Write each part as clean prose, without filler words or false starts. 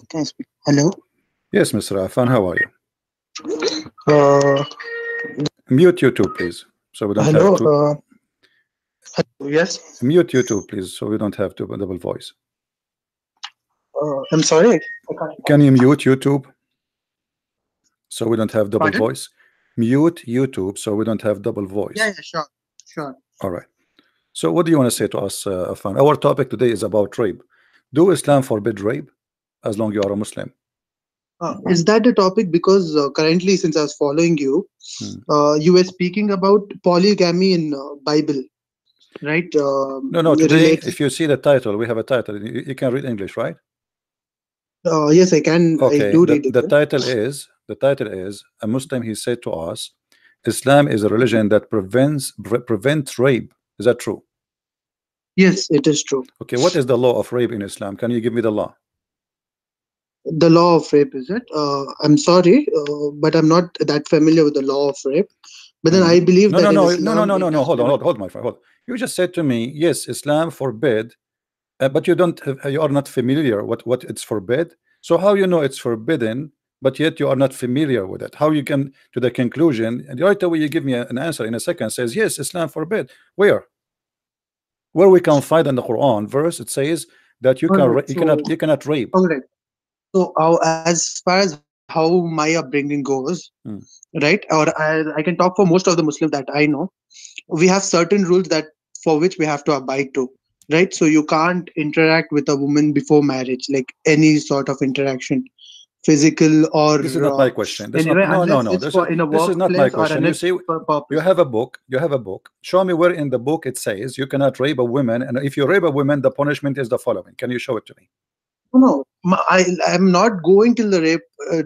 Can I speak? Hello. Yes, Mr. Afan, how are you? Uh, Mute YouTube, please, so we don't have hello. to Yes. mute YouTube, please, so we don't have to double voice. I'm sorry. I can't. Can you mute YouTube so we don't have double Pardon? voice? Mute YouTube so we don't have double Yeah. voice. Yeah. Sure. Sure. All right. So what do you want to say to us, Afan? Our topic today is about rape. Do Islam forbid rape as long you are a Muslim? Is that the topic? Because currently, since I was following you, Hmm. you were speaking about polygamy in Bible, right? No, no. Today, Relates. if you see the title, we have a title. You can read English, right? Yes, I can. I Okay. do The read it. the title is a Muslim. He said to us, Islam is a religion that prevents rape. Is that true? Yes, it is true. Okay. What is the law of rape in Islam? Can you give me the law? The law of rape, is it? I'm sorry, but I'm not that familiar with the law of rape. But then I Mhm. believe No, that no, in no, no, no, Islam no, it no, no. is Hold on, given. hold, my friend. Hold. You just said to me, yes, Islam forbid, but you don't. You are not familiar what it's forbid. So how you know it's forbidden, but yet you are not familiar with it? How you can to the conclusion? And right away you give me an answer in a second. Says yes, Islam forbid. Where we can find in the Quran verse it says that All right. you cannot rape. All right. So, as far as how my upbringing goes, Hmm. right, or I can talk for most of the Muslims that I know, we have certain rules that for which we have to abide to, right? So, you can't interact with a woman before marriage, like any sort of interaction, physical or This is not my question. This is not anyway, no no unless no. it's for in a This is not my workplace or question. You unless see, for you purpose. have a book. You have a book. Show me where in the book it says you cannot rape a woman, and if you rape a woman, the punishment is the following. Can you show it to me? No, no, I'm not going till the rape,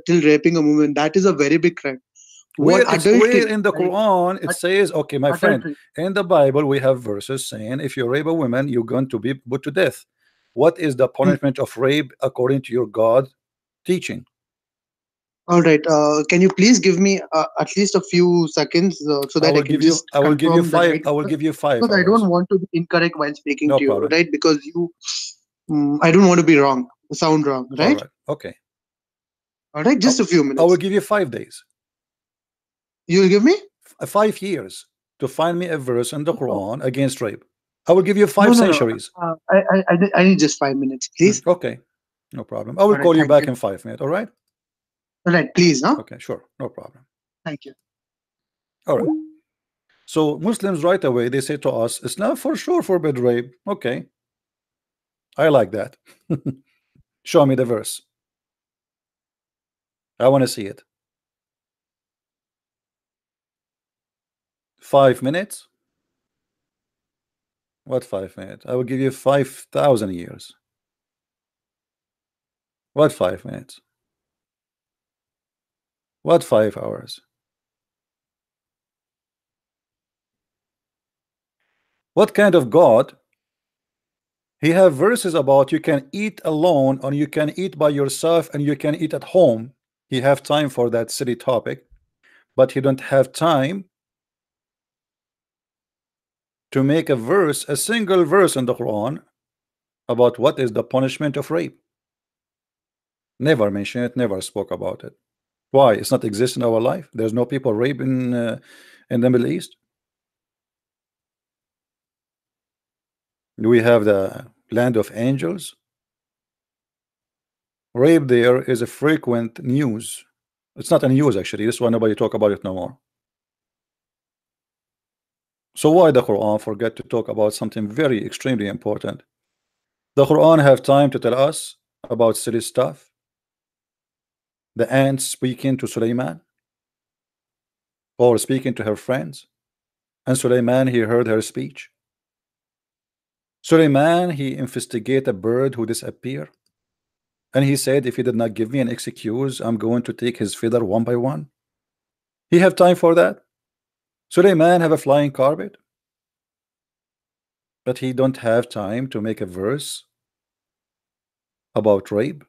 till raping a woman. That is a very big crime. What Where adultery? in the Like Quran it ad- says, okay, my friend, adultery. in the Bible we have verses saying if you rape a woman, you're going to be put to death. What is the Hmm. punishment of rape according to your God teaching? All right. Can you please give me at least a few seconds so that I can just I will give you confirm the five. right I will answer? give you 5 Because I don't hours. want to be incorrect while speaking No to you, problem. right? Because I don't want to be wrong, sound wrong, All right? right. Okay. All right. I, Just a few I will minutes. give you 5 days. You'll give me? 5 years to find me a verse in the No, Quran against rape. I will give you no, five no. No. centuries. I need just 5 minutes, please. Okay, no problem. I will All right. call you Thank back you. in 5 minutes. All right. All right. Please, huh? Okay, sure, no problem. Thank you. All right. So Muslims right away they say to us, Islam for sure forbid rape. Okay, I like that. Show me the verse. I want to see it. 5 minutes. What 5 minutes? I will give you 5,000 years. What 5 minutes? What 5 hours? What kind of God? He have verses about you can eat alone or you can eat by yourself and you can eat at home. He have time for that silly topic, but he don't have time to make a verse, a single verse in the Quran about what is the punishment of rape. Never mention it, never spoke about it. Why? It's not exist in our life. There's no people rape in the Middle East. Do we have the land of angels? Rape there is a frequent news. It's not a news actually. This one nobody talk about it no more. So why the Quran forget to talk about something very extremely important? The Quran have time to tell us about silly stuff. The ant speaking to Suleiman or speaking to her friends, and Suleiman he heard her speech. Suleiman he investigate a bird who disappeared, and he said if he did not give me an excuse, I'm going to take his feather one by one. He have time for that? Suleiman have a flying carpet, but he don't have time to make a verse about rape.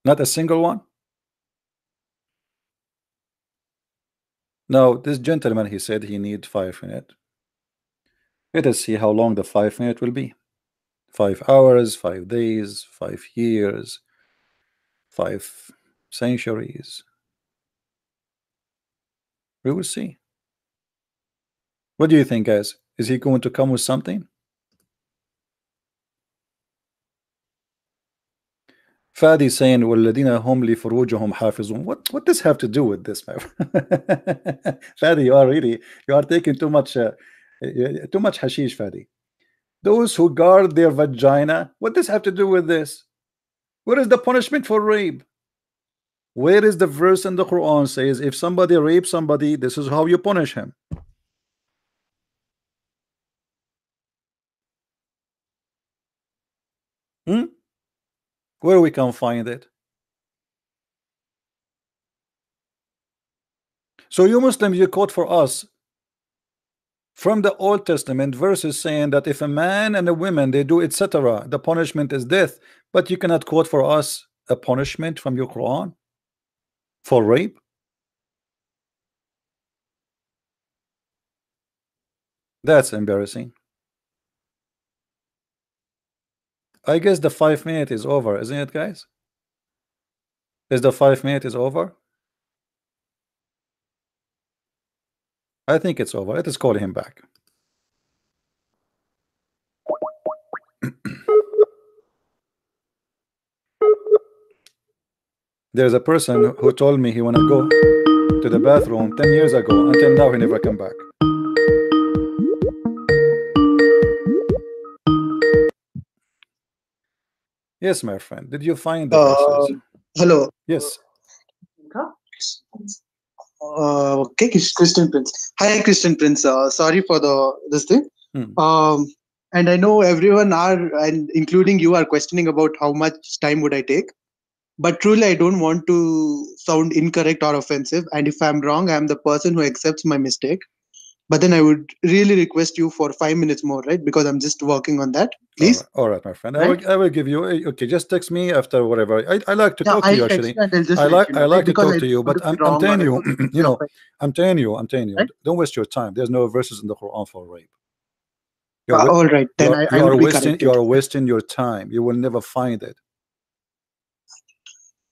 Not a single one. Now this gentleman he said he need 5 minutes. Let us see how long the 5 minutes will be. 5 hours, 5 days, 5 years, 5 centuries. We will see. What do you think, guys? Is he going to come with something? Fadi saying والذين هم لفروجهم حافظون. What does have to do with this, my friend? Fadi, you are taking too much hashish, Fadi. Those who guard their vagina, what does have to do with this? What is the punishment for rape? Where is the verse in the Quran says if somebody rapes somebody, this is how you punish him? Where we can find it? So you Muslims, you quote for us from the Old Testament verses saying that if a man and a woman they do etc., the punishment is death, but you cannot quote for us a punishment from your Quran for rape. That's embarrassing. I guess the 5 minute is over, isn't it, guys? Is the 5 minute is over? I think it's over. Let us call him back. There's a person who told me he wanna go to the bathroom 10 years ago. Until now he never come back. Yes, my friend. Did you find the verses? Hello. Yes. Okay, Christian Prince. Hi, Christian Prince. Sorry for this thing. And I know everyone are, and including you, are questioning about how much time would I take. But truly, I don't want to sound incorrect or offensive. And if I'm wrong, I'm the person who accepts my mistake. But then I would really request you for 5 minutes more, right? Because I'm just working on that. Please. All right, my friend. Right? I will give you. Okay, just text me after whatever. I like to talk to you I'll text actually. you and I'll just I let like you know, I like right? to Because talk I to you, don't but want to be I'm wrong telling or I you, don't want to be you know, offended, I'm telling you, right? don't waste your time. There's no verses in the Quran for rape. You're, All right, then I would be corrected. you are wasting your time. You will never find it.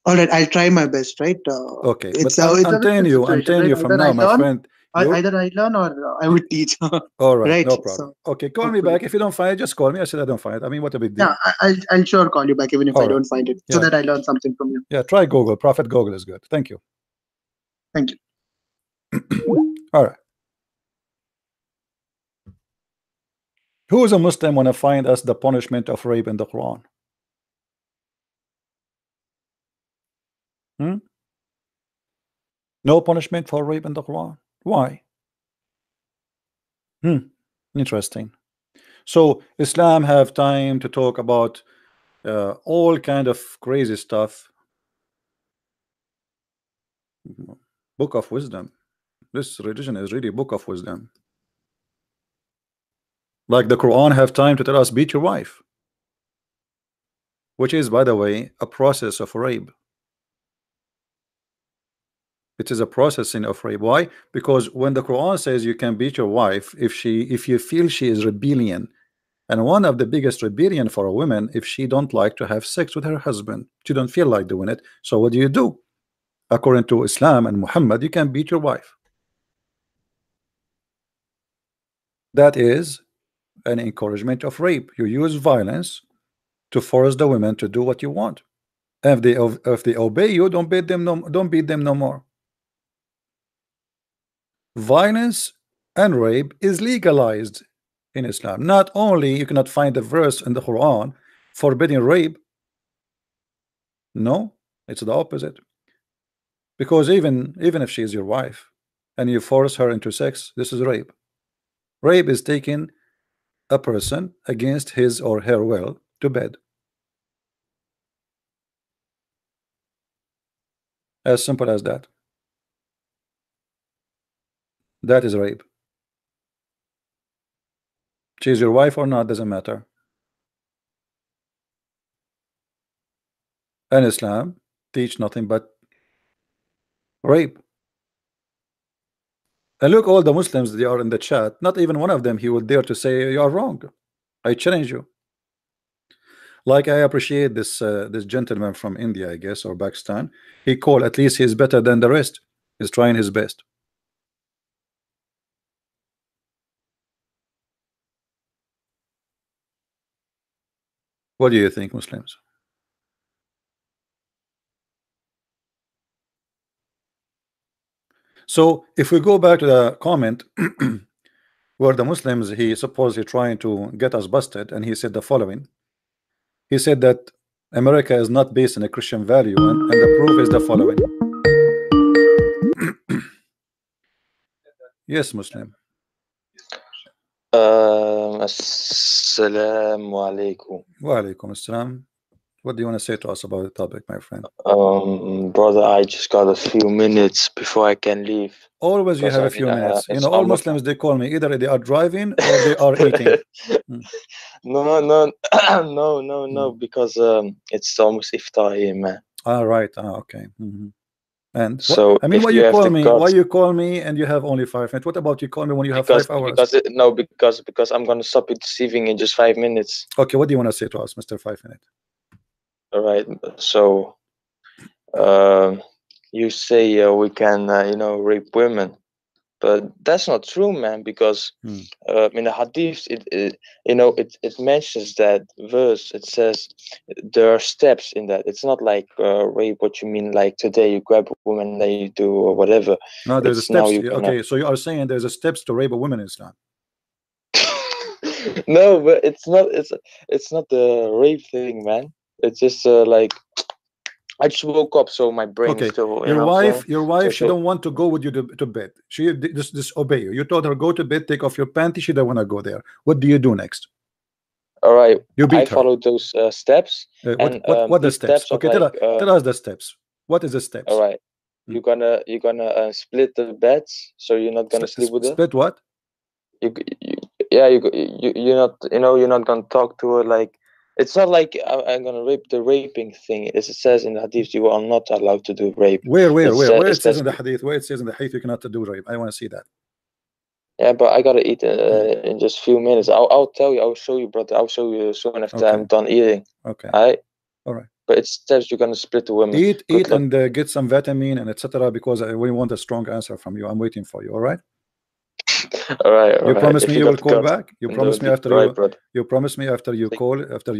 All right, I'll try my best, right? Okay, It's but it's a I'm telling win-win you, situation, right? from now, my friend. Either I learn or I would teach. All right, Right. no problem. So Okay, call me hopefully, back. If you don't find it, just call me. I said I don't find it. I mean, what a big deal. yeah, I'll sure call you back even if All I right. don't find it, so Yeah. that I learn something from you. Yeah, try Google. Prophet Google is good. Thank you. Thank you. All right. Who is a Muslim want to find us the punishment of rape in the Quran? No punishment for rape in the Quran. Why? Interesting. So Islam have time to talk about all kind of crazy stuff. Book of wisdom. This religion is really book of wisdom. Like the Quran have time to tell us beat your wife, which is, by the way, a process of rape. It is a processing of rape. Why? Because when the Quran says you can beat your wife if you feel she is rebellion, and one of the biggest rebellion for a woman if she don't like to have sex with her husband, she don't feel like doing it. So what do? According to Islam and Muhammad, you can beat your wife. That is an encouragement of rape. You use violence to force the women to do what you want. And if they obey you, don't beat them no more. Violence and rape is legalized in Islam. Not only you cannot find a verse in the Quran forbidding rape. No, it's the opposite. Because even if she is your wife and you force her into sex, this is rape. Rape is taking a person against his or her will to bed. As simple as that. That is rape. She is your wife or not, doesn't matter. And Islam teach nothing but rape. And look, all the Muslims, they are in the chat. Not even one of them he would dare to say you are wrong. I challenge you. Like I appreciate this gentleman from India, I guess, or Pakistan. He called, at least he's better than the rest. He's trying his best. What do you think, Muslims? So if we go back to the comment where the Muslims, he supposedly trying to get us busted, and he said the following. He said that America is not based on a Christian value, and the proof is the following. Yes, Muslim. Assalamu alaikum. Wa alaikum assalam. What do you want to say to us about the topic, my friend? Brother, I just got a few minutes before I can leave. Always you have a few minutes. You know, all Muslims, they call me either they are driving or they are eating. No, because it's almost iftar here, man. All right. Okay. And so I mean, why you call me? Why you call me and you have only 5 minutes? What about you call me when you have 5 hours? Because I'm gonna stop you deceiving in just 5 minutes. Okay, what do you want to say to us, Mr. 5 Minute? All right. So, you say we can, rape women, but that's not true, man. Because in the hadith, it mentions that verse. It says there are steps in that. It's not like rape. What you mean, like today you grab a woman, then you do or whatever. No, there's a steps. Okay, so you are saying there's a steps to rape a woman in Islam. No, but it's not. It's not the rape thing, man. It's just like I just woke up, so my brain is still. Your wife, she don't want to go with you to bed. She just disobey you. You told her go to bed, take off your panties. She don't want to go there. What do you do next? All right, you beat I her. Followed those steps. What the steps? Okay, tell us the steps. What is the steps? All right, you're gonna split the beds, so you're not gonna sleep with her. Split what? You're not you're not gonna talk to her like. It's not like I'm gonna rape the raping thing. As it says in the hadith, you are not allowed to do rape. Where it says in the hadith? Where it says in the hadith you cannot do rape? I want to see that. Yeah, but I gotta eat in just a few minutes. I'll tell you. I'll show you, brother. I'll show you soon after I'm done eating. Okay. All right. But it says you're gonna split the women. Eat and get some vitamin and etc. Because we want a strong answer from you. I'm waiting for you. All right. All right. You promise me you will call back. You promise me after you promise me after you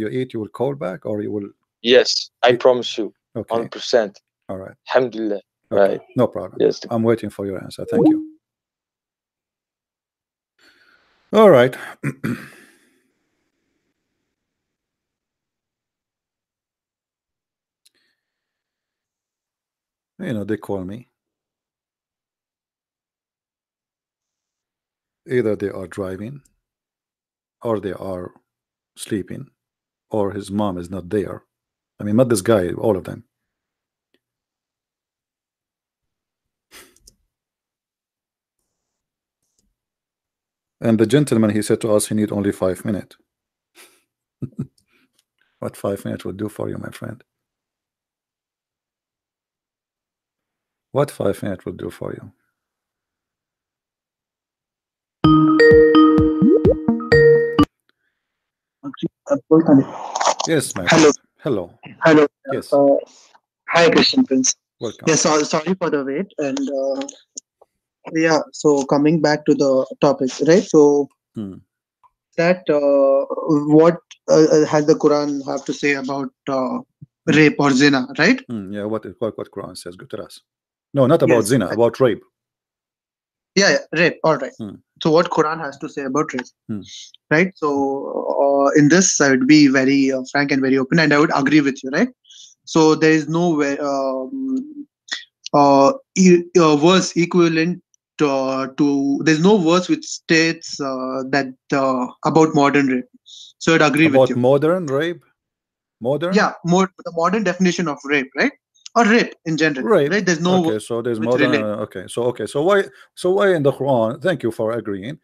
eat you will call back, or you will. Yes, I promise you. Okay. 100%. All right. Alhamdulillah. Okay. Right. No problem. Yes. I'm waiting for your answer. Thank you. All right. They call me. Either they are driving, or they are sleeping, or his mom is not there. I mean, not this guy, all of them. And the gentleman, he said to us, he need only 5 minutes. What 5 minutes will do for you, my friend? What 5 minutes will do for you? Yes, my friend. Hello. Yes. Hi, Christian Prince. Welcome. Yes, sorry for the wait. And yeah, so coming back to the topic, right? So that what has the Quran have to say about rape or zina, right? Yeah, what Quran says. Good to us. No, not about zina, about rape. Yeah, rape. All right. So what Quran has to say about rape, right? So in this, I would be very frank and very open, and I would agree with you, right? So there is no verse equivalent to. There's no verse which states that about modern rape. So I'd agree with you. About modern rape. Modern. Yeah, the modern definition of rape, right? Or rape in general, right? There's no. Okay, so there's modern. So why in the Quran? Thank you for agreeing,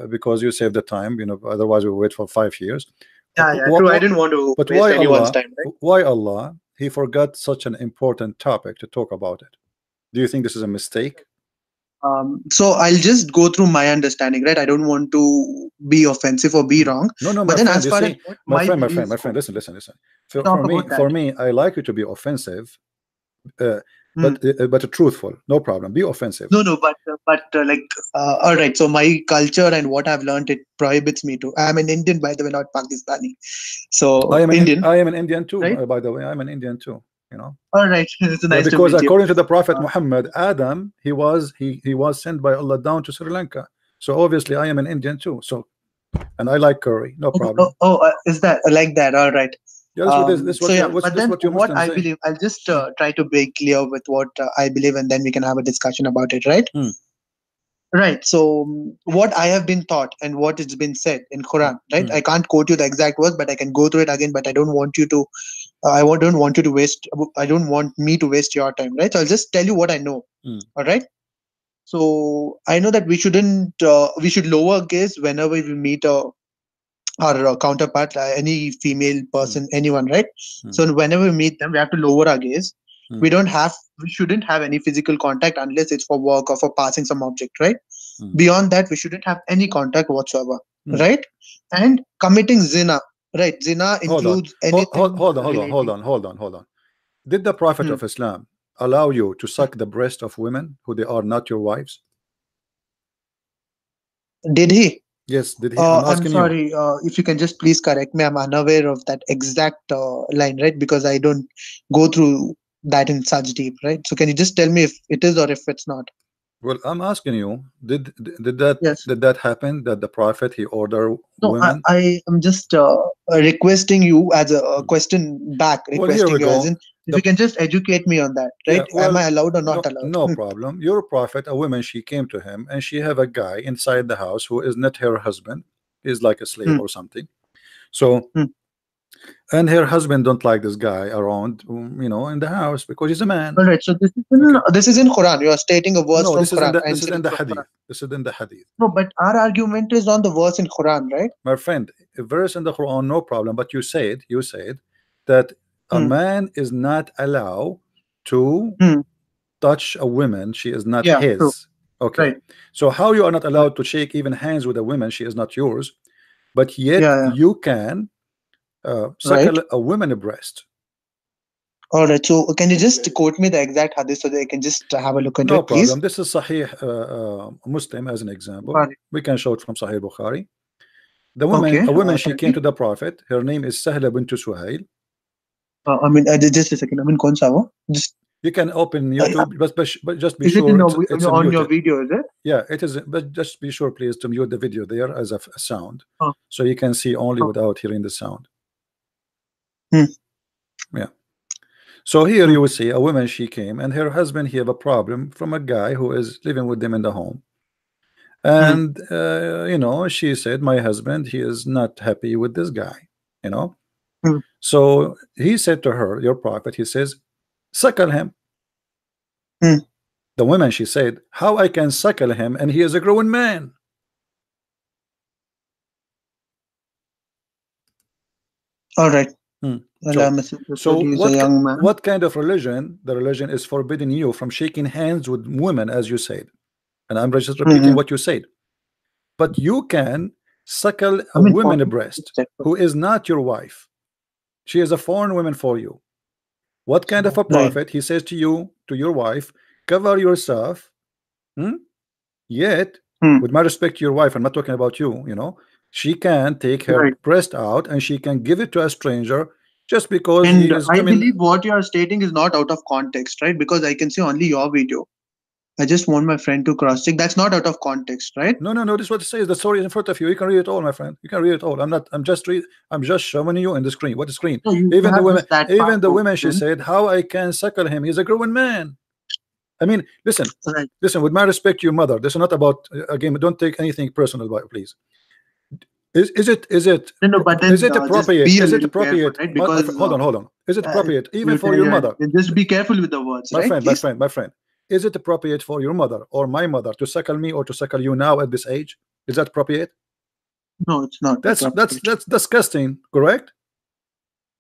because you saved the time. Otherwise we wait for 5 years. Yeah, true. I didn't want to waste anyone's time. Right? Why Allah? He forgot such an important topic to talk about it. Do you think this is a mistake? So I'll just go through my understanding, right? I don't want to be offensive or be wrong, No, no, but my then friend. as You far as see, what my beliefs my go, friend. Listen, listen, listen. we For talk me, about that. I like you to be offensive, uh, Hmm. but truthful. No problem. Be offensive. No, no, but like, all right. So my culture and what I've learned, it prohibits me to. I'm an Indian, by the way, not Pakistani. So Indian, I am an Indian too. right? By the way, I'm an Indian too. You know. All right. It's Yeah, nice to because meet you. according to the Prophet Uh, Muhammad, Adam, he was sent by Allah down to Sri Lanka. So obviously, I am an Indian too. So, and I like curry. No problem. is that like that? All right. Yeah, this So what yeah, what's but this then what your what Muslims I say? believe, I'll just try to be clear with what I believe, and then we can have a discussion about it, right? Hmm. Right. So what I have been taught and what has been said in Quran, right? Hmm. I can't quote you the exact words, but I can go through it again. But I don't want you to. Don't want you to waste. I don't want me to waste your time, right? So I'll just tell you what I know. Hmm. All right. So I know that we shouldn't. We should lower gaze whenever we meet our counterpart, any female Hmm. person, anyone, right? Hmm. So whenever we meet them, we have to lower our gaze. Hmm. We shouldn't have any physical contact unless it's for work or for passing some object, right? Hmm. Beyond that, we shouldn't have any contact whatsoever, Hmm. right? And committing zina, right? Zina Hold on. includes anything relating. Hold on. Did the Prophet Hmm. of Islam allow you to suck the breast of women who they are not your wives? Did he? Yes, did he? I'm I'm asking you. sorry. If you can just please correct me, I'm unaware of that exact line, right? Because I don't go through that in such deep, right? So can you just tell me if it is or if it's not? Well, I'm asking you, Yes. did that happen that the Prophet he order No, women? I am just requesting you as a question back, Well, here we requesting you as go. in, if The you can just educate me on that, Yeah, right? Am well, I allowed or not no, allowed? no problem. Your prophet, a woman, she came to him and she have a guy inside the house who is not her husband. He's like a slave Hmm, or something. So, hmm. and her husband don't like this guy around, in the house because he's a man. All right. So Okay. this is in Quran. You are stating a verse No, from Quran. I am this is in saying the from Quran. hadith. This is in the hadith. No, but our argument is on the verse in Quran, right? My friend, a verse in the Quran, no problem. But you said that a Hmm, man is not allowed to hmm. touch a woman she is not Yeah. True. his. Okay, Right. so how you are not Right. allowed to shake even hands with a woman she is not yours, but yet Yeah. Yeah. you can Right. suckle a woman breast? All right. So can you just quote me the exact hadith so that I can just have a look into No it, please? problem. This is Sahih Muslim as an example. Bukhari. We can show it from Sahih Bukhari. Okay. A woman, she Tell came me. to the Prophet. Her name is Sahla bint Suhail. I mean, just a second. I mean, कौन सा वो? Just You can open uh, YouTube, but just be is it in sure it's on your muted. video? Is it? Yeah, it is. But just be sure, please, to mute the video there as a sound, Oh, so you can see only oh. without hearing the sound. Hmm, Yeah. So here hmm, you will see a woman. She came, and her husband he have a problem from a guy who is living with them in the home. hmm, And she said, "My husband, he is not happy with this guy." You know. hmm, So he said to her, "Your prophet," he says, "suckle him." hmm. The woman she said, "How I can suckle him, and he is a grown man?" All right. Hmm. Allah So, Messenger said he is a what young man. what kind of religion? The religion is forbidding you from shaking hands with women, as you said, and I'm just repeating Hmm. what you said. But you can suckle I a mean, woman possible. breast who is not your wife. She is a foreign woman for you. What kind of a Right. prophet? He says to you, to your wife, cover yourself. Hmm? Yet, Hmm. with my respect to your wife, I'm not talking about you, she can take her Right. breast out and she can give it to a stranger just because he And is, I believe what you are stating is not out of context, right? Because I can see only your video. I just want my friend to cross check. That's not out of context, right? no, no, no, this is what it says. The story is in front of you. You can read it all, my friend. You can read it all. I'm just showing you in the screen. What the screen? No, you have just that part Even the to women, she explain. said, how I can suckle him. He's a grown man. I mean, Right. listen, with my respect to your mother, this is not about, again, don't take anything personal about it, please. No, no, but then just be a is it little careful, appropriate right? Because hold on, is it appropriate even you for tell your you, mother, just be careful with the words, right? Please. my friend, is it appropriate for your mother or my mother to suckle me or to suckle you now at this age? Is that appropriate? No, it's not appropriate. That's disgusting, correct?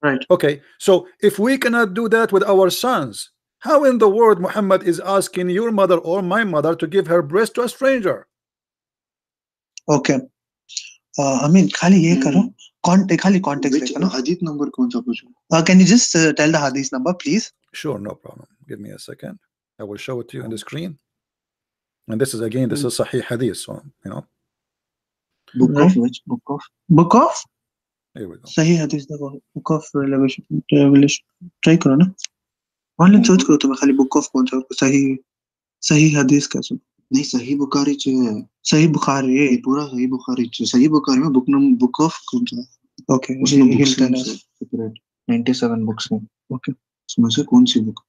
Right. Okay, so if we cannot do that with our sons, How in the world Muhammad is asking your mother or my mother to give her breast to a stranger? Okay. I mean, खाली ये करो. खाली context देखो ना. hadith number कौन सा पूछो? Can you just tell the hadith number, please? Sure, no problem. Give me a second. I will show it to you on the screen. And this is again, this is Sahih Hadith. So, you know, Book of which? Book of? Book of here we go. सही hadith देखो. Book of Revelation. Try करो ना. Online search करो तो मैं खाली book of कौन सा सही hadith कैसे? नहीं सही बुखारी च है. सही बुखारी. ये पूरा सही बुखारी च. सही बुखारी में book of कौन सा? Okay. उसमें He'll books tell हैं us. separate 97 books हैं. Okay. उसमें से कौन सी book?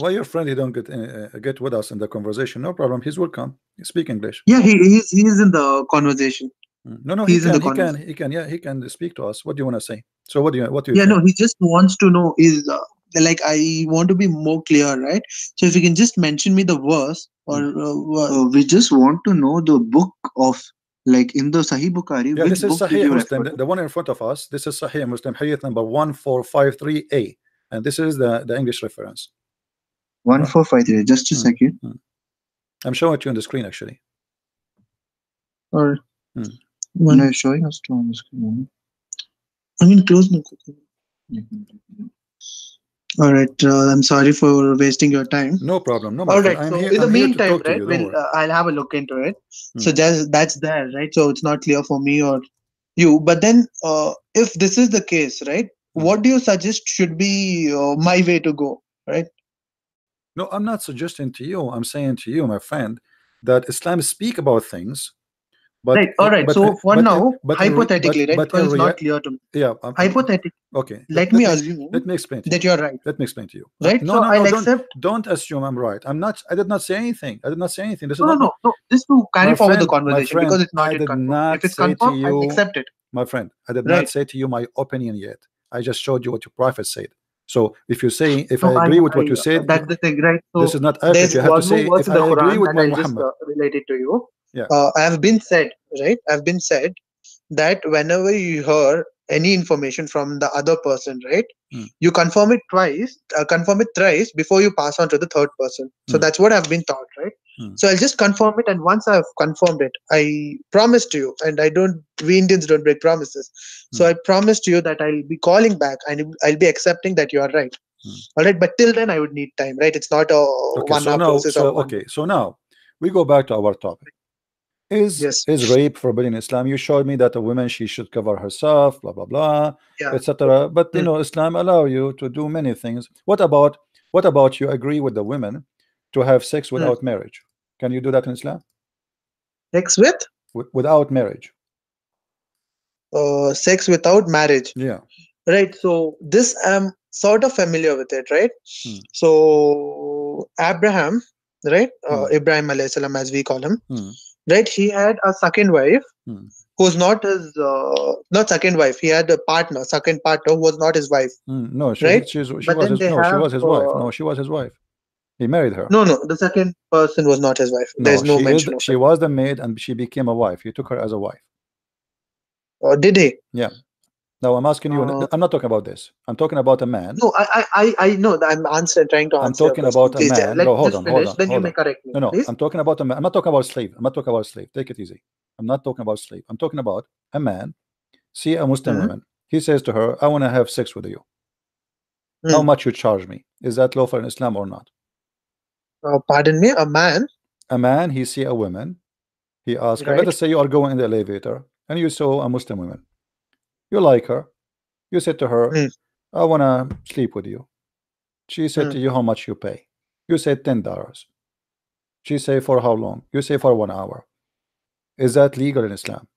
Why your friend he don't get with us in the conversation? No problem. He's welcome. He speak English. Yeah, he's in the conversation. No, He's in the he can, yeah, he can speak to us. What do you want to say? So what do you Yeah, think? no, he just wants to know is like I want to be more clear, right? So if you can just mention me the verse or We just want to know the book of, like in the Sahih Bukhari, Yeah, which this is book did Sahih you Muslim, refer to? the one in front of us. This is Sahih Muslim, Hadith number 1453A, and this is the English reference. 1453. Just a second. I'm showing it to you on the screen actually. or No, you're showing us to on the screen. I mean close no. All right, I'm sorry for wasting your time. No problem. No, my All friend. right, I'm so here. in the I'm here to meantime, talk to right, you. Don't we'll, worry. I'll have a look into it. So Hmm. that's there, right? So it's not clear for me or you. But then, if this is the case, right, what do you suggest should be my way to go, right? No, I'm not suggesting to you. I'm saying to you, my friend, that Islam speak about things, but Right. All right. So for now, hypothetically, right, because it's not clear to me. Yeah. Hypothetically, Okay. let me assume Let me explain to that you. you're right. Let me explain to you. Right. No, So no, I'll no. accept. Don't assume I'm right. I'm not. I did not say anything. I did not say anything. This is No, not. no, no. Just to carry My forward the friend, conversation my friend, because it's not I yet did confirmed. not If it's say to confirmed, I'll you, accept it. my friend, I did Right. not say to you my opinion yet. I just showed you what your prophet said. So if you say, if No, I agree with what you said, that's the thing, right? So this is not accurate. there's You have to one say more verse if in the I agree Quran, with and my I'll just Muhammad. relate it to you. Yeah. I've been said that whenever you hear any information from the other person, right, you confirm it thrice before you pass on to the third person. So that's what I've been taught, right? So I'll just confirm it, and once I've confirmed it, I promise to you, and we Indians don't break promises. So I promise to you that I'll be calling back and I'll be accepting that you are right. All right, but till then I would need time, right? It's not a Okay, 1 hour process. So now we go back to our topic. Is rape forbidden in Islam? You showed me that a woman, she should cover herself, blah blah blah, etc. But you know, Islam allow you to do many things. What about you agree with the women to have sex without marriage? Can you do that in Islam? Sex without marriage? Sex without marriage. Yeah. Right. So this I'm sort of familiar with it, right? So Abraham, right? Ibrahim alayhi salam, as we call him, right? He had a second wife who's not his not second wife. He had a partner, second partner who was not his wife. No, she right? she was his wife. No, she was his wife. He married her. No, the second person was not his wife. There's no mention of it. She was the maid and she became a wife. He took her as a wife. Did he? Yeah. Now I'm asking you. I'm not talking about this. I'm talking about a man. No, I know that I'm trying to answer. I'm talking about a man. Let no, hold just on, finish, hold on. Then hold you may on. correct me. No, please. I'm talking about a man. I'm not talking about slave. I'm not talking about slave. Take it easy. I'm not talking about slave. I'm talking about a man. See a Muslim woman. He says to her, "I want to have sex with you. How much you charge me? Is that lawful in Islam or not?" Pardon me, a man. A man. He see a woman. He asks her. Let us say you are going in the elevator and you saw a Muslim woman. You like her. You said to her, "I want to sleep with you." She said to you, "How much you pay?" You said $10. She say, "For how long?" You say, "For 1 hour." Is that legal in Islam?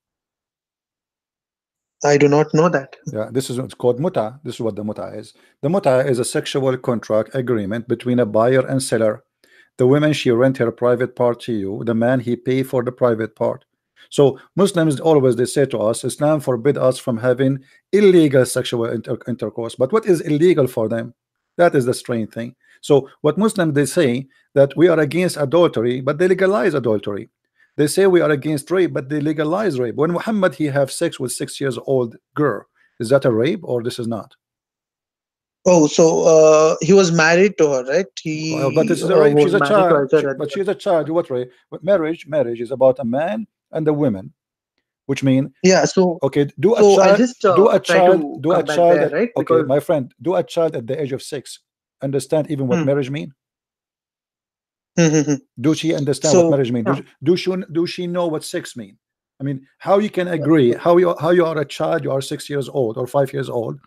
I do not know that. Yeah, this is what's called muta. This is what the muta is. The muta is a sexual contract agreement between a buyer and seller. The woman, she rent her private part to you. The man, he pay for the private part. So Muslims always, they say to us, Islam forbid us from having illegal sexual intercourse. But what is illegal for them? That is the strange thing. So what Muslims, they say that we are against adultery, but they legalize adultery. They say we are against rape, but they legalize rape. When Muhammad, he have sex with 6 years old girl, is that a rape or this is not? Oh, so he was married to her, right? Well, but He this is a rape. was She's a married to child. Aisha But Radhiyallahu. she's a child. What rape? But marriage is about a man and a woman, which mean Yeah, so okay. I just try to Do a come back child there, at right? okay, Because my friend, do a child at the age of 6 understand even what hmm, marriage mean? hmm, hmm, hmm. Do she understand what So marriage mean? yeah, Do she know what 6 mean? I mean, how you can agree? How you are a child? You are 6 years old or 5 years old,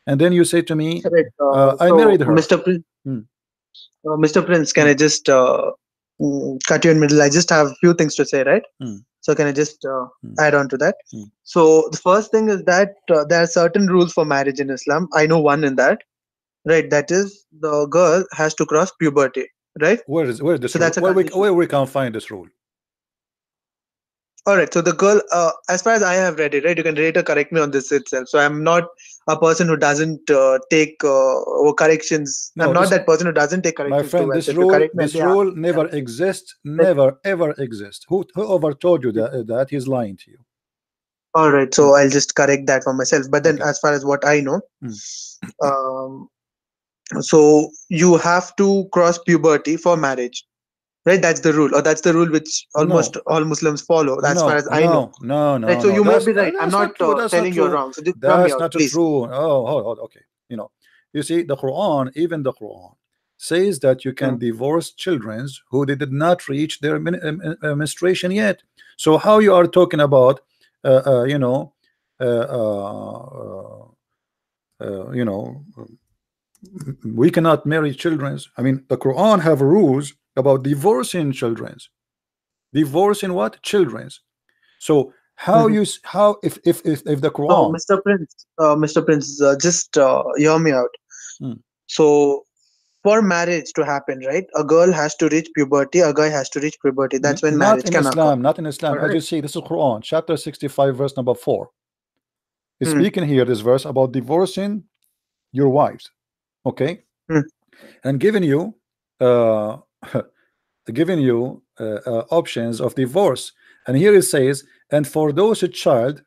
and then you say to me, correct. "I So married her." Hmm, Mr. Prince, can hmm, I just cut you in middle? I just have a few things to say, right? hmm, So can I just hmm, add on to that? hmm. So the first thing is that there are certain rules for marriage in Islam. I know one in that, right? That is the girl has to cross puberty, right? Where is this So rule? that's a condition. Where we can find this rule? All right. So the girl, as far as I have read it, right? You can later correct me on this itself. So I'm not a person who doesn't take corrections. I'm No, not this that person who doesn't take my corrections too friend, well. So if you correct me, I'll be this happy. rule Yeah. never exists, Like, never ever exists. Whoever told you that he's lying to you. all right. Hmm, So I'll just correct that for myself. But then, okay. as far as what I know, Hmm. um, so you have to cross puberty for marriage, right? That's the rule, or that's the rule which almost No, all Muslims follow, as far as I know. Right. So no. you may be right. I'm That's not not true. That's not telling you're true. wrong. So just hear me That's out, not please. true. Oh, okay. You see, the Quran, even the Quran, says that you can Hmm. divorce children who they did not reach their menstruation yet. So how you are talking about, uh, uh, you know, uh, uh, you know, we cannot marry children. I mean, the Quran have rules about divorcing children. Divorcing what? Children's. So how Mhm. you how if the So, Quran. Mr. Prince, just hear me out. Hmm. So, for marriage to happen, right, a girl has to reach puberty, a guy has to reach puberty. That's when Not marriage in can occur. Islam, not in Islam. All As right. you see, this is Quran, chapter 65, verse number 4. It's Hmm. speaking here, this verse about divorcing your wives, okay, Hmm. and giving you uh giving you options of divorce. And here it says, and for those a child,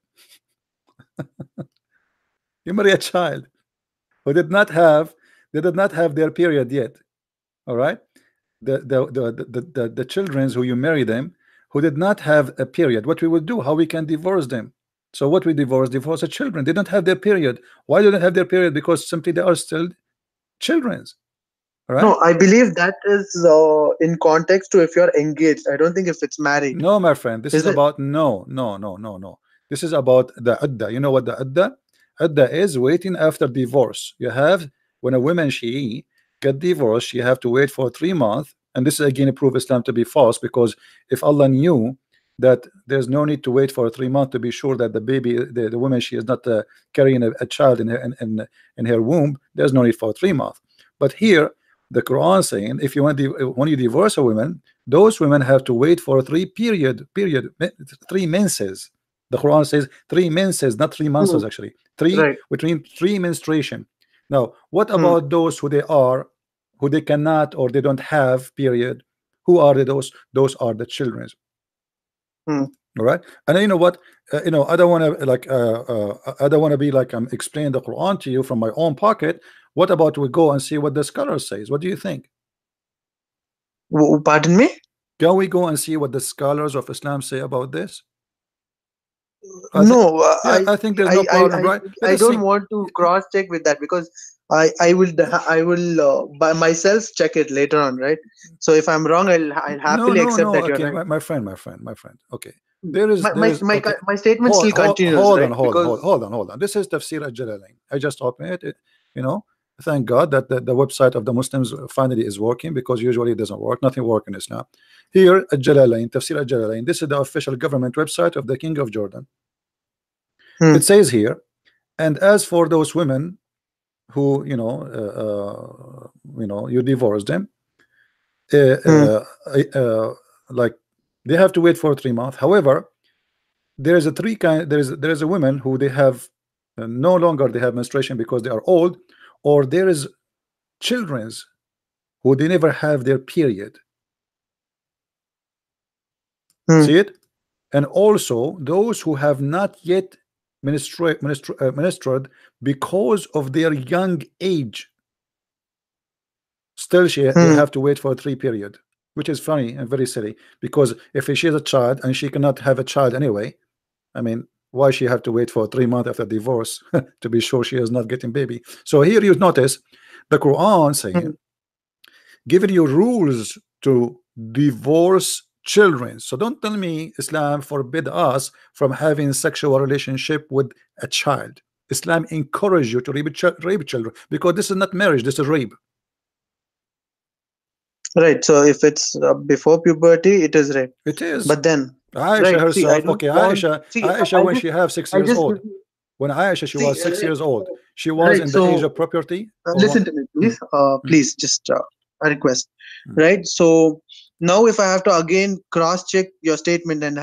you marry a child who did not have they did not have their period yet. All right, the children who you marry them who did not have a period, what we will do, how we can divorce them. So what we divorce the children. They don't have their period. Why do they have their period? Because simply they are still children's. All right. No, I believe that is in context to if you're engaged. I don't think if it's married. No, my friend, this is Is it? about no. This is about the adda. You know what the adda is? Waiting after divorce. You have, when a woman she get divorced, she have to wait for 3 months. And this is again prove Islam to be false, because if Allah knew that there's no need to wait for 3 months to be sure that the baby, the woman, she is not carrying a child in in her womb, there's no need for 3 months. But here the Quran saying, if you want when you divorce a woman, those women have to wait for 3 menses. The Quran says 3 menses, not 3 months Hmm. actually. Three, Right. between 3 menstruation. Now, what Hmm. about those who they cannot or they don't have period? Who are those? Those are the children. Hmm. All right. And then you know what? I don't want to I don't want to be like I'm explaining the Quran to you from my own pocket. What about we go and see what the scholar says? What do you think? Pardon me? Can we go and see what the scholars of Islam say about this? I think, No, yeah, I think there's no problem, right? Let I us don't see. want to cross check with that because I will by myself check it later on, right? So if I'm wrong, I'll No, happily accept that you're Okay, right. my friend. Okay, Hmm. there is. Okay, My statement still continues, hold on, right? Because hold on. This is Tafsir al-Jalalain. I just opened it. You know, thank God that the website of the Muslims finally is working, because usually it doesn't work. Nothing works in Islam. Here, al-Jalalain, Tafsir al-Jalalain. This is the official government website of the King of Jordan. hmm, It says here, and as for those women who you divorce them, uh, hmm, uh, like they have to wait for 3 months. However, there is a three kind. There is a woman who they have no longer they have menstruation because they are old, or there is children's who they never have their period. hmm, See it, and also those who have not yet menstruated because of their young age. Still, they Hmm. have to wait for a 3 period, which is funny and very silly. Because if she is a child and she cannot have a child anyway, I mean, why she have to wait for 3 months after divorce to be sure she is not getting baby? So here you notice the Quran Hmm. saying, giving you rules to divorce children. So don't tell me Islam forbid us from having sexual relationship with a child. Islam encourage you to rape children, because this is not marriage, this is rape. Right. So if it's before puberty, it is rape. It is. But then, Aisha right? See, I herself, don't okay, want. Aisha, See, Aisha I when just, she have 6 years I just old, give you. when Aisha she See, was 6 years old, she was right. in the age So of puberty or what? listen to me, Hmm, please. hmm, Please, just a request. hmm. Right. So now, if I have to again cross-check your statement and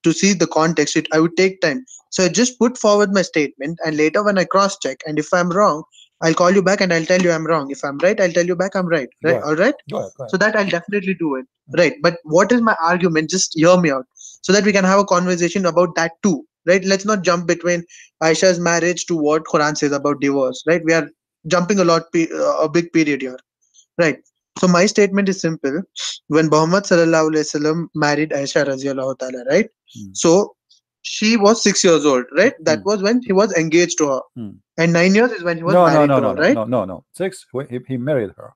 to see the context, I would take time. So I just put forward my statement, and later when I cross-check, and if I'm wrong, I'll call you back and I'll tell you I'm wrong. If I'm right, I'll tell you back I'm right. Go Right. ahead, All right. go ahead, go ahead. So that I'll definitely do it. Right. But what is my argument? Just hear me out, so that we can have a conversation about that too. Right. Let's not jump between Aisha's marriage to what Quran says about divorce. Right. We are jumping a big period here. Right. So my statement is simple. When Muhammad sallallahu alaihi wasallam married Aisha radiallahu ta'ala, right? Hmm, So she was 6 years old, right? That hmm, was when he was engaged to her, hmm. and 9 years is when he was No, no, married no, to no, her, no, right? no, no, no. Six. He married her.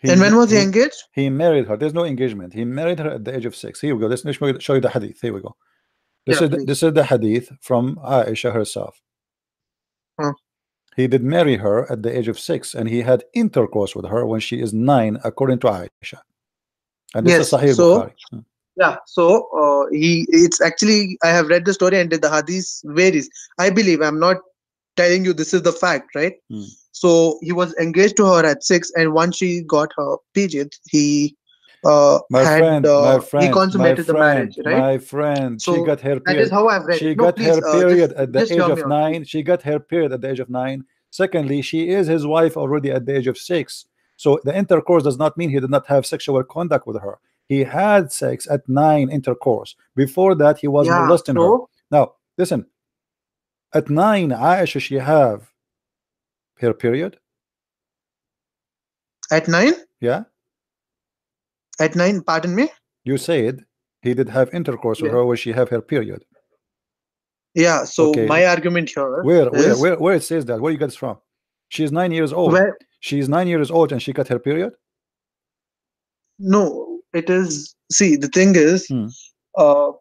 And He when was he he engaged? he married her. There's no engagement. He married her at the age of 6. Here we go. Let's show you the hadith. Here we go. Yeah, This please. is the hadith from Aisha herself. Huh. He did marry her at the age of 6, and he had intercourse with her when she is 9, according to Aisha. And this is Yes. Sahih Bukhari. So yeah. So it's actually I have read the story and the hadith varies. I believe I'm not telling you this is the fact, right? Hmm. So he was engaged to her at 6, and once she got her period, he My friend, my he friend, my consummated the marriage, friend, right? my friend. She So got her that is period. how I've read it. She No, got please, her period at the just age hear me of out, please. 9. She got her period at the age of 9. Secondly, she is his wife already at the age of 6. So the intercourse does not mean he did not have sexual conduct with her. He had sex at 9, intercourse. Before that, he was Yeah. molesting her. So Now, listen. At 9, Aisha, she have her period. at 9, Yeah, pardon me. you said he did have intercourse with Yeah. her when she have her period. Yeah. So Okay, my argument here where is where it says that? Where you get it from? She's 9 years old. where She's 9 years old and she got her period. no, it is. See, the thing is, Hmm. uh,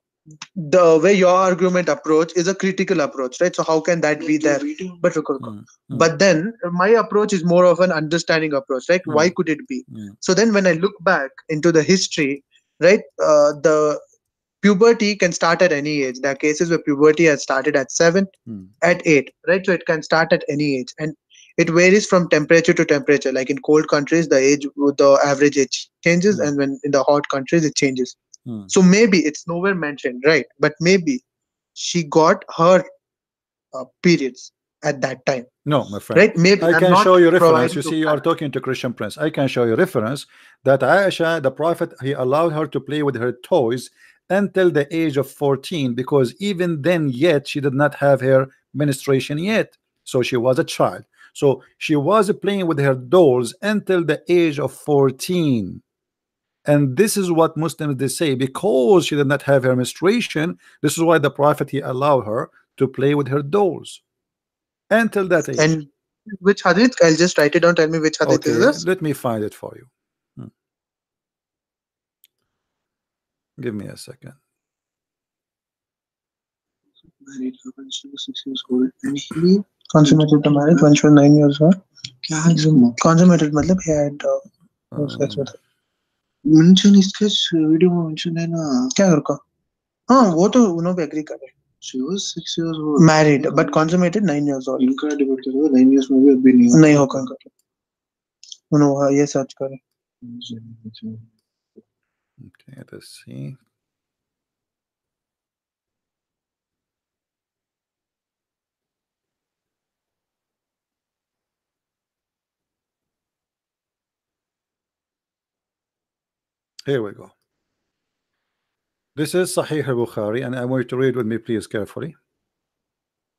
the way your argument approach is a critical approach, right? So how can that be there? But Hmm. Hmm. but then my approach is more of an understanding approach, right? Hmm. Why could it be? Hmm. So then when I look back into the history, right, the puberty can start at any age. There are cases where puberty has started at 7, Hmm. at 8, right? So it can start at any age, and it varies from temperature to temperature. Like in cold countries, the average age changes, and Hmm. when in the hot countries, it changes. Hmm. So maybe it's nowhere mentioned, right? But maybe she got her periods at that time, No, my friend. right? Maybe I I'm can not show you reference. providing You the see, you are fact. talking to Christian Prince. I can show you reference that Aisha, the Prophet, he allowed her to play with her toys until the age of 14, because even then yet she did not have her menstruation yet. So she was a child. So she was playing with her dolls until the age of 14. And this is what Muslims they say, because she did not have her menstruation, this is why the Prophet he allowed her to play with her dolls until that age. And which hadith? I'll just write it down. Tell me which hadith is Okay, this. let me find it for you. Hmm. Give me a second. Married her when she was 6 years old, and he Consummated the marriage when she was 9 years old. Consummated matlab he had sex with her. mention इसके video में mention है ना. क्या रुका? हाँ वो तो उन्होंने भी agree करे. She was 6 years old. Married but consummated 9 years old. इनका डिबेट करो 9 years में भी अभी नहीं नहीं होगा इनका. उन्होंने ये सर्च करे. Okay, let's see. Here we go. This is Sahih al-Bukhari, and I want you to read with me, please, carefully.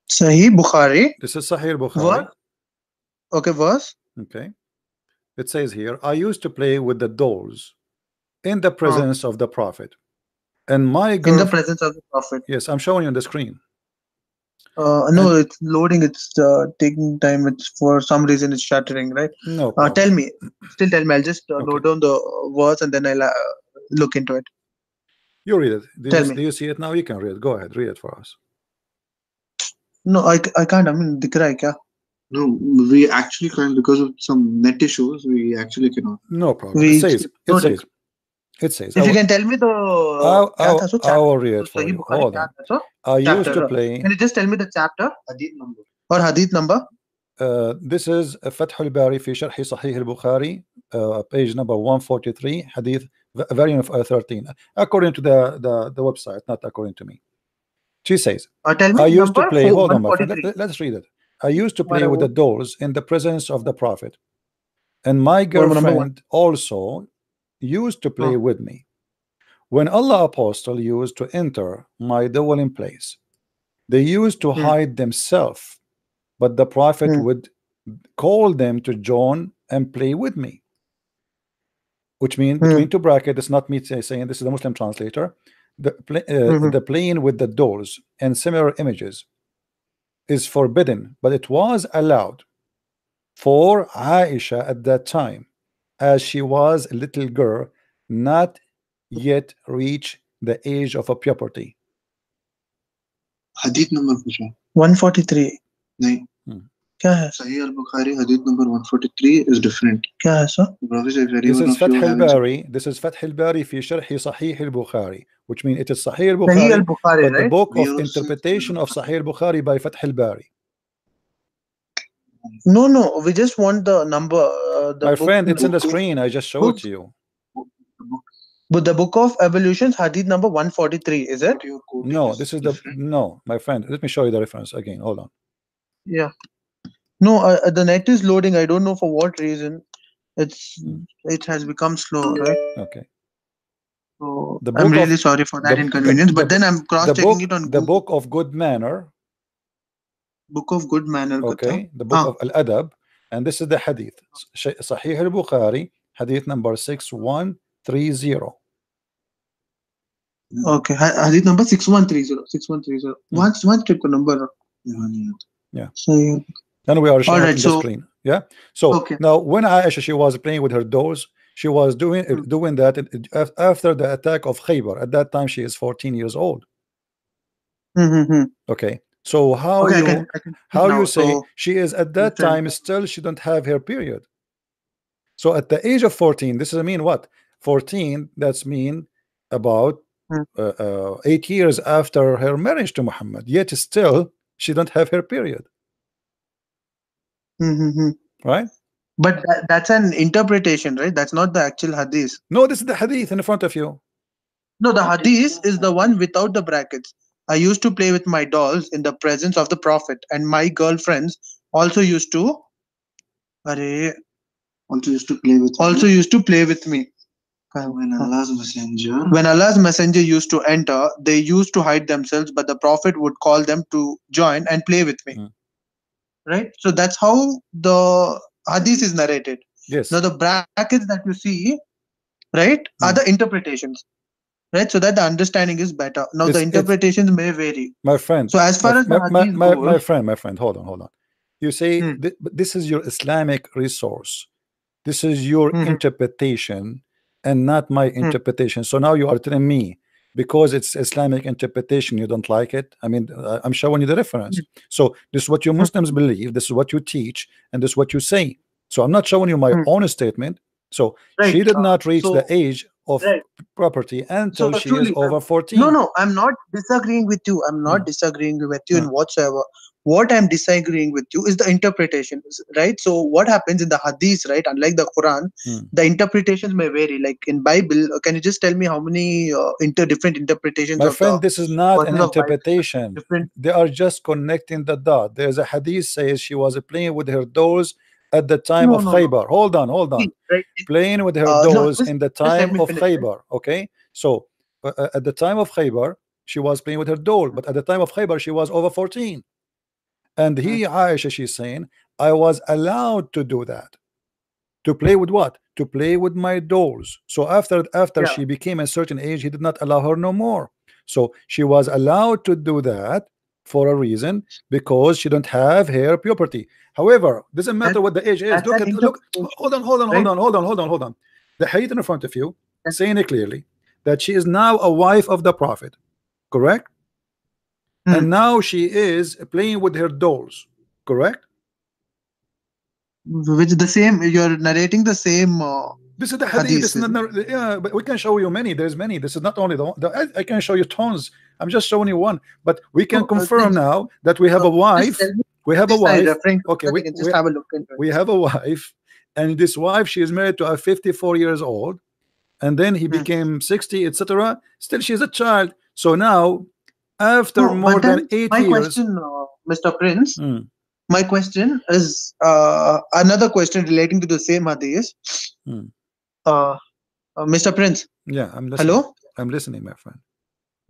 Sahih Bukhari. This is Sahih al-Bukhari. What? Okay, verse. Okay. It says here, I used to play with the dolls in the presence of the Prophet. And my In the girl, presence of the Prophet. yes, I'm showing you on the screen. No, it's loading. It's taking time. It's for some reason it's shattering, right? No Tell problem. me. Still tell me. I'll just Okay, load down the words and then I'll look into it. you read it. Tell me. Do you see it now? You can read it. Go ahead, read it for us. No, I can't. I mean, दिख रहा है क्या? No, we actually can't because of some net issues. We actually cannot. No problem. We It says, no, like, I if you will, can tell me the क्या था सो I will chapter read तो it for सही you. Bukhari Hold क्या on. था सो I used chapter to play. can you just tell me the chapter hadith number or hadith number This is فتح الباري في شرح صحيح البخاري, page number 143, hadith variant of 13, according to the website, not according to me. She says, tell me I used to number play, hold on my friend, 143 let's read it. I used to play with whatever the dolls in the presence of the Prophet, and my number one girlfriend also used to play with me. When Allah Apostle used to enter my dwelling place, they used to hide themselves, but the Prophet would call them to join and play with me. Which means, between two brackets, it's not me saying, this is the Muslim translator, the playing with the dolls and similar images is forbidden, but it was allowed for Aisha at that time, as she was a little girl, not yet reached the age of a puberty. Hadith number पूछ 143 नहीं क्या है Sahih al-Bukhari hadith number 143 is different. क्या है sir Prophet said, if This anyone is of you Fath having some al-Bari. This is Fath al-Bari fi Sharhi Sahih al-Bukhari, which means it is Sahih Sahih al-Bukhari, al-Bukhari but the right book we of also interpretation of Sahih al-Bukhari by Fath al-Bari. no we just want the number the My book friend, it's in the screen. I just showed book it to you. book but the book of evolutions hadith number 143 is it what you're quoting No, is this is different. no, my friend. Let me show you the reference again. Hold on. yeah no the net is loading I don't know for what reason it has become slow right Okay. so The I'm book really of sorry for that inconvenience but then I'm cross checking it on the Google book of good manner. book of good manner Okay, the book of Al-Adab, and this is the hadith. Sahih al-Bukhari, hadith number 6130. okay hadith number 6130 6130 one check the number Yeah. so And we are showing it right in the so screen. Yeah. So okay now when Aisha, she was playing with her dolls, she was doing that after the attack of Khaybar. At that time she is 14 years old. Okay. So how okay you I can see now say so she is at that time still she don't have her period. So at the age of 14, this is mean what? 14, that's mean about 8 years after her marriage to Muhammad. Yet still she don't have her period. Right? but that's an interpretation right that's not the actual hadith No, this is the hadith in front of you. no the hadith is the one without the brackets I used to play with my dolls in the presence of the prophet and my girlfriends also used to Arey, Also used to play with also used to play with me when Allah's messenger when Allah's messenger used to enter they used to hide themselves but the prophet would call them to join and play with me right so that's how the hadith is narrated Yes. now the brackets that you see right are the interpretations right so that the understanding is better now the interpretations may vary my friend so as far as the hadith goes my friend, hold on. You say this is your Islamic resource, this is your interpretation and not my interpretation. So now you are telling me because it's Islamic interpretation you don't like it. I mean, I'm showing you the reference. So this is what you Muslims believe, this is what you teach, and this is what you say. So I'm not showing you my own statement. So she did not reach the age of property until she is over 14. No, I'm not disagreeing with you. I'm not disagreeing with you in whatsoever. What I'm disagreeing with you is the interpretation, right? So what happens in the hadith, right? Unlike the Quran, the interpretations may vary. Like in Bible, can you just tell me how many different interpretations? My of friend, the this is not an verses of Bible? interpretation. Different. They are just connecting the dot. There's a hadith says she was playing with her dolls at the time of Khaybar. Hold on. Right. Playing with her dolls in the time of Khaybar. Okay, so at the time of Khaybar she was playing with her doll, but at the time of Khaybar she was over 14. And Aisha, she's saying, I was allowed to do that. To play with what? To play with my dolls. So after Yeah. she became a certain age, he did not allow her no more. So she was allowed to do that for a reason, because she don't have hair puberty. However, doesn't That matter what the age is. that's an Look. interpretation, Hold on, hold on, hold right? on, hold on, hold on, hold on. The hadith in front of you That- saying it clearly that she is now a wife of the Prophet, correct? Hmm. And now she is playing with her dolls, correct? Which the same, you're narrating the same This is the hadith. hadith, This is isn't it? not, yeah, but we can show you many. There's many. This is not only the one. I can show you tons. I'm just showing you one. But we can So, confirm now that we have a just wife. tell me We have a this are wife. referring to, Okay, so we can just have a look into it. we have a wife, and this wife, she is married to a 54 years old, and then he Hmm. became 60, etc. Still, she's a child. So now, after No, more but than then 8 years, Mr. Prince, hmm, my question is another question relating to the same hadith. hmm, Uh, Mr. Prince, yeah, I'm listening. hello? I'm listening, my friend.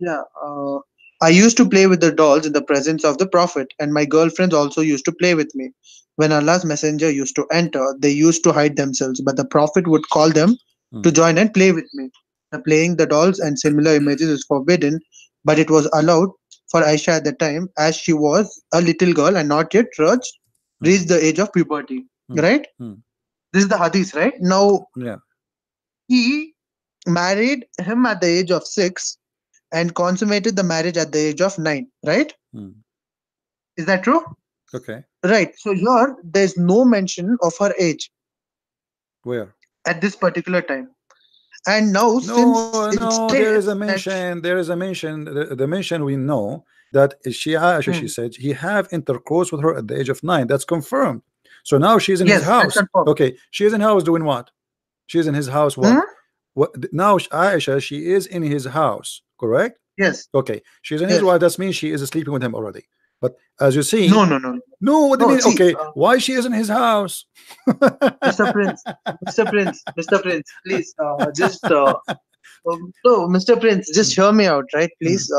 Yeah. I used to play with the dolls in the presence of the Prophet, and my girlfriends also used to play with me. When Allah's messenger used to enter, they used to hide themselves, but the Prophet would call them Hmm, to join and play with me. The playing the dolls and similar images is forbidden, but it was allowed for Aisha at the time, as she was a little girl and not yet hmm, reached the age of puberty. hmm, Right? hmm, This is the hadith, right? Now, yeah, he married him at the age of 6 and consummated the marriage at the age of 9, right? hmm, Is that true? okay. Right. So here there's no mention of her age Where? at this particular time. And now, since No, it no, there is states a that mention. There is a mention. The mention we know that she Aisha, she Hmm. said he have intercourse with her at the age of 9. That's confirmed. So now she's in his Yes, that's house. confirmed. Okay, she is in house doing what? She's in his house Hmm? what? What now? Aisha, she is in his house, correct? Yes, Okay, she's in his yes. wife. That means she is sleeping with him already. But as you No, see, no, no, no. What do you no. mean? See, Okay, why she is in his house? Mr. Prince, Mr. Prince, please, just no, Mr. Prince, just hear me out, right? Hmm, Please.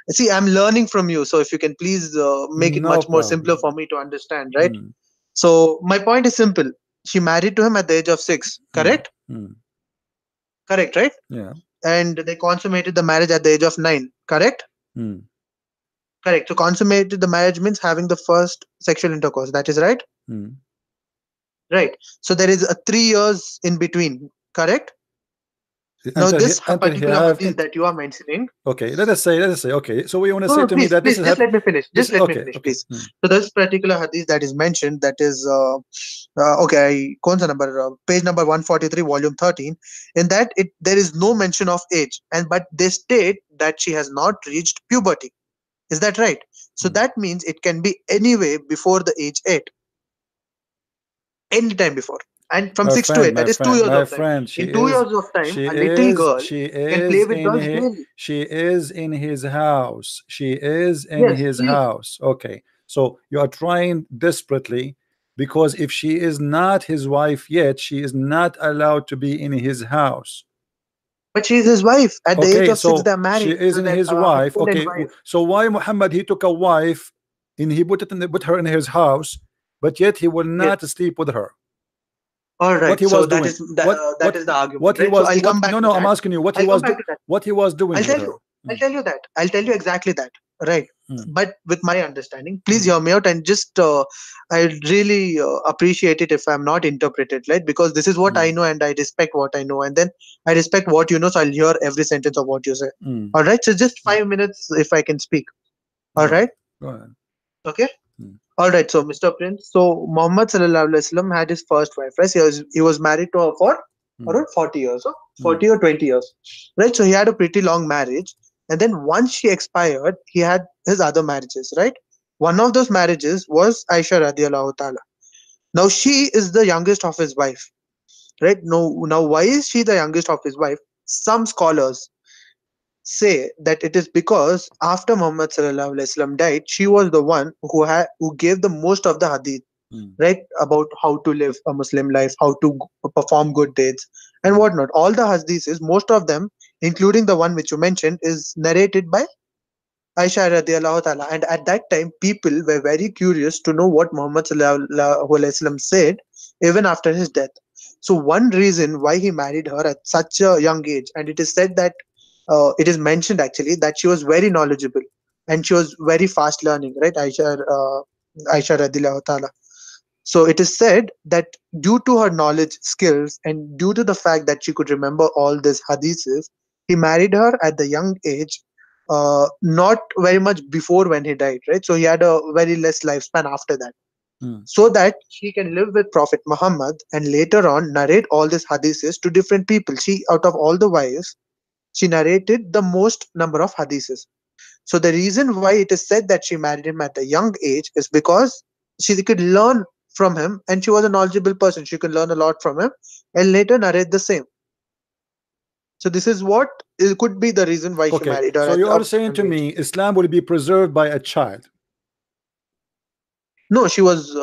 See, I'm learning from you, so if you can please make it no much more simpler problem. for me to understand, right? Hmm, So my point is simple. She married to him at the age of 6, hmm, correct? hmm, Correct, right? yeah. And they consummated the marriage at the age of 9, correct? Hmm, Correct. So consummated the marriage means having the first sexual intercourse. That is right? hmm. Right. So there is a 3 years in between, correct? Now Until he this until he particular have hadith that you are mentioning. okay, let us say okay, so we want to No, say no, to me please, that this please, is just let me finish. this Just let me okay, finish, okay. please. So this particular hadith that is mentioned, that is okay, कौन सा number? Page number 143, volume 13. In that, it there is no mention of age, and but they state that she has not reached puberty. Is that right? So Hmm. that means it can be anyway before the age 8, any time before. And from 6 to 8, that is 2 years My of time. friend, In 2 years of time, a little girl can play with dolls daily. she is in his house. She is in Yes, his she is. house. Okay. So you are trying desperately, because if she is not his wife yet, she is not allowed to be in his house. But she is his wife. At the age Okay, of 6, so they are she married. is So in that his wife. husband and Okay, wife. so why Muhammad he took a wife and he put it in put her in his house, but yet he will Yes. not sleep with her? All What right. he So was that doing? is that is the argument, What he right? So was I'll come what? back No, to no, I'm that. asking you I'll come back to that. what he was I'll doing with tell her. you. I'll tell you that. I'll tell you exactly that. Right. Mm, But with my understanding, please mm, hear me out and just I really appreciate it if I'm not interpreted, right? Because this is what I mm, know and I respect what I know, and then I respect what you know. So I'll hear every sentence of what you say. mm, All right. So just mm. 5 minutes if I can speak. All Go ahead. right. Go ahead. Okay. Mm, All right. So Mr. Prince. So Muhammad Sallallahu Alaihi Wasallam had his first wife, right? He was married to her for mm, around 40 years, so mm, 40 or 20 years, right? So he had a pretty long marriage, and then once she expired, he had his other marriages, right? One of those marriages was Aisha radiallahu ta'ala. Now she is the youngest of his wife, right? Now why is she the youngest of his wife? Some scholars say that it is because after Muhammad sallallahu alaihi wasallam died, she was the one who gave the most of the hadith, mm, right? About how to live a Muslim life, how to perform good deeds, and mm, whatnot. All the hadiths, most of them, including the one which you mentioned, is narrated by Aisha radiallahu ta'ala. And at that time, people were very curious to know what Muhammad sallallahu alaihi wasallam said even after his death. So one reason why he married her at such a young age, and it is said that it is mentioned actually that she was very knowledgeable and she was very fast learning, right? Aisha radiallahu ta'ala. So it is said that due to her knowledge, skills, and due to the fact that she could remember all these hadiths, he married her at the young age, not very much before when he died, right? So he had a very less lifespan after that, Hmm. so that she can live with Prophet Muhammad and later on narrate all these hadiths to different people. She, out of all the wives, she narrated the most number of hadiths. So the reason why it is said that she married him at a young age is because she could learn from him and she was a knowledgeable person. She could learn a lot from him and later narrate the same. So this is what it could be the reason why she Okay, married her so at you a are saying young to age. me Islam will be preserved by a child? No, she was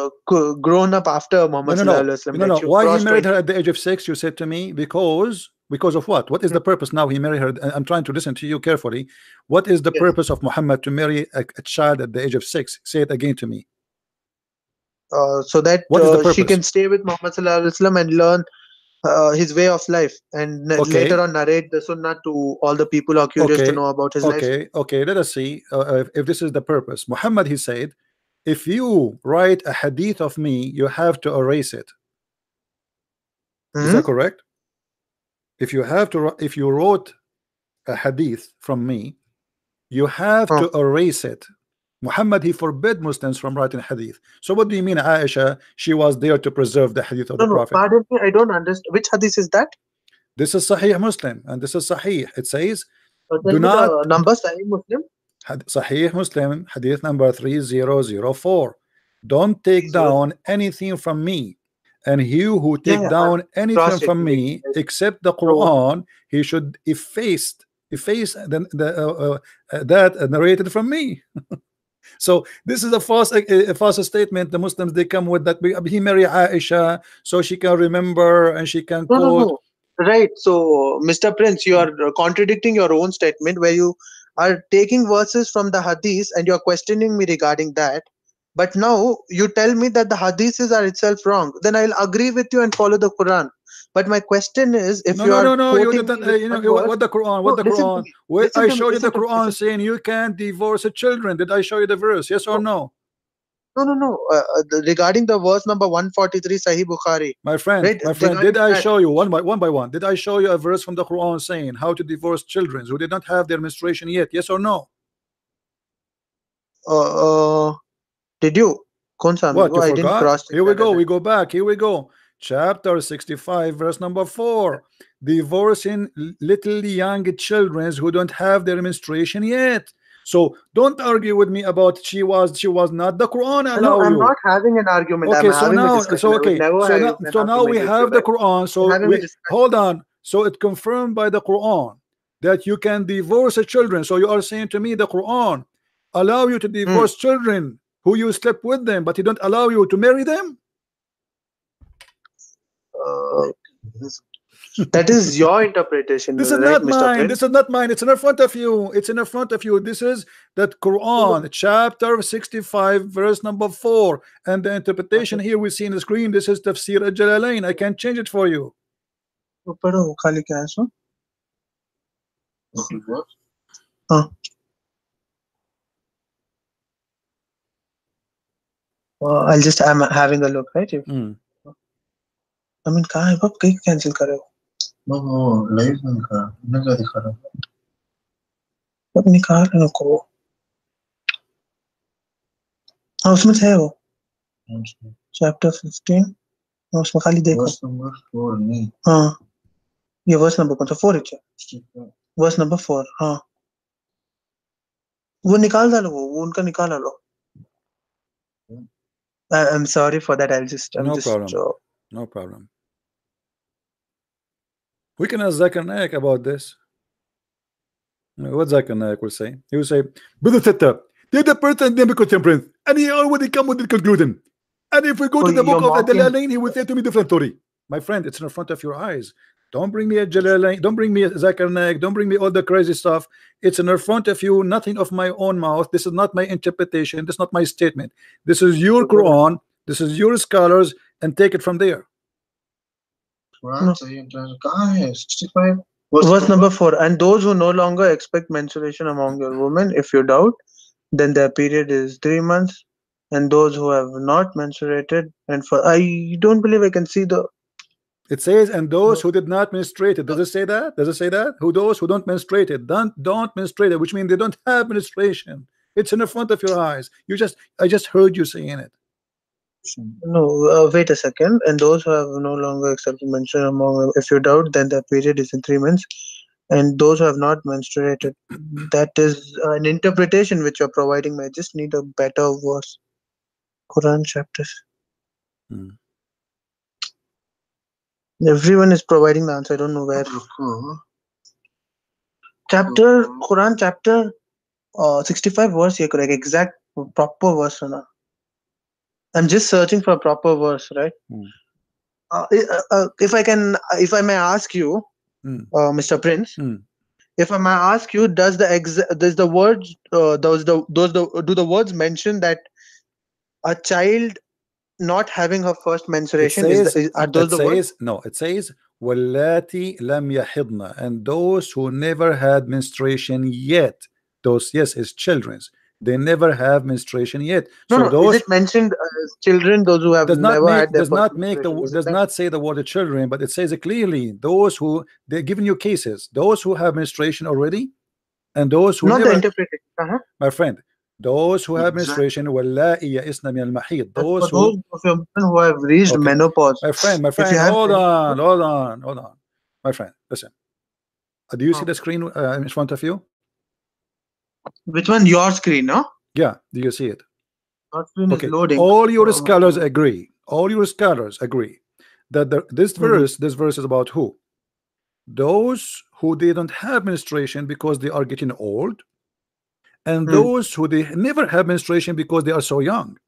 grown up after No, Muhammad no, Sallallahu no, Alaihi Wasallam, no, like no. she Why he crossed married her 20. at the age of 6? You said to me because of what? What is the purpose now? He married her. I'm trying to listen to you carefully. What is the Yes. purpose of Muhammad to marry a child at the age of 6? Say it again to me. So that What is the she purpose? can stay with Muhammad Sallallahu Alaihi Wasallam and learn his way of life and later Okay, on narrate the Sunnah to all the people who are curious to okay, know about his life. okay, okay. Let us see if this is the purpose. Muhammad, he said, if you write a hadith of me, you have to erase it. Is that Hmm. correct? If you have to, if you wrote a hadith from me, you have Oh. to erase it. Muhammad, he forbid Muslims from writing hadith. So what do you mean Aisha, she was there to preserve the hadith of No, the no, Prophet? pardon me, I don't understand. Which hadith is that? This is Sahih Muslim and this is Sahih. It says, Tell do me the not, number, Sahih Muslim. Sahih Muslim, hadith number 3004. Don't take 30. down anything from me. And he who Yeah, take yeah, I'm down anything from cross-checking it. me except the So, Quran, he should efface that narrated from me. So this is a false statement. The Muslims, they come with that he marry Aisha so she can remember and she can no, no, quote. no. Right. So, Mr. Prince, you are contradicting your own statement where you are taking verses from the hadith and you are questioning me regarding that. But now you tell me that the hadiths are itself wrong. Then I'll agree with you and follow the Quran. But my question is, if No, you no, are no, no. You quoting didn't. me with You know one verse, what the Quran? What no, the listen to Quran? me. Wait, Listen I to me. showed you the Listen to me. Quran Listen to me. saying you can't divorce the children. Did I show you the verse? Yes or No, no? no, no, no. Regarding the verse number 143, Sahih Bukhari, right? My friend, did Regarding I that, show you one by one? Did I show you a verse from the Quran saying how to divorce children who did not have their menstruation yet? Yes or no? uh, did you? कौन सा में What, वो? you I didn't forgot? cross check Here we that at go. that. We go back. Here we go. Chapter 65, verse number 4. Divorcing little young children who don't have their menstruation yet. So don't argue with me about she was not. The Quran No, allow I'm you. not having an argument. I'm Okay, so having a now, discussion. I would never have an so now we argument with you, have the right? Quran. I'm So having a we discussion. hold on. So it confirmed by the Quran that you can divorce the children. So you are saying to me the Quran allow you to Hmm. divorce children who you slept with them, but he don't allow you to marry them? Uh, that is your interpretation, This is right, not Mr. mine. Prince? This is not mine. It's in front of you. It's in front of you. This is that No, Quran, chapter 65, verse number 4. And the interpretation here we see in the screen. This is Tafsir al-Jalalain. I can change it for you. no. पढ़ो खाली क्या है सो? हाँ. I'm having a look, right? Mm. I mean कहाँ है बाप कहीं cancel करे हो? वो लाइव में क्या दिखा रहा है? अब निकाल नको. हाँ उसमें है वो. Chapter 15. हाँ उसमें खाली देखो. Verse number 4 नहीं. हाँ. ये verse number कौन सा? 4 है. Verse number 4. हाँ. वो निकाल डालो वो उनका निकाल डालो. I'm sorry for that. I'm just No problem. No problem. We can ask Zakir Naik about this. What Zakir Naik will say? He will say, Brother Tetta, they're the person name contemporary, and he already come with the conclusion. And if we go to the book of Jalalain, he will say to me different story. My friend, it's in front of your eyes. Don't bring me a Jalalain, don't bring me a Zakir Naik, don't bring me all the crazy stuff. It's in front of you, nothing of my own mouth. This is not my interpretation, this is not my statement. This is your Quran, this is your scholars, and take it from there. No. Verse number 4. And those who no longer expect menstruation among your women, if you doubt, then their period is 3 months. And those who have not menstruated, and for I don't believe I can see the. It says, and those who did not menstruate it. Does it say that? Does it say that? Who those who don't menstruate it, don't menstruate it, which means they don't have menstruation. It's in the front of your eyes. I just heard you saying it. No, wait a second. And those who have no longer accepted menstruation among them, if you doubt, then their period is in 3 months. And those who have not menstruated, that is an interpretation which you're providing me. I just need a better verse. Quran chapters. Hmm. Everyone is providing the answer. I don't know where. Chapter Quran chapter 65 verse. Yeah, correct. Exact proper verse. Na. I'm just searching for a proper verse, right? Hmm. If I may ask you, Hmm. Mr. Prince, Hmm. if I may ask you, does the words do the words mention that a child not having her first It menstruation says, are those the words? no, it says, Wallati lam yahidna, and those who never had menstruation yet. Those, yes, is children's. They never have menstruation yet. No, So no. Is those it mentioned as children, those who have never had their first menstruation? Is it does not say the word children, but it says it clearly. Those who, they're giving you cases. Those who have menstruation already, and those who not the never. interpretation? My friend, those who have menstruation, wallahi ya'isna min al-mahid. That's for Those those who, of your women who have reached okay, menopause. my If you friend, have hold any, on, my friend, listen. Do you see the screen in front of you? which one? Your screen, no? Yeah, do you see it? Your screen is Okay, loading. all your scholars agree. All your scholars agree that this verse is about who? Those who they don't have menstruation because they are getting old, and those who they never have menstruation because they are so young.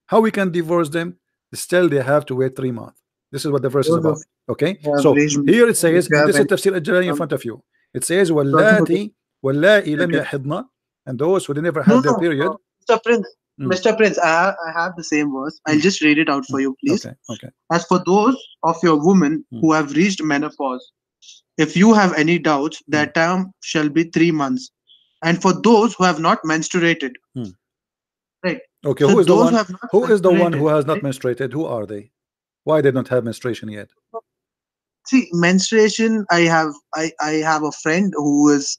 How we can divorce them? Still, they have to wait 3 months. This is what the verse is Those of about. Okay, who have so reached here it menopause, if says, you and have this is any, tafsir al-Jalali in um, front of you. It says, sorry for this. Wallahi lam Okay. yahidna, and those who they never No, had their no, period. Mr. Prince. Mm, Mr. Prince, I have the same verse. I'll mm, just read it out for mm. you, please. Okay, okay. As for those of your women Mm, who have reached menopause, if you have any doubts, their mm, term shall be 3 months. And for those who have not menstruated, mm. right? Okay, So who is the those one? who have not Who is the one who menstruated, has not right? menstruated? Who are they? Why they don't have menstruation yet? See, menstruation. I have a friend who is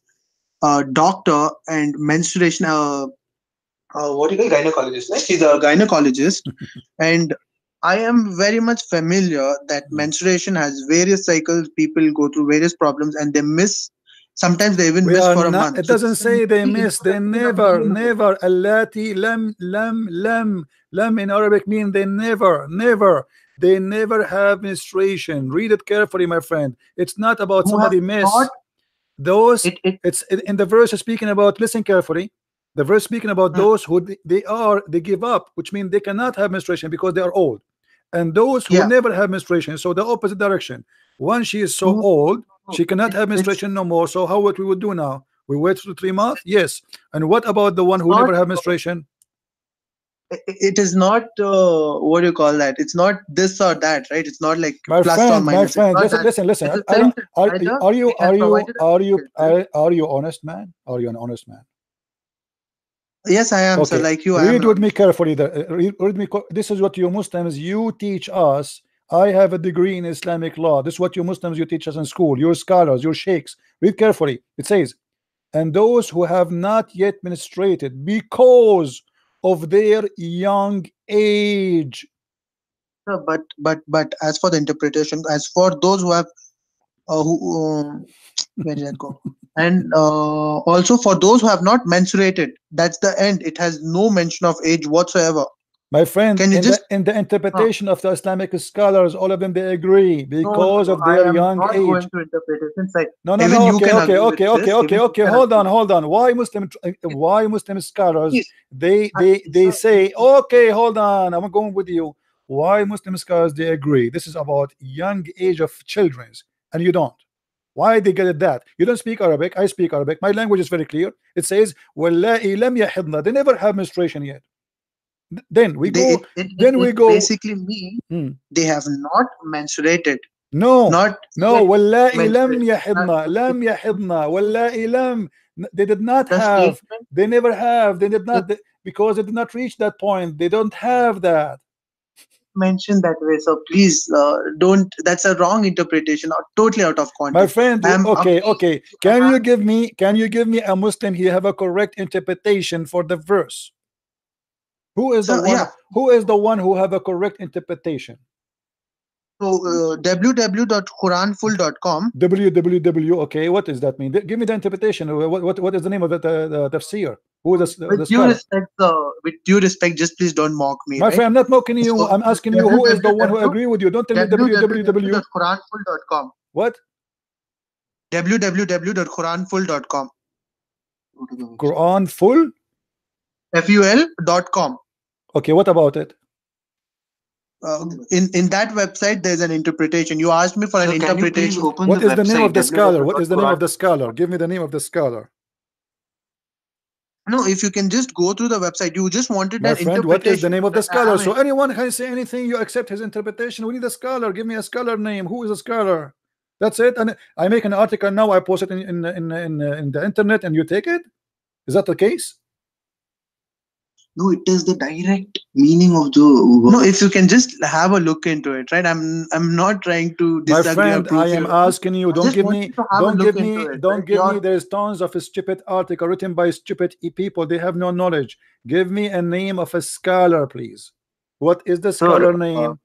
a doctor and menstruation. What do you call gynecologist? Right? She's a gynecologist, and I am very much familiar that Mm. menstruation has various cycles. People go through various problems, and they miss. Sometimes they even We miss are for a not. month. It So doesn't this can say they be miss. They interpreted in a never, million ways. never. Allati lam in Arabic mean they never. They never have menstruation. Read it carefully, my friend. It's not about Who have somebody not miss. Those, it it's in the verse is speaking about. Listen carefully. The verse speaking about uh, those who they give up, which means they cannot have menstruation because they are old, and those who yeah. never have menstruation. So the opposite direction. Once she is so No, old, no, she cannot have it's menstruation no more. So how what we would do now? We wait for 3 months? Yes. And what about the one it's who not never have menstruation? it is not what do you call that? It's not this or that, right? It's not like plus or My minus. It's friend, not listen, that. listen, listen. It's a sentence. Either it has provided a sentence. Are you honest man? Are you an honest man? Yes, I am, sir. Okay, Like you, I am read an with me honest man. carefully. This is what you Muslims you teach us. I have a degree in Islamic law. This is what you Muslims you teach us in school. Your scholars, your sheikhs. Read carefully. It says, and those who have not yet menstruated because of their young age. Sir, but as for the interpretation, as for those who have where did that go? And also for those who have not menstruated, that's the end. It has no mention of age whatsoever. My friend, Can you just in the uh, interpretation of the Islamic scholars, all of them they agree no, because no. of I their am young not age. going to interpretation side. No, no, Even no. you Okay, can okay, agree with okay, okay, this. okay, Even you okay. can Hold agree on, with hold this. on. Why Muslim scholars Please, they they sir, they say okay, hold on. I'm going with you. Why Muslim scholars they agree? This is about young age of children, and you don't. Why they get it that? You don't speak Arabic. I speak Arabic. My language is very clear. It says, "Wallahi lam yahidna." They never have menstruation yet. Then we they go. it Then we it go. basically means Hmm. they have not menstruated. No, not no. yet Wallahi lam menstruate. yahidna, lam yahidna, wallahi lam. They did not The have. statement They never have. They did is not because they did not reach that point. They don't have that. mentioned that way. So please don't. That's a wrong interpretation, or totally out of My context. friend, I am okay, amazed okay. you Can have you give me? Can you give me a Muslim here have a correct interpretation for the verse? Who is the so one? yeah. Who is the one who have a correct interpretation? So www.quranfull.com. www. Okay, what does that mean? Give me the interpretation. What is the name of the tafsir? Who is With the due scholar? respect, with due respect, just please don't mock me, My right? friend, I'm not mocking you. So I'm asking you who is the one who www agree with you. Don't tell me www. www.quranfull.com. What? www.quranfull.com. Go to the website. Quran full? FUL.com. Okay, what about it? In that website, there's an interpretation. You asked me for an So can you please interpretation. open What the is the name of website the scholar? What is the name of www.quran. the scholar? Give me the name of the scholar. No, if you can just go through the website, you just wanted My an friend, what is the interpretation. name of the I scholar? have So it. anyone can say anything, you accept his interpretation. We need a scholar. Give me a scholar name. Who is a scholar? That's it. And I make an article now, I post it in the internet, and you take it. Is that the case? No, it is the direct meaning of the No, word. if you can just have a look into it, right? I'm not trying to My disagree or friend, I prove you am wrong. asking you, I just want you to have a look into it, right? don't give me, there's tons of stupid article written by stupid people. They have no knowledge. Give me a name of a scholar, please. What is the Sir, scholar name?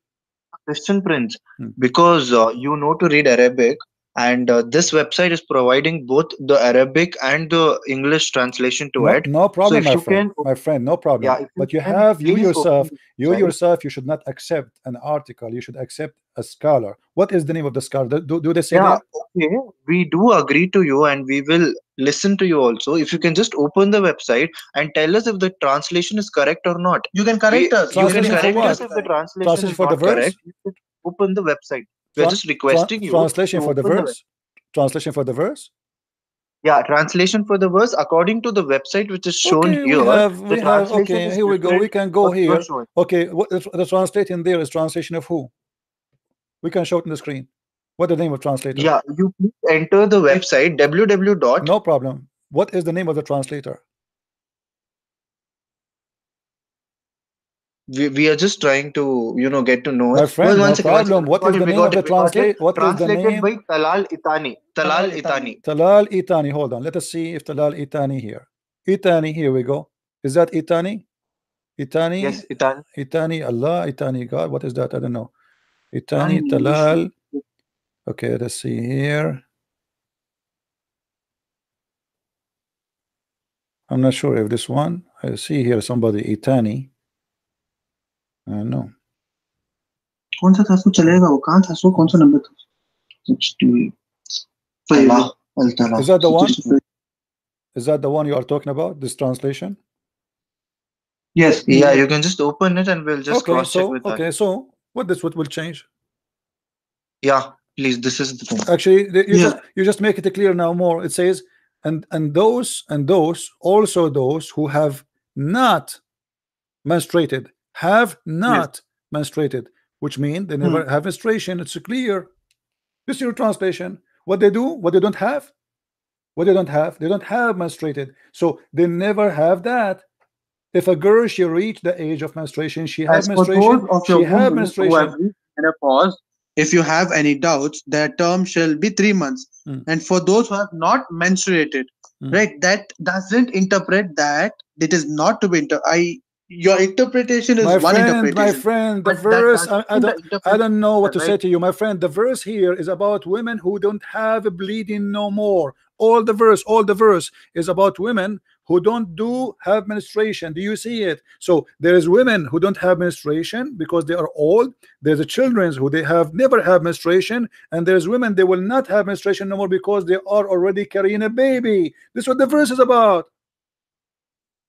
Christian Prince, Hmm. because you know to read Arabic, and this website is providing both the Arabic and the English translation to No, it. no So problem, if my you friend. can, My friend, no yeah, problem. if you But you can, have please open the website. you should not accept an article. You should accept a scholar. What is the name of the scholar? Do they say Yeah, there? okay, we do agree to you, and we will listen to you also. If you can just open the website and tell us if the translation is correct or not. You can correct us. You You can can Translation for correct us what? correct if the us. translation Translation is for the not correct. verse? You can open the website. We are just requesting you Translation to for the open the website. verse? Translation for the verse? Yeah, translation for the verse according to the website which is shown Okay, here. The we have, translation okay, is here we go. We different can go what you are here. showing. Okay, what the translating there is translation of who? We can show it on the screen. What the name of translator? Yeah, you please enter the website www dot. No problem. What is the name of the translator? We are just trying to get to know My it. Well, friend, no one second. problem. What is the We name got of it. the We got it. translate? What is the Translated name? by Talal Itani. Talal Talal Itani. Itani. Talal Itani. Hold on. Let us see if Talal Itani here. Itani, here we go. Is that Itani? Itani, Yes, Itani. Itani, Allah, Itani, God. What is that? I don't know. Itani Itani, in English. Talal. Okay, let's see here. I'm not sure if this one. I see here somebody Itani. No. कौन सा था उसको चलेगा वो कहाँ था उसको कौन सा नंबर था 60 Talal. Al-Talal. Is that the one? Is that the one you are talking about? This translation? Yes. Yeah, you can just open it and we'll just Okay, cross check so with that. okay, so what will change? Yeah, please. This is the thing. Actually, Yeah. you just make it clear now more. It says, and those also those who have not menstruated have not menstruated, which mean they never have menstruation. It's clear. This is your translation. What they do, what they don't have, they don't have menstruated, so they never have that. If a girl she reach the age of menstruation, she have As for those menstruation, of she your have women who have menstruation. reached menopause, if you have any doubts, their term shall be 3 months. And for those who have not menstruated, right, that doesn't interpret that it is not to be your interpretation is one interpretation. The But that verse, doesn't I mean the don't interpretation know what is to say right. to you, my friend. The verse here is about women who don't have bleeding no more. All the verse is about women who don't have menstruation. Do you see it? So there is women who don't have menstruation because they are old. There's the children who they have never have menstruation, and there's women they will not have menstruation no more because they are already carrying a baby. This is what the verse is about.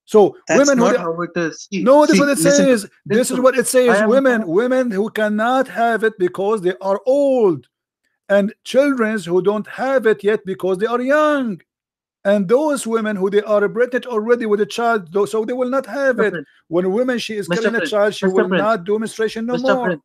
So That's women who not how it is. no, this is what it Listen to says. This is what it I says. am Women who cannot have it because they are old, and children who don't have it yet because they are young, and those women who they are pregnant already with a child, so they will not have Mr. it. Prince, When a woman she is carrying a child, she Mr. will Prince, not do menstruation no Mr. more.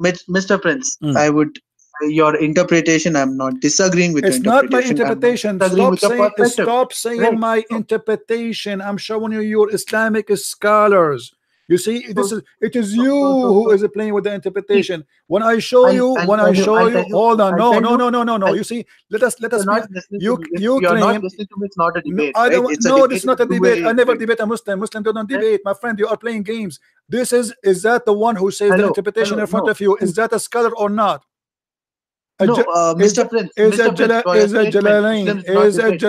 Prince, Mr. Prince, Mm. I would your interpretation. I'm not disagreeing with your It's not my interpretation. I'm not interpretation. disagreeing with your perspective. Stop saying Right. my interpretation. I'm showing you your Islamic scholars. You see, So, it is you who is playing with the see, interpretation. When I show you, I'll tell you, hold on, I'll no, tell no, you, no, no, no, no. I'll, You see, let us you're be. not listening to You me. If you you're not claim listening to me, it's not a no, debate, I right? don't. It's a No, this debate. is It's not a a debate. two-way I never debate. debate a Muslim. Muslim don't Right? debate, my friend. You are playing games. This is that the one who says the Hello, interpretation hello, in front no, of you? Is see, that a scholar or not? A no, J- is Mr. Prince, Mr. Prince, for your statement, Islam is not debate.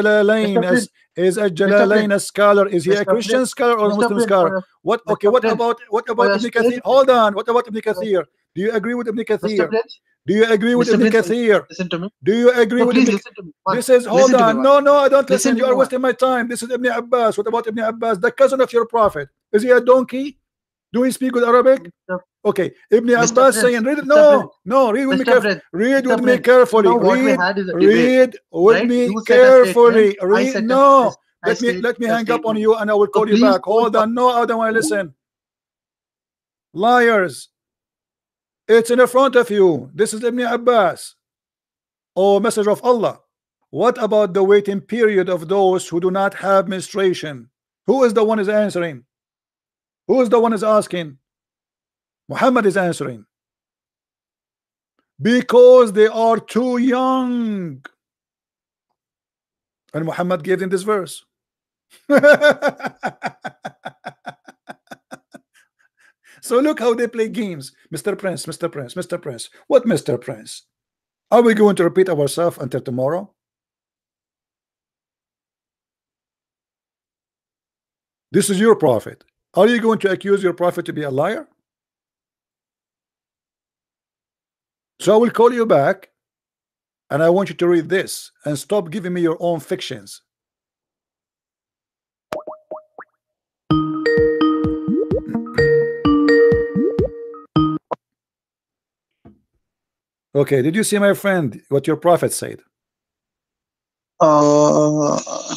Mr. Prince, Is a Mr. Prince, Jalalain a scholar? Is he a Mr. Christian Prince, scholar or a Mr. Muslim Prince, scholar? What? Okay. Mr. Prince, What for about your Ibn Kathir? statement, Hold on. What about Ibn for, Kathir? Do you agree with Ibn Mr. Kathir? Prince, Do you agree with Mr. Ibn Prince, Kathir? listen to me. Do you agree No, with please Ibn? listen to me once. This is hold Listen to me on. once. No, no, I don't Listen listen. to You me are once. wasting my time. This is Ibn Abbas. What about Ibn Abbas, the cousin of your prophet? Is he a donkey? Do he speak good Arabic? Mr. Okay, Ibn Mr. Abbas Prince, saying, read it. Mr. Prince, No, read with me Mr. carefully. Prince, Read with Mr. me Prince. So carefully. now what we had is a debate, Read with right? me You said a statement, carefully. I Read. said No, I said let me a hang up on statement. you and I will So call you please back. don't Hold on. No, I don't want to listen. Liars. It's in front of you. This is Ibn Abbas. Oh, message of Allah. What about the waiting period of those who do not have menstruation? Who is the one is answering? Who is the one is asking? Muhammad is answering. Because they are too young. And Muhammad gave them this verse. So look how they play games. Mr. Prince, Mr. Prince, Mr. Prince. What Mr. Prince? Are we going to repeat ourselves until tomorrow? This is your prophet. Are you going to accuse your prophet to be a liar? So I will call you back and I want you to read this and stop giving me your own fictions. Okay, did you see, my friend, what your prophet said?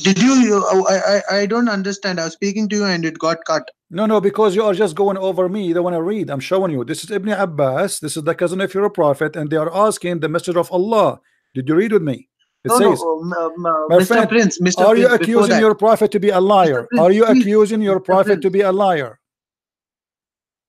Did you? I don't understand. I was speaking to you and it got cut. No, because you are just going over me. You don't want to read. I'm showing you. This is Ibn Abbas. This is the cousin of your prophet, and they are asking the message of Allah. Did you read with me? It No, says, my Mr. friend, Prince, Mr. are you Prince, before accusing that, your prophet to be a Mr. liar? Prince, Are you please, accusing your Mr. prophet to Prince, be a liar?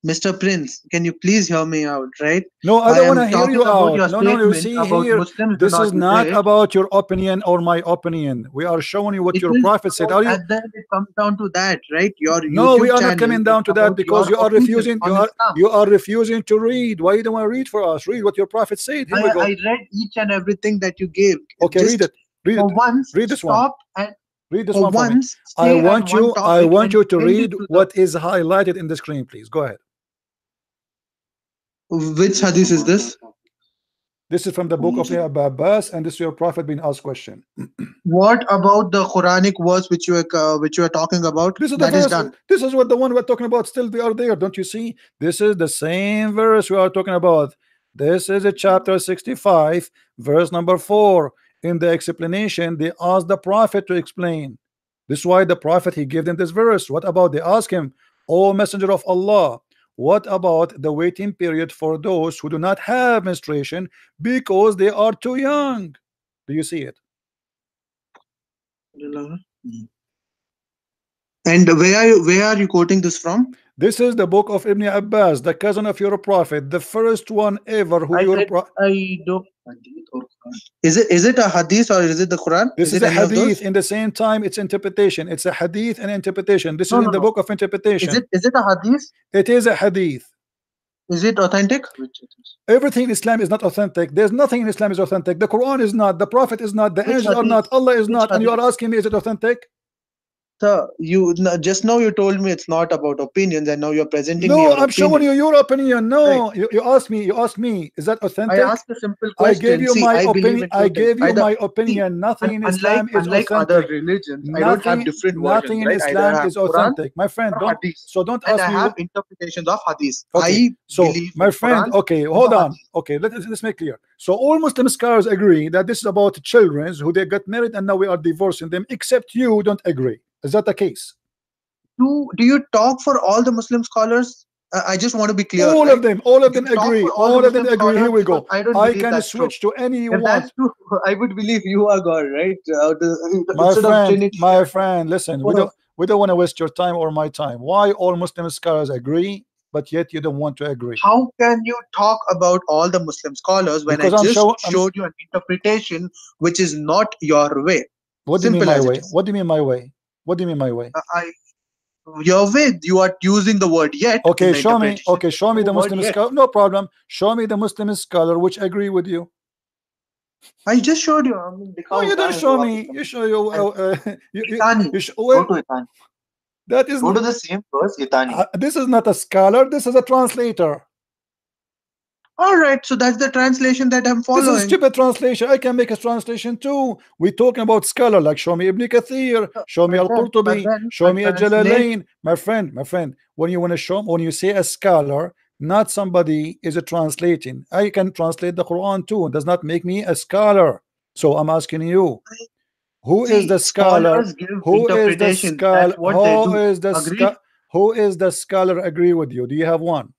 Mr. Prince, can you please hear me out, right? No, I I don't want am to hear talking you about out. your No, you statement see about here, Muslims do this not is not debate. about your opinion or my opinion. We are showing you what It your is prophet said. about, Are you? at the end it comes down to that, right? Your No, we YouTube are not channel coming is down to that about because your you are opinion refusing. on Islam. You are refusing to read. Why you don't want to read for us? Read what your prophet said. Here we go. I read each and everything that you gave. Okay, read Just it. Read for it. once, Read this one. stop and Read this for one for me. once stay at one I topic want and you to end it read to the what is highlighted in the screen, please. Go ahead. which hadith is this? This is from the book of Abbas, and this is your prophet being asked question. What about the Quranic verse which you are talking about? This is the That is verse. done. This is what the one we're talking about. Still, they are there. Don't you see? This is the same verse we are talking about. This is a chapter 65, verse number 4. In the explanation, they asked the prophet to explain. This is why the prophet he gave them this verse. What about they ask him, O Messenger of Allah, what about the waiting period for those who do not have menstruation because they are too young? Do you see it? And where are you quoting this from? This is the book of Ibn Abbas, the cousin of your prophet, the first one ever who your I don't. Is it a hadith or is it the Quran? This is it a any of those? hadith. In the same time, it's interpretation. It's a hadith and interpretation. This is in the No. book of interpretation. Is it a hadith? It is a hadith. Is it authentic? Everything in Islam is not authentic. There's nothing in Islam is authentic. The Quran is not. The Prophet is not. The Which angels are hadith? not. Allah is Which not. And you hadith? are asking me, is it authentic? Sir, just now you told me it's not about opinions, and now you're presenting me No, your I'm showing opinion. you your opinion. No, Right. you asked me, is that I authentic? asked a simple I question. gave you See, my I believe opinion. in I two things. gave you Either, my see, opinion. Nothing in unlike Islam is other authentic. religions, I don't have different Nothing versions, in right? Either I Islam have is Quran authentic, my friend. or Don't hadith, don't and ask I me. have interpretations of hadith. Okay, I so believe my in friend, Quran okay, and hold the on. hadith. Okay, let's make clear. So all Muslim scholars agree that this is about children who they got married and now we are divorcing them, except you don't agree. Is that the case? Do you talk for all the Muslim scholars? I just want to be clear, All right? of them, all of You them can talk agree. for all the All of them Muslim agree. Here scholars we because go. I don't I believe can that's true. switch to any you If that's want. true, I would believe you are God, right? Instead of Trinity, My friend, listen, one of we don't want to waste your time or my time. Why all Muslim scholars agree, but yet you don't want to agree? how can you talk about all the Muslim scholars when I Because I'm just show I'm showed you an interpretation which is not your way? what do you mean Simple my as it way? is. What do you mean my way? What do you mean my way? I Your way, you are using the word yet in Okay, the show me. interpretation. Okay, There is show me no the word Muslim yet. scholar. No problem. Show me the Muslim scholar which agree with you. I just showed you. I mean, No, दिखाओ you don't कहाँ है show वो me. वापस You show you. बताओ. Itani. You show, Go well, to Itani. that is Go to the same verse, Itani. this is not a scholar. This is a translator. All right, so that's the translation that I'm This is following. stupid translation. I can make a translation too. We're talking about scholar, like show me Ibn Kathir, show me But then, but Al-Qurtubi, then show a me translate. Al-Jalalain. My friend, when you want to show, when you say a scholar, not somebody is a translating. I can translate the Quran too. It does not make me a scholar. So I'm asking you, who is See, the scholar? scholars give Who is the interpretations. That's scholar? what they do. Agreed? Who is the scholar agree with you? Do you have one?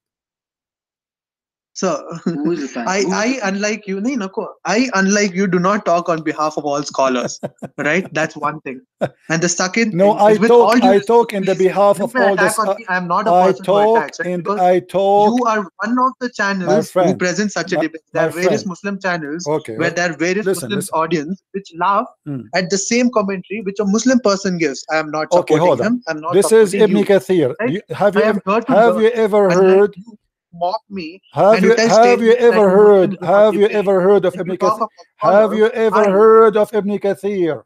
So Who is Itani? I unlike you, nahi, nako. I unlike you do not talk on behalf of all scholars, right? That's one thing. And the second No, thing is, with all due I respect, talk in the please behalf don't of all attack this. on me. I am not a person who attacks, right? Because I talk, you are one of the my channels who friend, present such a debate. There my are various friend. Muslim channels Okay, where there are various listen, Muslim listen. audience which laugh Hmm. at the same commentary which a Muslim person gives. I am not Okay, supporting hold on. him. I'm not This is supporting Ibn you, Kathir. right? Have I you am ever here to learn. Unlike heard? you mock me and you tell Have you statements that ever you heard? Muslims do not debate Of and Ibn you talk Kathir? about Have scholars. you ever I heard of Ibn Kathir?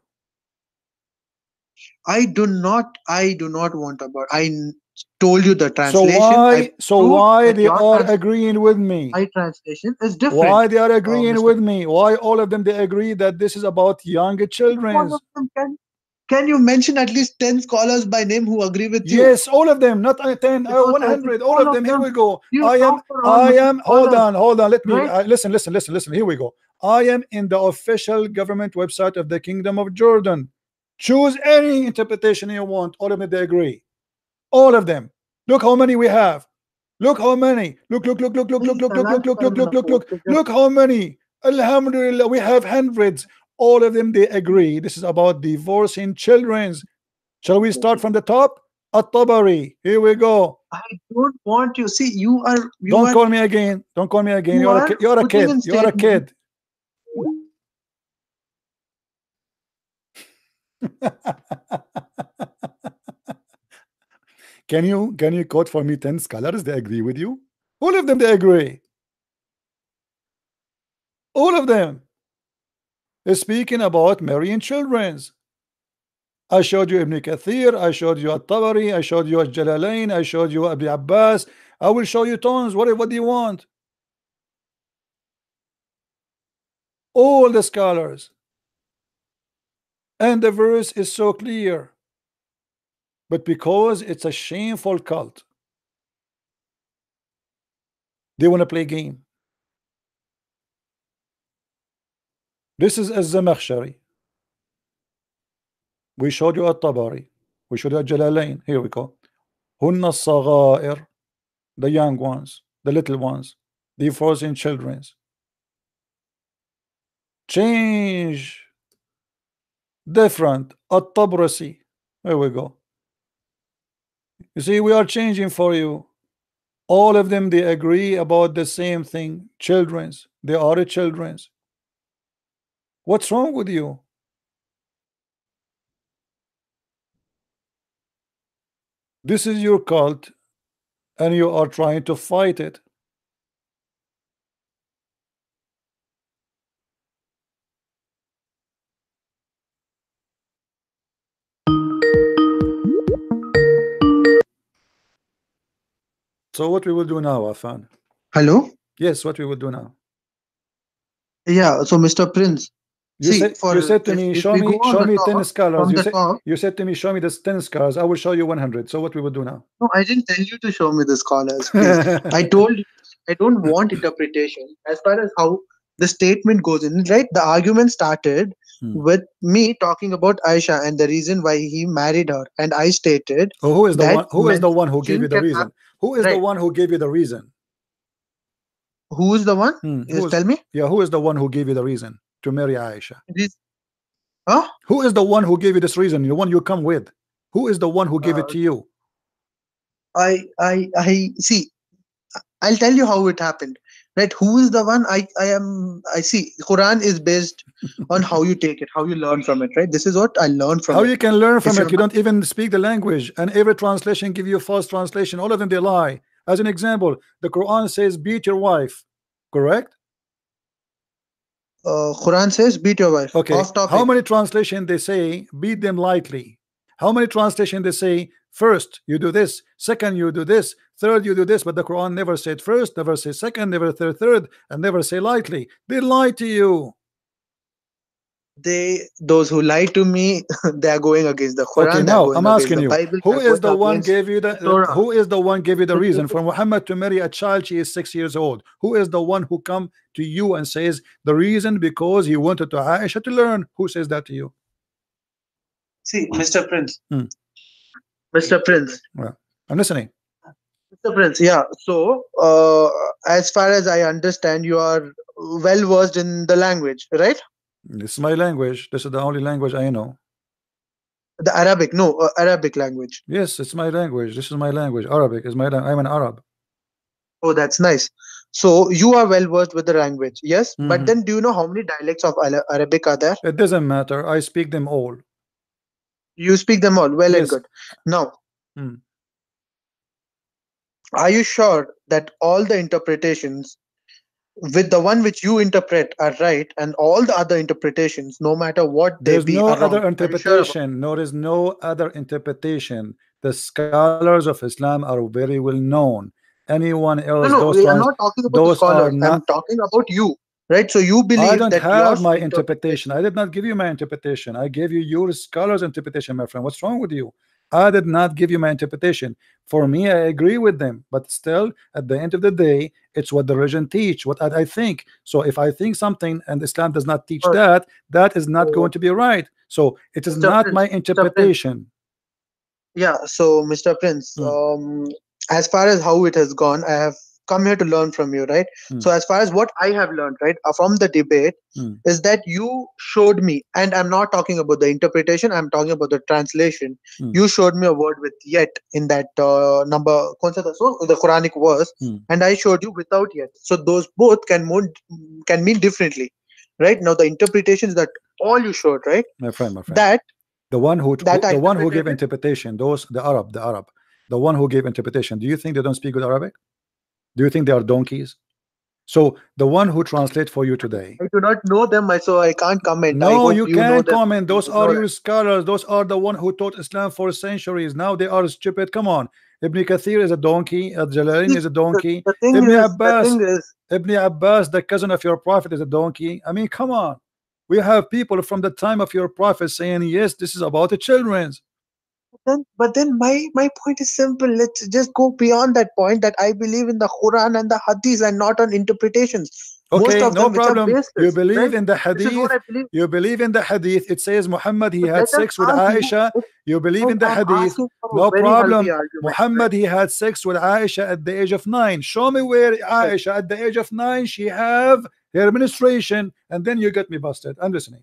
I do not want about told you the translation. I So proved why that they your are translation agreeing with me? my translation is different, Why they are agreeing Mr. with me? Why all of them they agree that this is about young One children? of them can you mention at least 10 scholars by name who agree with you? Yes, all of them, not 10, Because I think 100, all all of of them. Here them, we go. you talk for all I Muslim am, scholars, hold on, let me, right? listen. Here we go. I am in the official government website of the Kingdom of Jordan. Choose any interpretation you want. All of them, they agree. All of them. Look how many we have. Look how many. Please, Allah, Look how many. Alhamdulillah, we have hundreds. All of them, they agree. This is about divorcing children. Shall we start from the top? At-Tabari. Here we go. I don't want you. See, Don't call me again. Don't call me again. you You're a are kid. You're a putting kid. in You're a statements. kid. Can you quote for me 10 scholars? They agree with you. All of them they agree. All of them. They're speaking about marrying children's. I showed you Ibn Kathir, I showed you At-Tabari, I showed you Al-Jalalain, I showed you Abi Abbas. I will show you tons. What do you want? All the scholars. And the verse is so clear. But because it's a shameful cult, they want to play game. This is Az-Zamakhshari. We showed you At-Tabari. We showed you Al-Jalalain. Here we go. Hunna Saghair, the young ones, the little ones, the frozen children's. Change different At-Tabrasi. Here we go. You see, we are changing for you. All of them, they agree about the same thing. Children's. They are children's. What's wrong with you? This is your cult, and you are trying to fight it. So what we will do now, Afan? Hello? Yes, what we will do now? Yeah, so Mr. Prince, see, You said to if, me, if we go on show the me 10 top, scholars. from the top, You said to me, show me the 10 scholars. I will show you 100. So what we will do now? no, I didn't tell you to show me the scholars, please. I told you, I don't want interpretation as far as how the statement goes in, right? The argument started Hmm. with me talking about Aisha and the reason why he married her, and I stated Oh, who is the that one? Who is the one who gave menstruation you the can happen. reason? Who is the Right? one who gave you the reason? Who is the one? Hmm. Who Just is? tell me. Yeah, who is the one who gave you the reason to marry Aisha? This, huh? Who is the one who gave you this reason? The one you come with. Who is the one who gave it Uh, to you? I see. I'll tell you how it happened. Right? Who is the one? I see. Quran is based on how you take it, how you learn from it. Right? This is what I learned from How it. you can learn If from you're it? You not, don't even speak the language, and every translation give you a false translation. All of them they lie. As an example, the Quran says beat your wife, correct? Quran says beat your wife. Okay. Off How topic. many translation they say beat them lightly? How many translation they say first you do this, second you do this, third you do this? But the Quran never said first, never say second, never third, and never say lightly. They lie to you. Those who lie to me, they are going against the Okay, Quran, they are now going I'm against asking the you, Bible, they who are is going the one against gave you the the Torah. who is the one gave you the This is reason for Muhammad to marry a child? She is 6 years old. Who is the one who come to you and says the reason because he wanted to Aisha to learn? Who says that to you? see, Mr. Prince. Hmm. Mr. Prince. Well, I'm listening. Mr. Prince, yeah. So, as far as I understand, you are well versed in the language, right? This is my language. This is the only language I know. The Arabic, no, Arabic language. Yes, it's my language. This is my language. Arabic is my I'm an Arab. Oh, that's nice. So, you are well versed with the language, yes. But Mhm. then, do you know how many dialects of Arabic are there? It doesn't matter. I speak them all. You speak them all, well and Yes. good. Now, Mm. are you sure that all the interpretations with the one which you interpret are right and all the other interpretations, no matter what they There's be, no are wrong? other Are you sure about interpretation. There is no other interpretation. The scholars of Islam are very well known. Anyone else, No, no, we are not talking about the those are scholars. I'm not. talking about you, right? So you I believe don't that your have my interpretation. interpretation. I did not give you my interpretation. I gave you your scholar's interpretation, my friend. What's wrong with you? I did not give you my interpretation. For me, I agree with them, but still, at the end of the day, it's what the religion teach, what I think. So if I think something and Islam does not teach Uh, that, that is not going so, to be right. So it is Mr. not Prince, my Mr. Prince, interpretation. yeah. So, Mr. Prince, Mm, as far as how it has gone, I have come here to learn from you, right? mm, So, as far as what I have learned, right, from the debate, mm, is that you showed me, and I'm not talking about the interpretation, I'm talking about the translation. mm, You showed me a word with yet in that number, kaun sa tha, so the Quranic verse, mm. and I showed you without yet. So, those both can mean differently, right? Now, the interpretations that all you showed, right? My friend. That I The one who gave interpreted. interpretation, those the Arab, the one who gave interpretation. Do you think they don't speak good Arabic? Do you think they are donkeys? So the one who translate for you today. I do not know them, so I can't comment. I No, hope you you know can them. comment. You Those would are know your that. scholars. Those are the one who taught Islam for centuries. Now they are stupid. Come on. Ibn Kathir is a donkey. Al-Jalalain See, is a donkey. the thing Ibn is, the Abbas, thing is, Ibn Abbas, the cousin of your prophet, is a donkey. I mean, come on. We have people from the time of your prophet saying, yes, this is about the children's. but then my point is simple. Let's just go beyond that point. That I believe in the Quran and the Hadith and not on interpretations. Most Okay, of no them, which are problem. You baseless, believe right? in the This is what hadith. I believe. You believe in the hadith. It says Muhammad he But had let us sex with argue. Aisha. You believe If in the I'm hadith. asking for a No very healthy problem. argument, right? Muhammad he had sex with Aisha at the age of 9. Show me where Right. Aisha at the age of 9 she have her menstruation, and then you get me busted. I'm listening.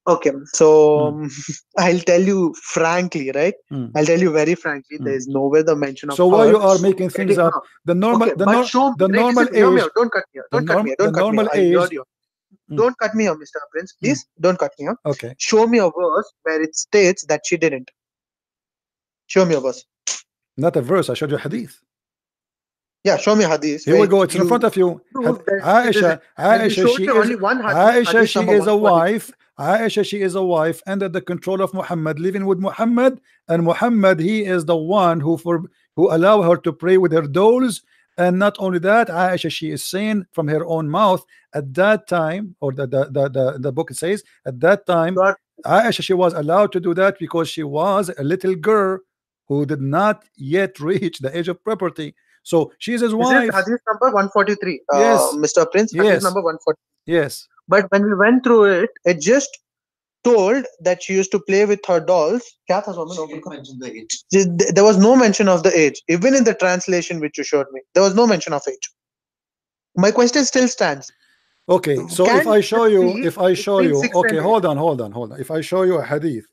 Okay, so Mm, I'll tell you frankly, right? mm, I'll tell you very frankly, there mm. is nowhere the mention of So why her you are making things getting up? her. The normal, Okay, but show me, the right? normal Listen, hear me age, out. Don't cut me here. Don't cut me here. the Don't cut me here. normal I age. heard you. Mm, Don't cut me here, Mr. Prince. mm. Please don't cut me here. Okay, Show me a verse where it states that she didn't. Show me a verse. not a verse. I showed you hadith. Yeah, show me a hadith Here we where go. It's in front you of you. prove that she Aisha, didn't. And you showed me only one hadith, Aisha, hadith she number is a 143. wife. Aisha, she is a wife under the control of Muhammad, living with Muhammad, and Muhammad, he is the one who allow her to pray with her dolls. And not only that, Aisha, she is saying from her own mouth at that time, or the book says at that time, God, Aisha, she was allowed to do that because she was a little girl who did not yet reach the age of puberty. So she's his this is wife. hadith number 143, Yes, Mr. Prince, hadith yes, number 143. yes. But when we went through it, it just told that she used to play with her dolls. क्या था Somin? She didn't mention the age. There was no mention of the age. Even in the translation which you showed me, there was no mention of age. My question still stands. Okay, so if Can I show it you, be between 6 okay, and 8? hold on. If I show you a hadith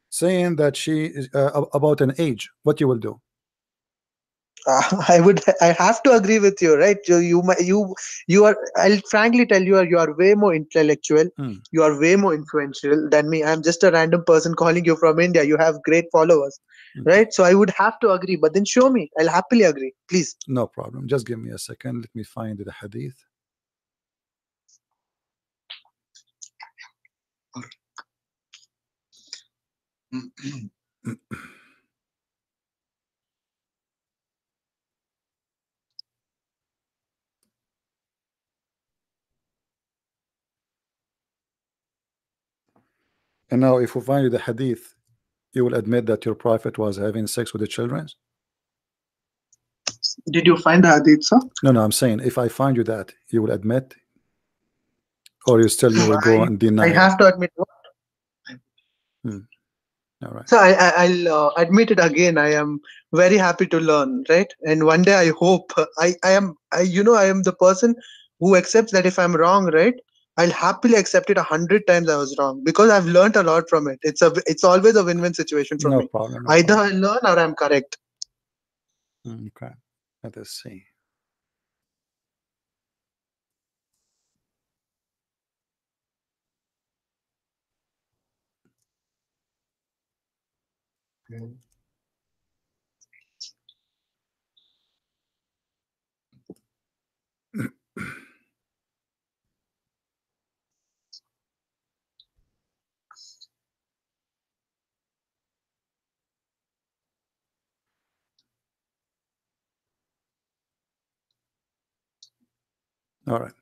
saying that she is about an age, what you will do? I have to agree with you, right? You are. I'll frankly tell you, you are way more intellectual. Hmm. You are way more influential than me. I'm just a random person calling you from India. You have great followers, right? So I would have to agree. But then show me. I'll happily agree. Please. No problem. Just give me a second. Let me find the hadith. And now, if we find you the hadith, you will admit that your prophet was having sex with the children? Did you find the hadith, sir? No, I'm saying if I find you that, you will admit, or you will go and deny. I have to admit. All right. So I'll admit it again. I am very happy to learn, right? And one day I hope I am the person who accepts that if I'm wrong, right? I'll happily accept it 100 times I was wrong because I've learned a lot from it. It's always a win-win situation for No me. problem. Either I learn or I'm correct. Okay. Let us see. All right.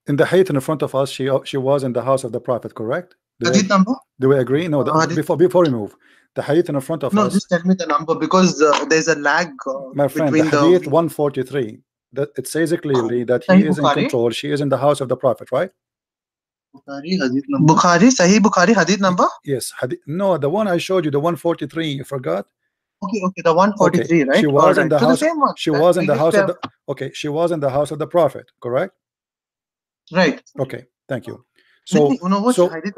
In the hadith in front of us, she was in the house of the prophet, correct? Hadith number? Do we agree? No. Before we move, the hadith in front of us. No, just tell me the number because there's a lag. My friend, the hadith 143. That it says clearly that he is in control. She is in the house of the prophet, right? Sahih Bukhari hadith number? Yes. No, the one I showed you, the 143. You forgot? Okay, the 143, right? She was in the house. The same one. She was in the house of the. Okay, she was in the house of the prophet, correct? Right. Okay, thank you. So, hadith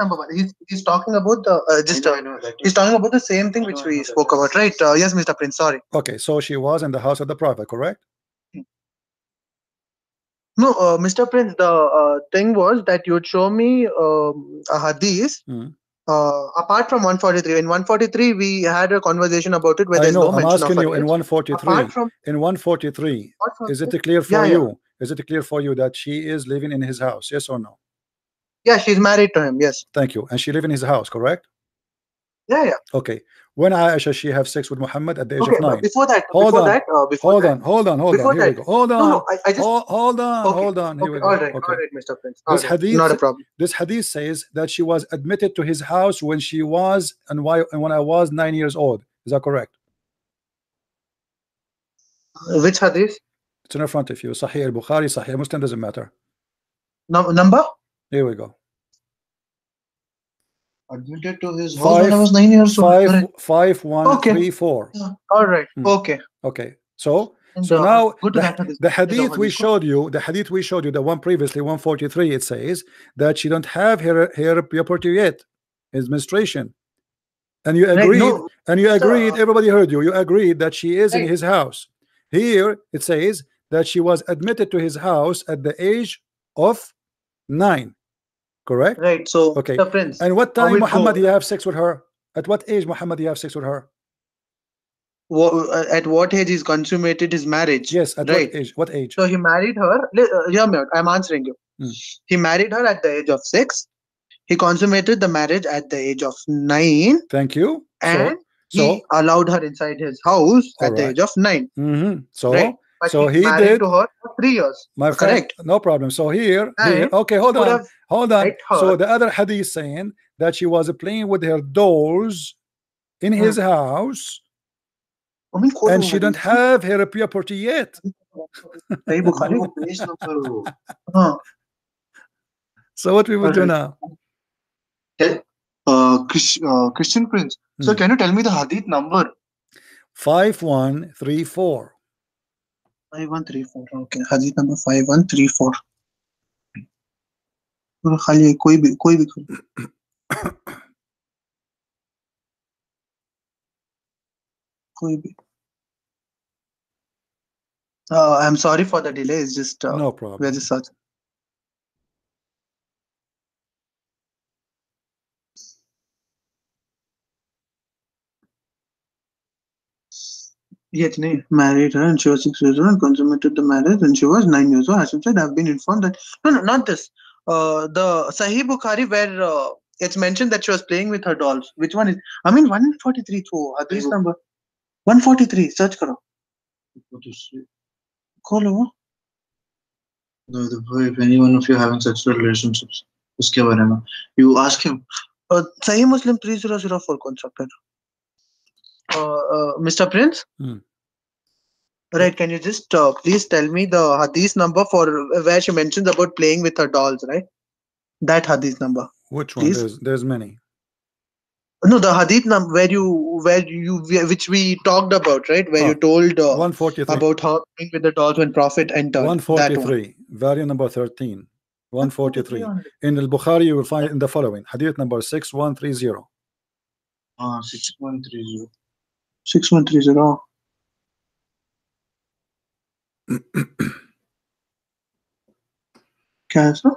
number one. He's talking about the he's talking about the same thing which we spoke about, right? Yes, Mr. Prince. Sorry. Okay, so she was in the house of the prophet, correct? No, Mr. Prince. The thing was that you would show me a hadith. Apart from 143, in 143 we had a conversation about it where there's no mention of I'm asking you in 143. In 143, is it clear for you? Yeah. Is it clear for you that she is living in his house? Yes or no? Yeah, she's married to him. Yes. Thank you. And she live in his house, correct? Yeah. Okay. When Aisha she have sex with Muhammad at the age of 9. Before that. Hold on. Here we go. Hold on. No, I just hold on. Here we go. All right, Mr. Prince. Not a problem. This hadith says that she was admitted to his house when she was and when I was 9 years old. Is that correct? Which hadith? It's in front of you. Sahih al-Bukhari, Sahih Muslim, doesn't matter. Number? Here we go. Admitted to his house when I was 9 years old. 5134. All right. Okay. So now the hadith we showed you, the one previously, 143, it says that she don't have her puberty yet, his menstruation. And you agreed, everybody heard you. You agreed that she is in his house. Here it says that she was admitted to his house at the age of 9. Correct? Right. So okay. Prince, and what time Muhammad you have sex with her? At what age Muhammad you have sex with her? At what age he's consummated his marriage? Yes, at what age? So he married her. I'm answering you. He married her at the age of 6. He consummated the marriage at the age of 9. Thank you. And he allowed her inside his house at the age of 9. So But so he he married did to her for 3 years. my friend, correct? No problem. So here okay, hold on. So the other hadith saying that she was playing with her dolls in his house, and she don't have her puberty yet. So what we will do Alright. now? Christian Prince. So Hmm. can you tell me the hadith number? 5134. 5134. Okay. Hadith number 5134. खाली है, कोई भी कोई भी. I'm sorry for the delay. It's just No we're problem. just searching. Yet, married her and she was 6 years old and consummated the marriage when she was 9 years old. Hashim said, I've been informed that. No, not this. The Sahih Bukhari, where it's mentioned that she was playing with her dolls. Which one is? I mean, 143. So, hadith number 143. Search karo. Kholo. If any one of you having sexual relationships, उसके बारे में you ask him. Sahih Muslim 3004 कौन सा फिर? Mr. Prince? Hmm. Right, can you just please tell me the hadith number for where she mentions about playing with her dolls, right? That hadith number. Which one? Please. There's many. No, the hadith number which we talked about, right? Where you told 143. about her playing with the dolls when Prophet entered. That one. 143. Volume number 13. 143. In al-Bukhari you will find in the following. Hadith number 6130. 6130. 6130. क्या है sir?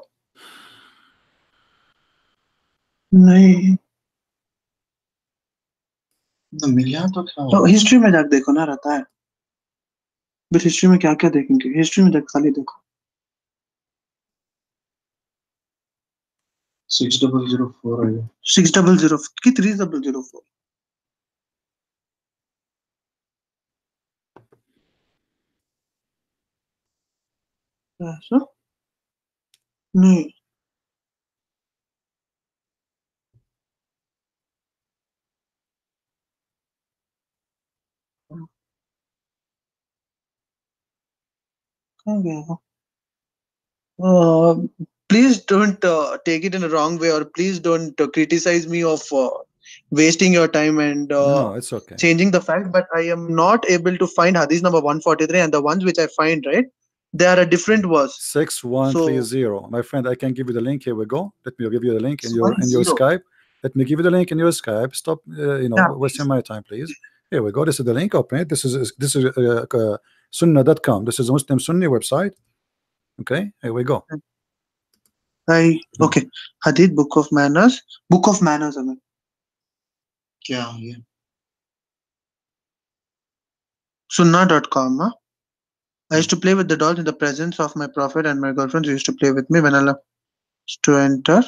नहीं. मिल गया तो क्या तो history में जाकर देखो ना, रहता है. बट हिस्ट्री में क्या क्या देखेंगे? हिस्ट्री में जाकर खाली देखो. 6004 है. 600 की 3004. ऐसा? नहीं. कहाँ गया वो? Please don't take it in a wrong way, or please don't criticize me of wasting your time and No, it's okay. changing the fact. But I am not able to find hadith number 143, and the ones which I find, right, they are a different verse. 6130. My friend, I can give you the link. Here we go. Let me give you the link in your Skype. Let me give you the link in your Skype. Stop, wasting my time, please. Here we go. This is the link. Open it. This is sunnah.com. This is a Muslim Sunni website. Okay, here we go. Okay. Hadith, Book of Manners. Book of Manners, I mean. क्या ये? Sunnah.com. Huh? I used to play with the dolls in the presence of my prophet, and my girlfriends used to play with me when Allah used to enter.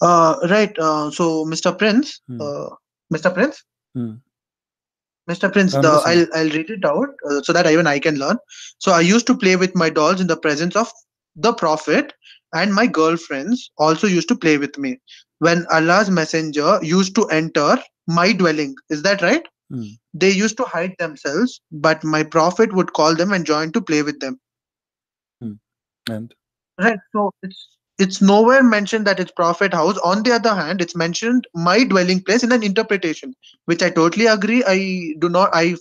Right. So, Mr. Prince, Mr. Prince, Mr. Prince, I'll read it out so that even I can learn. So, I used to play with my dolls in the presence of the prophet, and my girlfriends also used to play with me when Allah's messenger used to enter my dwelling. Is that right? They used to hide themselves, but my prophet would call them and join to play with them. And right, so it's nowhere mentioned that it's prophet house. On the other hand, it's mentioned my dwelling place in an interpretation, which I totally agree.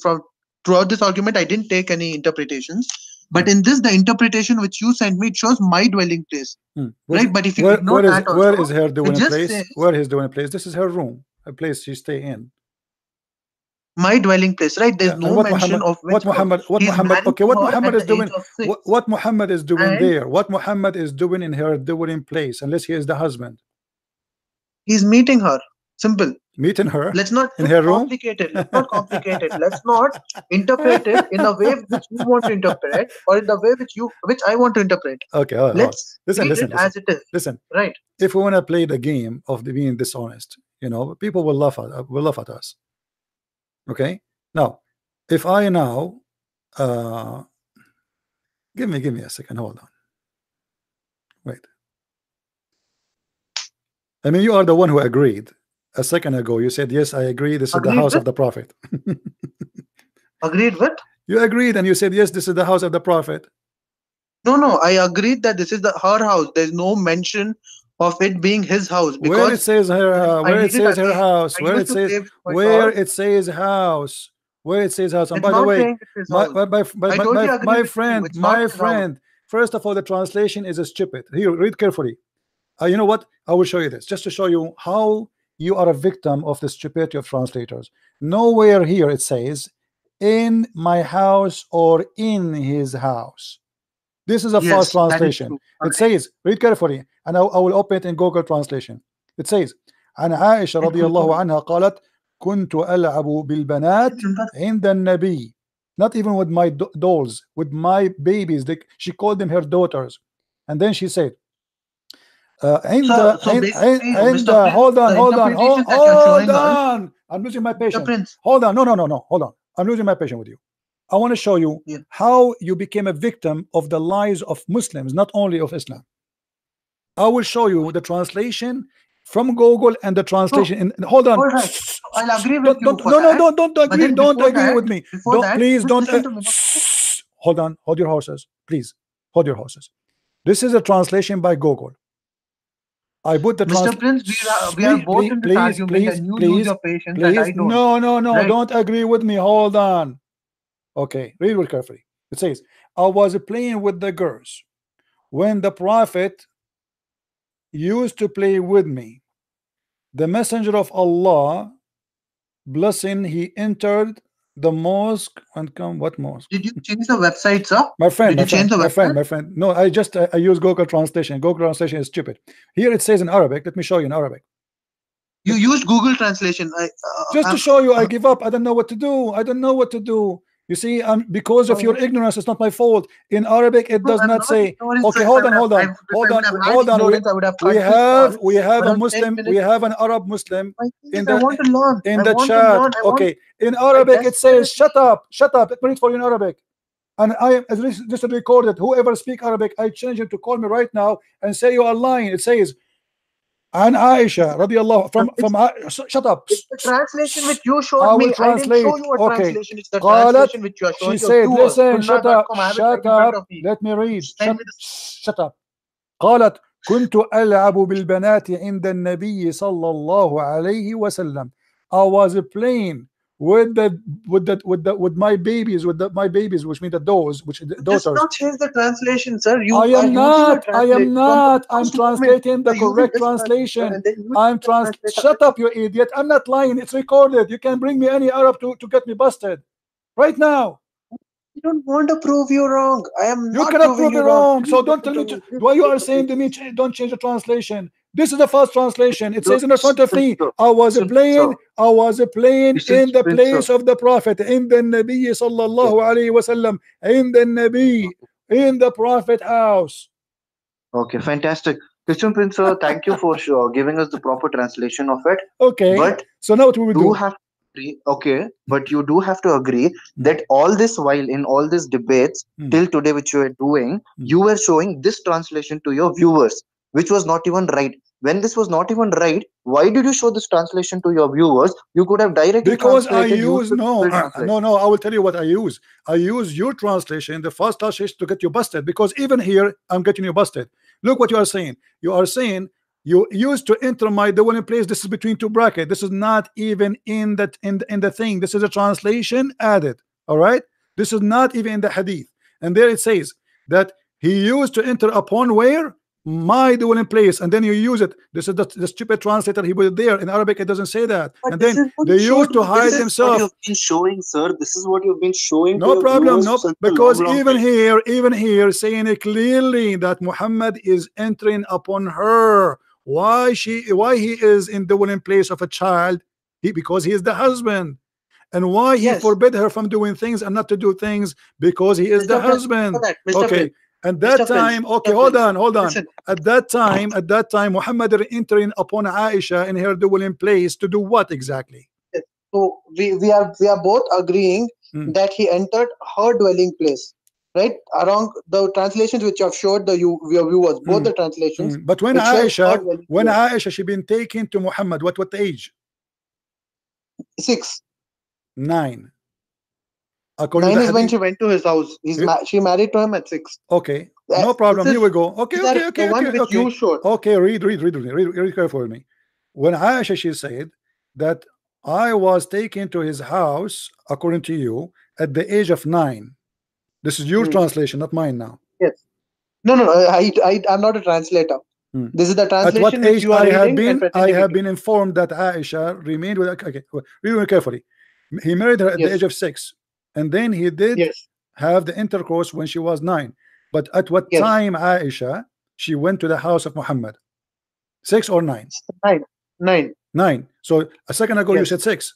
From throughout this argument, I didn't take any interpretations. But in this, the interpretation which you sent me, it shows my dwelling place. Right? But if you ignore that also, where is her dwelling place? says, where is dwelling place? This is her room, a place she stay in. My dwelling place, right? There's no mention of what Muhammad is doing. What Muhammad is doing there? What Muhammad is doing in her dwelling place? Unless he is the husband. He's meeting her. Simple. Meeting her. Let's not in her room. Let's not complicate it. Let's not interpret it in a way which you want to interpret, or in the way which I want to interpret. Okay. Let's listen. As it is. Listen. Right. If we want to play the game of being dishonest, people will laugh at us. Okay. Now, if I now give me a second. Hold on. Wait. I mean, you are the one who agreed. A second ago, you said, yes, I agree. This is the house of the prophet. Agreed with? You agreed and you said, yes, this is the house of the prophet. No, no, I agreed that this is the her house. There's no mention of it being his house Where it because says her, when I where it need it says her again, house, I where used it to says, play with my where toys. it says house, where it says house. And It's by the not way, saying it's his house. I totally agree my with you. friend, It's not his house. first of all, the translation is stupid. Here, read carefully. You know what? I will show you this just to show you how you are a victim of the stupidity of translators. Nowhere here it says in my house or in his house. This is a false Yes, that is translation. true. It Correct. says, read carefully, and I will open it in Google Translation. It says, عن عائشة It رضي could الله go. عنها قالت كنت ألعب بالبنات عند النبي. Not even with my dolls, with my babies. She called them her daughters. And then she said, So basically, Mr. Prince, hold on, the interpretation that you're hold showing us, on. I'm losing my Mr. patience. Prince. Hold on, no, hold on. I'm losing my patience with you. I want to show you Yeah. how you became a victim of the lies of Muslims, not only of Islam. I will show you the translation from Google and the So, translation. And hold on, all right. So I'll agree with don't you don't for no no that. don't But agree, then don't agree with me. before Don't, that, please just don't. listen to me. Hold on, hold your horses, please. Hold your horses. This is a translation by Google. I put the Mr. Prince, we are both in this argument, and you lose your patience, and I don't. No, Right? don't agree with me. Hold on. Okay, read it carefully. It says, I was playing with the girls when the prophet used to play with me. The messenger of Allah, blessing, he entered the mosque and come. What mosque? Did you change the website, sir? My friend, Did you change the website? my friend. No, I use Google Translation. Google Translation is stupid. Here it says in Arabic. Let me show you in Arabic. You used Google Translation. Just to show you, I give up. I don't know what to do. I don't know what to do. You see, because of your ignorance, it's not my fault. In Arabic, it No, does I'm not not say. ignoring. So Okay, if hold on, hold on, if I would have had hold on. ignorance, I would have cut this call. We have a Around 10 Muslim. We minutes. have an Arab Muslim My thing is, in I want to learn. I the want to chat. learn. Okay, in I Arabic, it says, desperately. "Shut up, shut up." Let me read for you in Arabic. And I am just recorded. Whoever speak Arabic, I change him to call me right now and say you are lying. It says, "An Aisha radiallahu shut up." It's the translation which you I showed will me. I didn't show translate. you a Okay. translation. It's the قالت, translation which you are she showing your said, viewers. listen, Sunnah.com. I have it right shut in front up. of me. Let me read. Send me the. Shut up. قالت كنت ألعب بالبنات عند النبي صلى الله عليه وسلم. I was playing with my babies, my babies, which mean the doors, which the Just daughters. not change the translation, sir. I You are am using a not. I am translation from the not. I'm first moment. translating You the are using correct this translator translation. and then using I'm the translator. Shut up, you idiot. I'm not lying. It's recorded. You can bring me any Arab to get me busted right now. You don't want to prove you wrong. I am You not cannot proving prove me you wrong. wrong. Please So don't listen tell to me me. Please why you listen are to me. saying to me don't change the translation. This is the first translation. It says in the front of me, Sir, I was listen, sir, playing in the Prince, sir. place of the Prophet, in the Nabi sallallahu alayhi wasallam, in the Nabi, in the Prophet house. Okay, fantastic. Christian Prince, sir, thank you for sure giving us the proper translation of it. Okay. But So now what we will do do? have to agree, okay, but you do have to agree that all this while in all these debates till today, which you are doing, you were showing this translation to your viewers, which was not even right. When this was not even right, why did you show this translation to your viewers? You could have directly Because I translated, used use the no, Google Translate. no. I will tell you what I use. I use your translation, the first translation, to get you busted. Because even here, I'm getting you busted. Look what you are saying. You are saying you used to enter my dwelling place. This is between two brackets. This is not even in that in the thing. This is a translation added. All right. This is not even in the hadith. And there it says that he used to enter upon where my dwelling place, and then you use it. This is the stupid translator. He put it there in Arabic. It doesn't say that. But And this then is what they you showed used to me. This hide is what themselves. you've been showing, sir. This is what you've been showing to No your problem, viewers no, since a because long, long even here, saying it clearly that Muhammad is entering upon her. Why he is in the dwelling place of a child? Because he is the husband. And why he Yes, forbid her from doing things and not to do things? Because he is the Mr. Prince. For husband. that, Mr. Okay. Prince. And that Mr. Prince. time, okay, Mr. Prince. hold on. Listen. At that time, Muhammad entering upon Aisha in her dwelling place to do what exactly? Yes. So we are both agreeing Hmm. that he entered her dwelling place, right? Around the translations which have showed your viewers, both Hmm. the translations, But it shows her dwelling When place. Aisha she been taken to Muhammad, what age? 6. 9, according to 9 the is when hadith. she went to his house. Eh, She married to him at 6. Okay, No problem. This Here is we go. Okay, these are okay, the okay, one okay, which okay. you showed. Okay, read carefully with me. When Aisha, she said that I was taken to his house, according to you, at the age of 9. This is your Hmm. translation, not mine now. Yes. No, no, no. I'm not a translator. Hmm. This is the At what translation which age you are reading and I presenting it have to me. been informed that Aisha remained with, okay, read it carefully. He married her at the Yes. age of 6, and then he did Yes. have the intercourse when she was 9. But at what Yes. time Aisha she went to the house of Muhammad? 6 or 9? 9. 9. 9. So a second ago you Yes. said 6.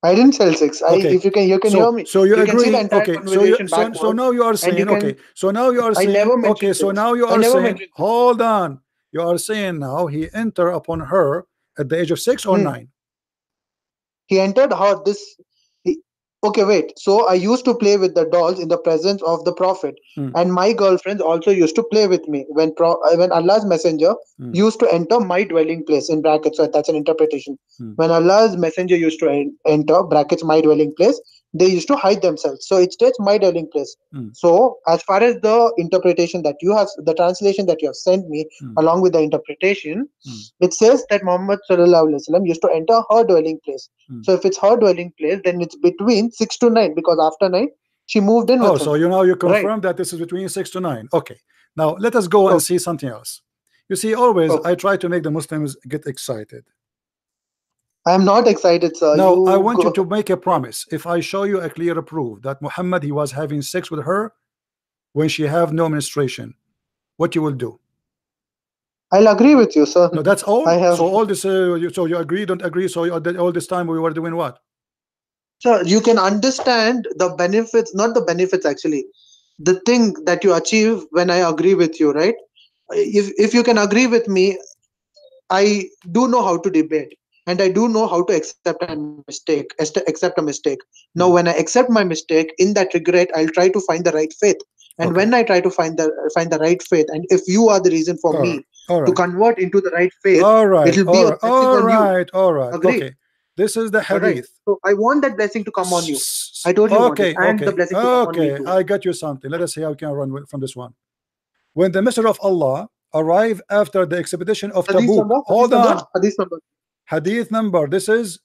I didn't sell 6. Okay. If you can hear me. So you You can see the agree? entire Okay. So you conversation so backwards, now you are and you saying, can. okay. So now you are I saying, never okay. mentioned So 6. now you I are never saying, mentioned 6. hold on. You are saying now he entered upon her at the age of 6 or Hmm. 9? He entered her this. He, okay, wait. So I used to play with the dolls in the presence of the Prophet, Hmm. and my girlfriends also used to play with me when Allah's messenger Hmm. used to enter my dwelling place in brackets. So that's an interpretation. Hmm. When Allah's messenger used to enter brackets my dwelling place, they used to hide themselves. So it states my dwelling place. Hmm. So as far as the interpretation that you have, the translation that you have sent me Hmm. along with the interpretation, Hmm. it says that Muhammad sallallahu alaihi wasallam used to enter her dwelling place. Hmm. So if it's her dwelling place, then it's between 6 to 9 because after 9 she moved in Oh, with so him. you now you Right. confirm that this is between 6 to 9. Okay. Now let us go and Okay. see something else. You see, always Okay. I try to make the Muslims get excited. I'm not excited, sir. Now I You want you to go. make a promise. If I show you a clear proof that Muhammad he was having sex with her when she have no menstruation, what you will do? I'll agree with you, sir. No, that's I all. have. So all this, so you agree, don't agree. So all this time we were doing what? Sir, you can understand the benefits, not the benefits actually. The thing that you achieve when I agree with you, right? If you can agree with me, I do know how to debate and I do know how to accept a mistake. Accept a mistake. Now, when I accept my mistake, in that regret, I'll try to find the right faith. And when Okay. I try to find the right faith, and if you are the reason for All right. me All to right. convert into the right faith, All right. it'll be All a right. blessing All on you. right. All right. Agree? Okay. This is the All right. hadith. So I want that blessing to come on you. I told you about it, Okay. and the Okay. blessing to come on me Okay. too. I got you something. Let us see how we can run from this one. When the Messenger of Allah arrived after the expedition of Hadith Tabuk. number. Hadith Hold number. on. Hadith number. Hadith number. This is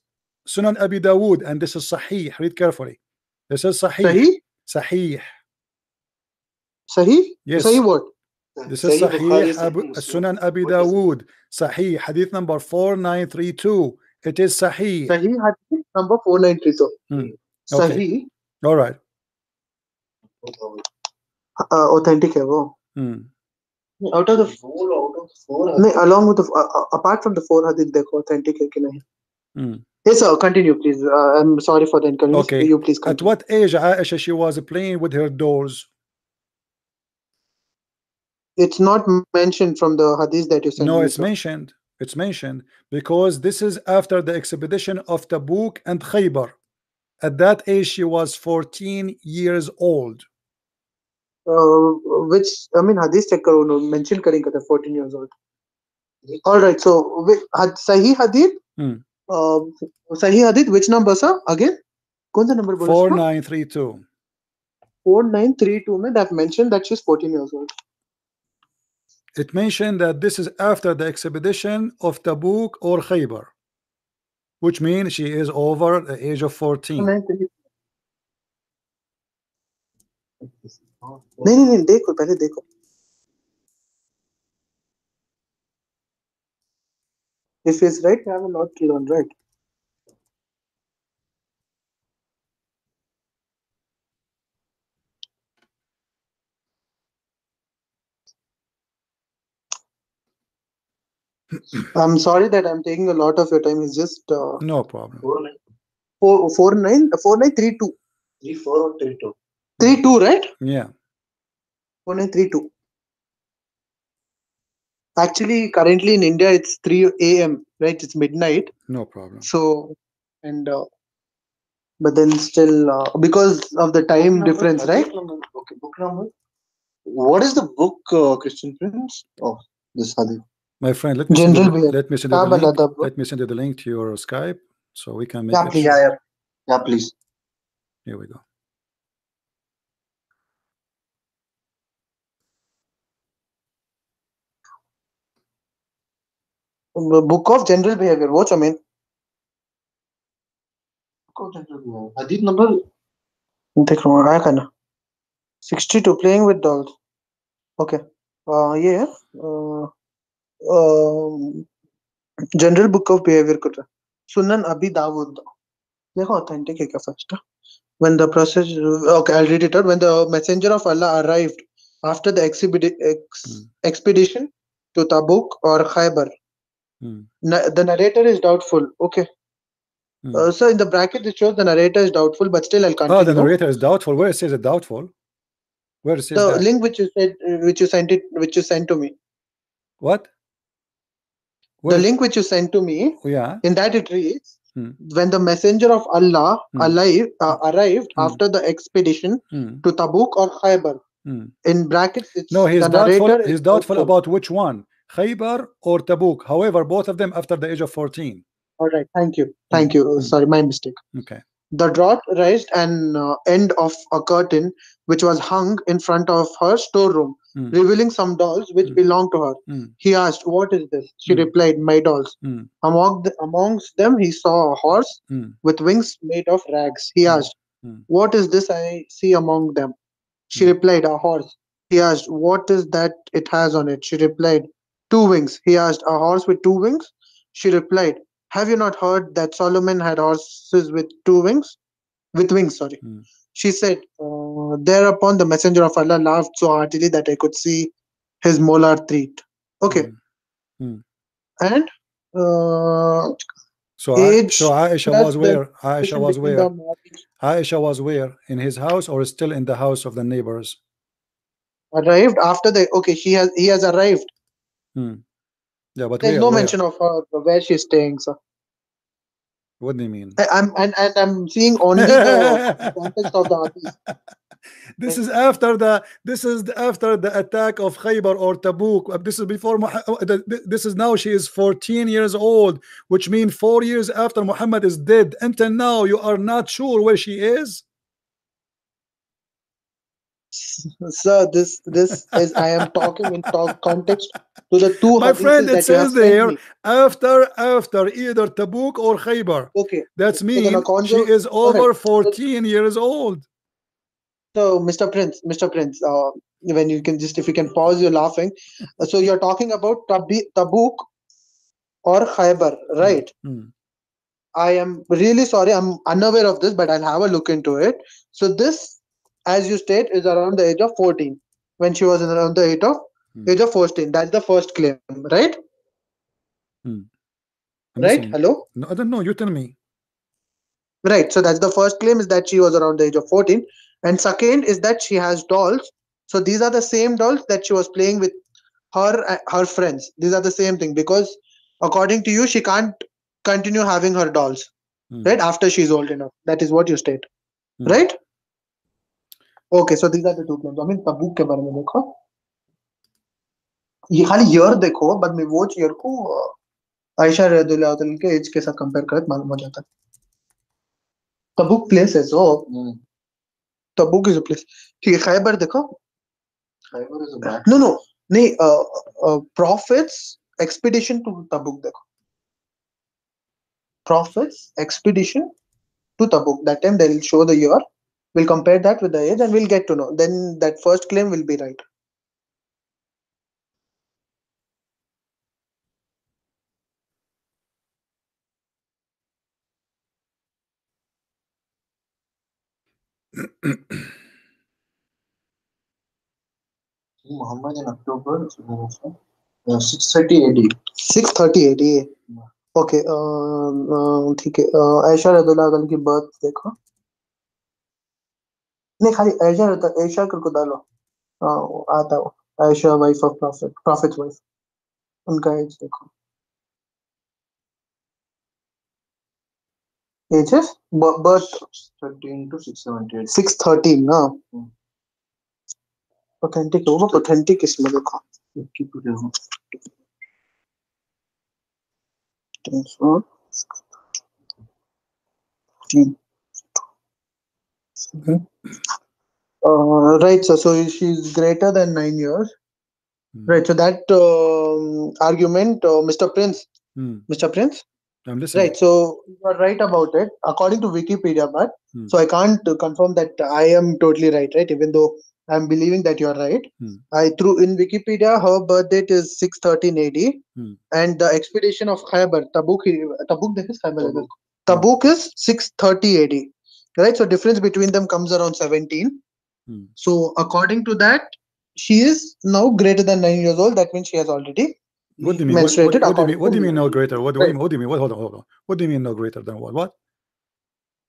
Sunan Abi Dawood, and this is Sahih. Read carefully. This is Sahih. Sahih. Sahih. Sahih. Sahih Yes. what? This is Sahih Sunan Abi Dawood. Sahih. Hadith number 4932. It is Sahih. Sahih Hadith number 4932. Okay. Sahih. All right. Authentic है वो. Out of the four नहीं, along with the apart from the 4 hadith देखो authentic है कि नहीं. Yes sir, continue please. I'm sorry for the inconvenience. Okay. You please At continue. what age Aisha she was playing with her dolls? It's not mentioned from the hadith that you sent No, me, it's sir. mentioned. It's mentioned because this is after the expedition of Tabuk and Khaybar. At that age she was 14 years old. Which I mean hadith check करो no mention करेंगे था 14 years old. All right, so Sahih Hadith. Sahih Hadith which number sir again? कौन सा number बोला? 4932. 4932 में that mentioned that she's 14 years old. It mentioned that this is after the expedition of Tabuk or Khaybar, which means she is over the age of 14. नहीं देखो पहले देखो. If he's right, I have a lot to learn, right? I'm sorry that I'm taking a lot of your time. It's just no problem. 4932. 34 or 32? 32, right? Yeah. 4932. Actually, currently in India, it's 3 a.m., right? It's midnight. No problem. So, and but then still, because of the time difference, right? Okay, book number. What is the book, Christian Prince? Oh, this Hadith. My friend, let me send you the link. Let me send you the link to your Skype so we can make it. Please, yeah, please. Here we go. Book of General Behavior. Watch, I mean. Book of General Behavior. Hadith number देख रहा हूँ आया करना 62 playing with dolls. Okay. ये है general book of behaviour कर रहा सुनन अबी दाऊद देखो ऑथेंटिक है क्या first when the process okay I'll read it out when the messenger of Allah arrived after the expedition to Tabuk or Khaybar. The narrator is doubtful. Okay. So in the bracket it shows the narrator is doubtful, but still I'll Oh, the continue. narrator is doubtful. Where it says it doubtful? Where it says The that? link which you said, which you sent to me. What? The link which you sent to me. Yeah. In that it reads, when the messenger of Allah arrived after the expedition to Tabuk or Khaybar. In brackets, it's no, he's the doubtful. narrator He's is doubtful about which one, Khaybar or Tabuk. However, both of them after the age of 14. All right, thank you. Sorry, my mistake. Okay. The drought raised an end of a curtain which was hung in front of her storeroom, revealing some dolls which belonged to her. He asked, "What is this?" She replied, "My dolls." Amongst them, he saw a horse with wings made of rags. He asked, "What is this I see among them?" She replied, "A horse." He asked, "What is that it has on it?" She replied, "Two wings." He asked, "A horse with two wings?" She replied, "Have you not heard that Solomon had horses with two wings?" With wings, sorry. She said, thereupon the messenger of Allah laughed so heartily that I could see his molar teeth. Okay. And so age Aisha plus was the where? Aisha distinction was between where? the marriage Aisha was where? In his house or still in the house of the neighbors? arrived after the okay, he has arrived. Yeah, but There's where? no Where? mention of her where she's staying, sir. What do you mean? I'm seeing only the context of the hadith. This is after the attack of Khaybar or Tabuk. This is before this is now she is 14 years old, which means 4 years after Muhammad is dead. Until now, you are not sure where she is. Sir, this is I am talking in context to the two My friend, hadiths it that you have says sent there me. after either Tabuk or Khaybar. Okay. That's So then mean according she is all over right. 14 years old. So Mr. Prince, when you can just if you can pause your laughing. So you're talking about Tabuk or Khaybar, right? I am really sorry, I'm unaware of this, but I'll have a look into it. So this, as you state, is around the age of 14. When she was around the age of 14. That's the first claim, right? Right? Hello? No, I don't know. You tell me. Right. So that's the first claim is that she was around the age of 14. And second is that she has dolls. So these are the same dolls that she was playing with her friends. These are the same thing because according to you, she can't continue having her dolls, right? After she's old enough. That is what you state. Right? Okay, so these are the two claims. I mean, तबूक के बारे में देखो ये खाली year देखो बाद में वो ईयर को आयशा रदियल्लाहु अन्हा के एज के साथ कंपेयर करके मालूम हो जाता है तबूक प्लेस है सो तबूक इज अ प्लेस ठीक है खैबर देखो Khaybar is a back no no नहीं प्रॉफिट्स एक्सपीडिशन टू तबूक देखो prophet's expedition to Tabuk. That time they'll show the year. We'll compare that with the age and we'll get to know. Then that first claim will be right. Muhammad in October 630 AD. 630 AD. Okay. ठीक है आयशा रदियल्लाहु अन्हा की birth देखो नहीं खाली आयशा को डालो आता हो Ayesha wife of profit wife उनका एज देखो एजेस बर्थ 13 to 678 613 ना ऑथेंटिक होगा ऑथेंटिक इसमें देखो right, so she's greater than 9 years. Right, so that argument, Mr. Prince, Hmm. Mr. Prince. I'm Right. listening. So you are right about it, according to Wikipedia, but Hmm. so I can't confirm that I am totally right, right? Even though I'm believing that you are right. Hmm. I through in Wikipedia, her birth date is 613 AD, Hmm. and the expedition of Khyber, Tabuk, this is Khyber. Hmm. Tabuk is 630 AD, right? So difference between them comes around 17. Hmm. So according to that, she is now greater than 9 years old. That means she has already What do you mean? menstruated What do you mean? according What do you to mean no greater? right. What do you mean? What, hold on, hold on. What do you mean no greater than what? What?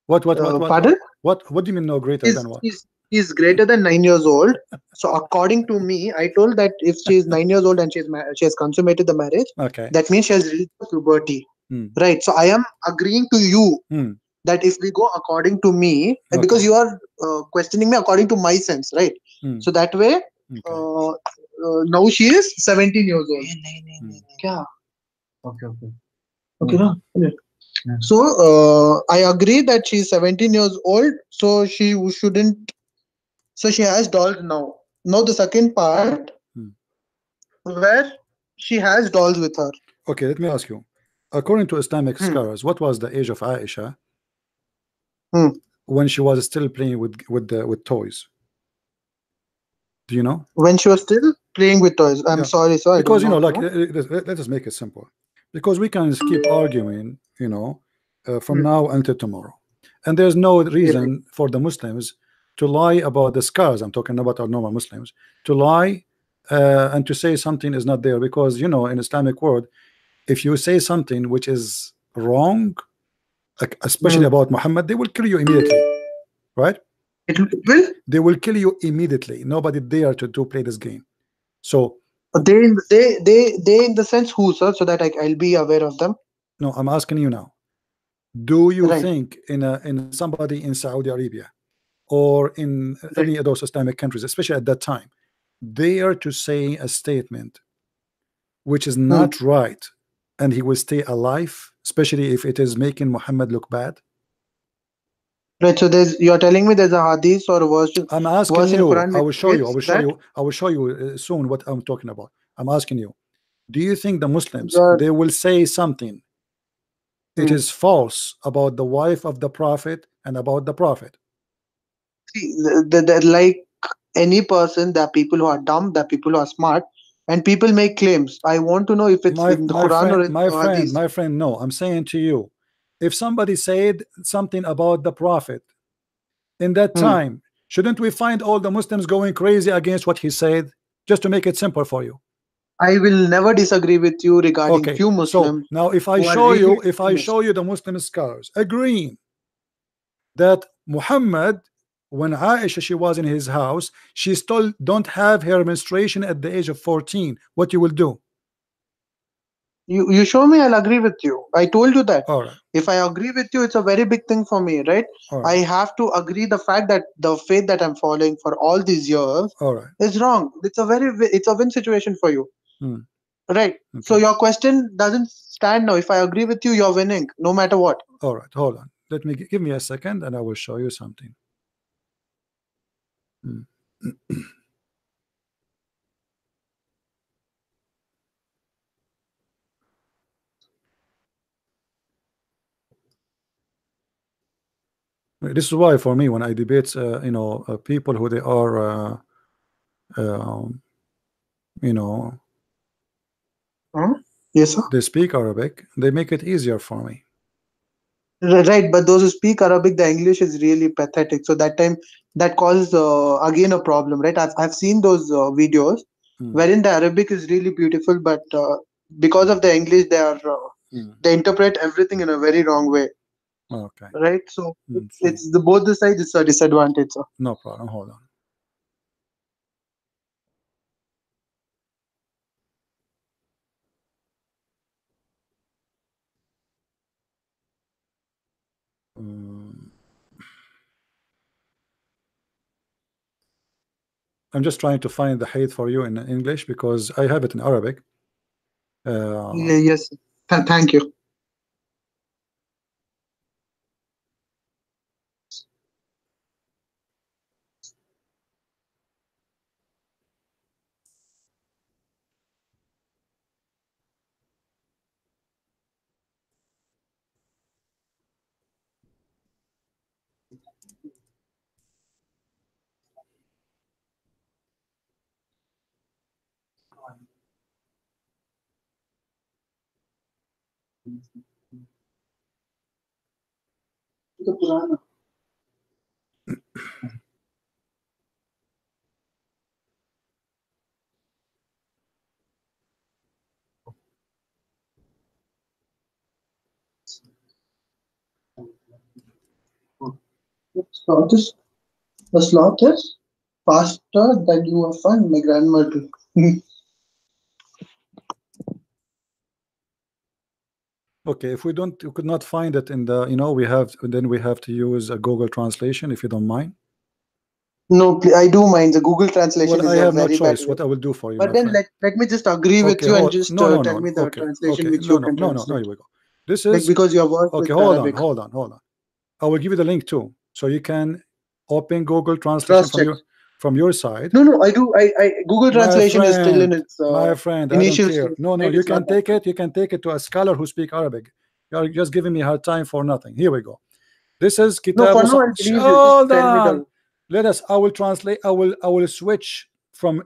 Pardon? What do you mean no greater He's than what? he's he's greater than 9 years old. So according to me, I told that if she is 9 years old and she has consummated the marriage, Okay. that means she has reached puberty, Hmm. right? So I am agreeing to you Hmm. that if we go according to me, and because Okay. you are questioning me according to my sense, right? Hmm. So that way, Okay. now she is 17 years old. Hmm. Kya? Okay, okay. Okay, no? Yeah. Yeah. So I agree that she is 17 years old, so she shouldn't. So she has dolls now. Now the second part Hmm. where she has dolls with her. Okay, let me ask you. According to Islamic Hmm. scholars, what was the age of Aisha Hmm. when she was still playing with toys? Do you know? When she was still playing with toys. I'm Yeah, sorry, sir. I do because not like know. let us make it simple, because we can keep arguing, from Hmm. now until tomorrow, and there's no Yeah. reason for the Muslims to lie about the scars. I'm talking about our normal Muslims to lie, and to say something is not there, because in Islamic world, if you say something which is wrong, like especially Hmm. about Muhammad, they will kill you immediately, right? It will. They will kill you immediately. Nobody dare to play this game. So They in the sense who, sir, so that I'll be aware of them. no, I'm asking you now. Do you Right. think in somebody in Saudi Arabia or in Right. any of those Islamic countries, especially at that time, they are to say a statement which is Hmm. not right, and he will stay alive, especially if it is making Muhammad look bad? Right. So you're telling me there's a hadith or a I'm asking verse in you. Quran I which will show you. I states will show that you. I will show you soon what I'm talking about. I'm asking you. Do you think the Muslims you're they will say something it hmm. is false about the wife of the Prophet and about the Prophet? See, like any person, there are people who are dumb, there are people who are smart, and people make claims. I want to know if it's My in the my Quran or friend, in my the friend, hadith. my friend. No, I'm saying to you, if somebody said something about the Prophet in that Hmm. time, shouldn't we find all the Muslims going crazy against what he said? Just to make it simple for you. I will never disagree with you regarding Okay. few So Muslims now, if I who are show really you, extremists. the Muslim scholars agreeing that Muhammad, when Aisha she was in his house, she still don't have her menstruation at the age of 14. What you will do? You show me, I'll agree with you. I told you that. All right, If I agree with you, it's a very big thing for me, right? all I right, have to agree the fact that the faith that I'm following for all these years all right. is wrong. It's a win situation for you, Hmm, right? So okay, your question doesn't stand now. If I agree with you, you're winning, no matter what. all right. Hold on. Let me give me a second, and I will show you something. Hmm. This is why, for me, when I debate, people who they are, um, you know, Huh? Yes, sir. they speak Arabic, they make it easier for me. Right, but those who speak Arabic, the English is really pathetic. So that time, that causes again a problem, right? I've seen those videos Hmm, wherein the Arabic is really beautiful, but because of the English, hmm. they interpret everything in a very wrong way, Okay. right? So Hmm, see, it's the both the sides. It's a disadvantage, sir. no problem. Hold on. Hmm. I'm just trying to find the hate for you in English because I have it in Arabic. Uh, Yeah, yes. Thank you. The Quran. Sloth is the sloth is faster than you will find my grandmother. Okay, if we could not find it in the, we have to use a Google translation, if you don't mind. No, I do mind. The Google translation Well, is I a have no very bad choice. way. What I will do for you, But my then friend. let me just agree with Okay, you and hold. just No, no, tell no. me the Okay, translation okay. which No, you no, can no, no, no. translate. Here we go. This Like is because you have worked okay. with Hold on, Arabic. hold on, hold on. I will give you the link too, so you can open Google Translation Cross check. from your side. No, I do. I Google translation is still in its My friend, I don't initial care. stage. No, no, Right? you It's can not that take bad. it. You can take it to a scholar who speak Arabic. You are just giving me hard time for nothing. Here we go. This is No, Kitab. for now I'll believe you. Just Hold tell me on. the. Let us. I will translate. I will switch from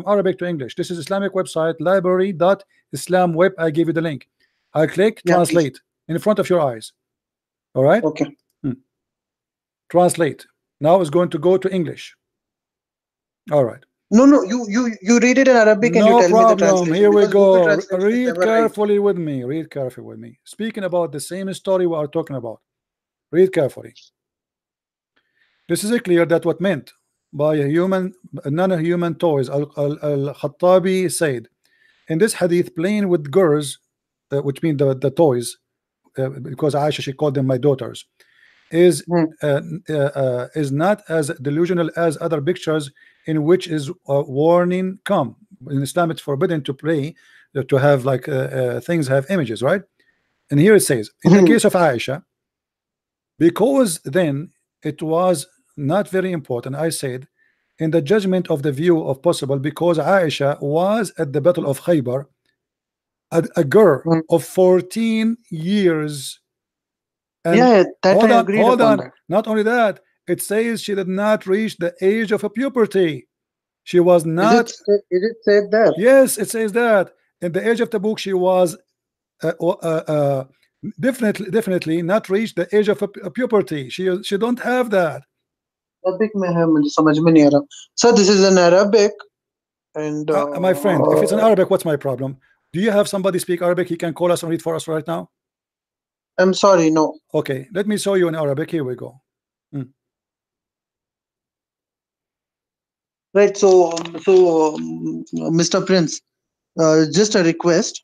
Arabic to English. This is Islamic website library.islamweb. I give you the link. I click Yeah, please. translate in front of your eyes. All right. Okay. Translate. Now it's going to go to English. All right. No. You read it in Arabic and you No tell me the problem. translation Here we because Google go. translation is Read never right. carefully with me. Read carefully with me. Speaking about the same story we are talking about. Read carefully. This is clear that what meant by a human, non-human toys. Al-Khattabi said in this hadith, playing with girls, which mean the toys, because Aisha, she called them my daughters, is Hmm. is not as delusional as other pictures in which is warning come. In Islam, it's forbidden to play, to have like things have images, right? And here it says, in the case of Aisha, because then it was not very important. I said, in the judgment of the view of possible, because Aisha was at the Battle of Khaybar, a girl Hmm. of 14 years. And Yeah, that I agreed hold upon on. that. Not only that, it says she did not reach the age of a puberty. She was not. Is it said there? Yes, it says that in the age of the book she was uh, uh, uh, definitely not reached the age of a puberty. She don't have that. Arabic में है मुझे समझ में नहीं आ रहा. So this is an Arabic and My friend, if it's in Arabic, what's my problem? Do you have somebody speak Arabic? He can call us and read for us right now. I'm sorry, no. Okay, let me show you in Arabic. Here we go. Right. So Mr. Prince, just a request.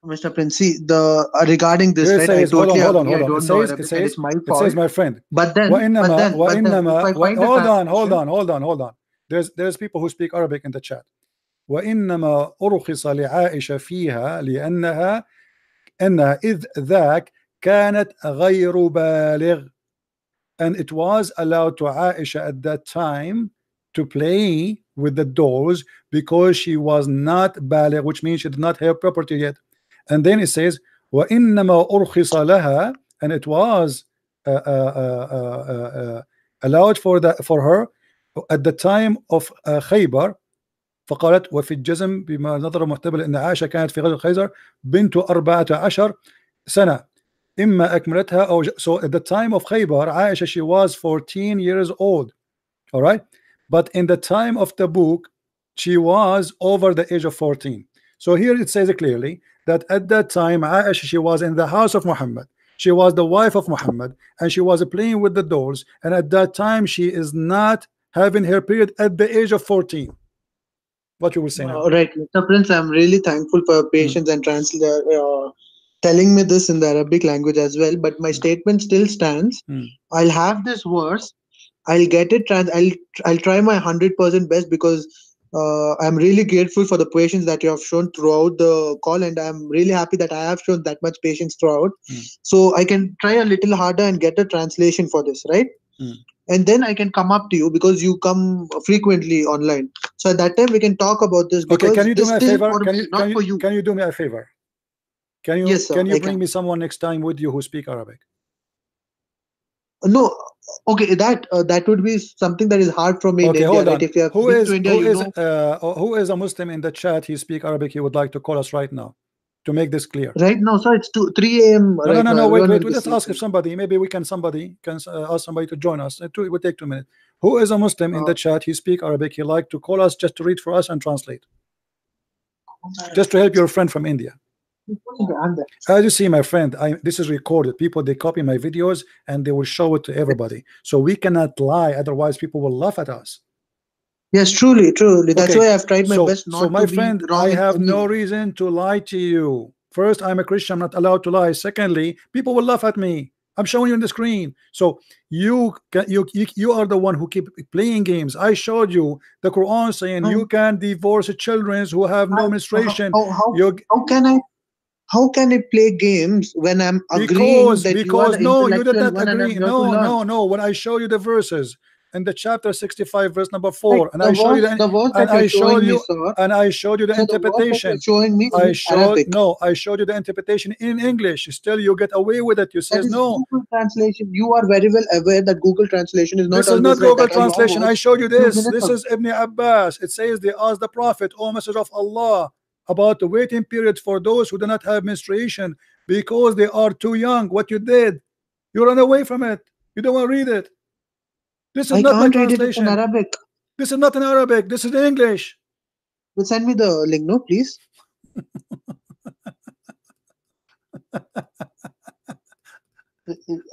Mr. Prince, see the regarding Here this, it right? I says, hold on, totally hold on, agree. hold I on. don't know Arabic, and it's my it says, fault. my friend. But then, if I find the Hold translation, on. There's people who speak Arabic in the chat. وإنما أرخص لعائشة فيها أنها إذ ذاك كانت غير بالغ, and it was allowed to Aisha at that time to play with the dolls because she was not baligh, which means she did not have property yet. And then it says وإنما أرخص لها, and it was allowed for her at the time of Khaybar. فقالت وفي الجزم بما نظر محتمل أن عائشة كانت في غزوة خيبر بنت 14 سنة إما أكملتها أو so at the time of Khaybar, Aisha, she was 14 years old. All right, but in the time of the book she was over the age of 14. So here it says clearly that at that time Aisha, she was in the house of Muhammad, she was the wife of Muhammad, and she was playing with the dolls, and at that time she is not having her period at the age of 14. What you will say now? right, Mr. Prince, I'm really thankful for your patience and telling me this in the Arabic language as well. But my statement still stands. I'll have this verse. I'll get it. I'll try my 100% best because I'm really grateful for the patience that you have shown throughout the call, and I'm really happy that I have shown that much patience throughout. So I can try a little harder and get a translation for this, right? And then I can come up to you because you come frequently online. So at that time we can talk about this Okay, because can you do this me a is favor? for me, not for you. Can you do me a favor? Yes, sir, Can you I bring can. me someone next time with you who speak Arabic? No, okay, that would be something that is hard for me in Okay, India, hold right? on. If you have Who been is to India, you know. who is a Muslim in the chat? He speak Arabic. He would like to call us right now to make this clear. Right now, sir, it's 3 a.m. No, no, right no, now. no. Wait, Everyone wait. will We be just ask if sleeping. somebody. Maybe we can. Somebody can ask somebody to join us. It will take 2 minutes. Who is a Muslim in Uh, the chat? He speak Arabic. He like to call us just to read for us and translate, just to help your friend from India. As you see, my friend, this is recorded. People, they copy my videos and they will show it to everybody. So we cannot lie, otherwise people will laugh at us. Yes, truly, truly. That's Okay, why I've tried my so best not my to be friend, I wrong in have any no way. reason to lie to you. First, I'm a Christian, I'm not allowed to lie. Secondly, people will laugh at me. I'm showing you on the screen. So you are the one who keep playing games. I showed you the Quran saying I, you can divorce children who have I, no how, menstruation. how, how You how can I play games when I'm agreeing Because that you are because the no, you did intellectual not one and I'm agree. here to No, learn? no, no. When I show you the verses in the chapter 65, verse number Like 4, and I show you the verse that and you're I showed showing me, you sir. and I showed you the So the verse that you're interpretation. showing me is I in showed Arabic. no, I showed you the interpretation in English. Still, you get away with it. You That says is no. Google translation. You are very well aware that Google translation is not This is not always right. Google That are your translation. I words showed you few this. minutes This ago. is Ibn Abbas. It says they asked the Prophet, "O Messenger of Allah, about the waiting period for those who do not have menstruation because they are too young." What you did, you run away from it. You don't want to read it. This is I not my can't read it. It's in translation. Arabic. This is not in Arabic. This is in English. Will send me the link, no, please.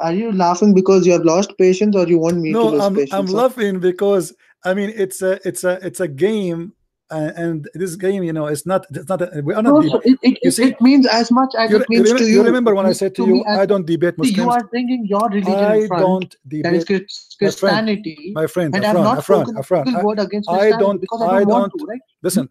Are you laughing because you have lost patience, or you want me to No, lose I'm patience, sir? laughing because I mean it's a game, and this game, it's not we are not No, so you see, it means as much as it means to you you. remember It when I means said to to me you as I much. don't debate See, you Muslims. are bringing your religion in I front, don't that is debate, my friend, Christianity, my friend, and I have not spoken a Afran. single word against I Christianity don't, because I don't want to, right? listen,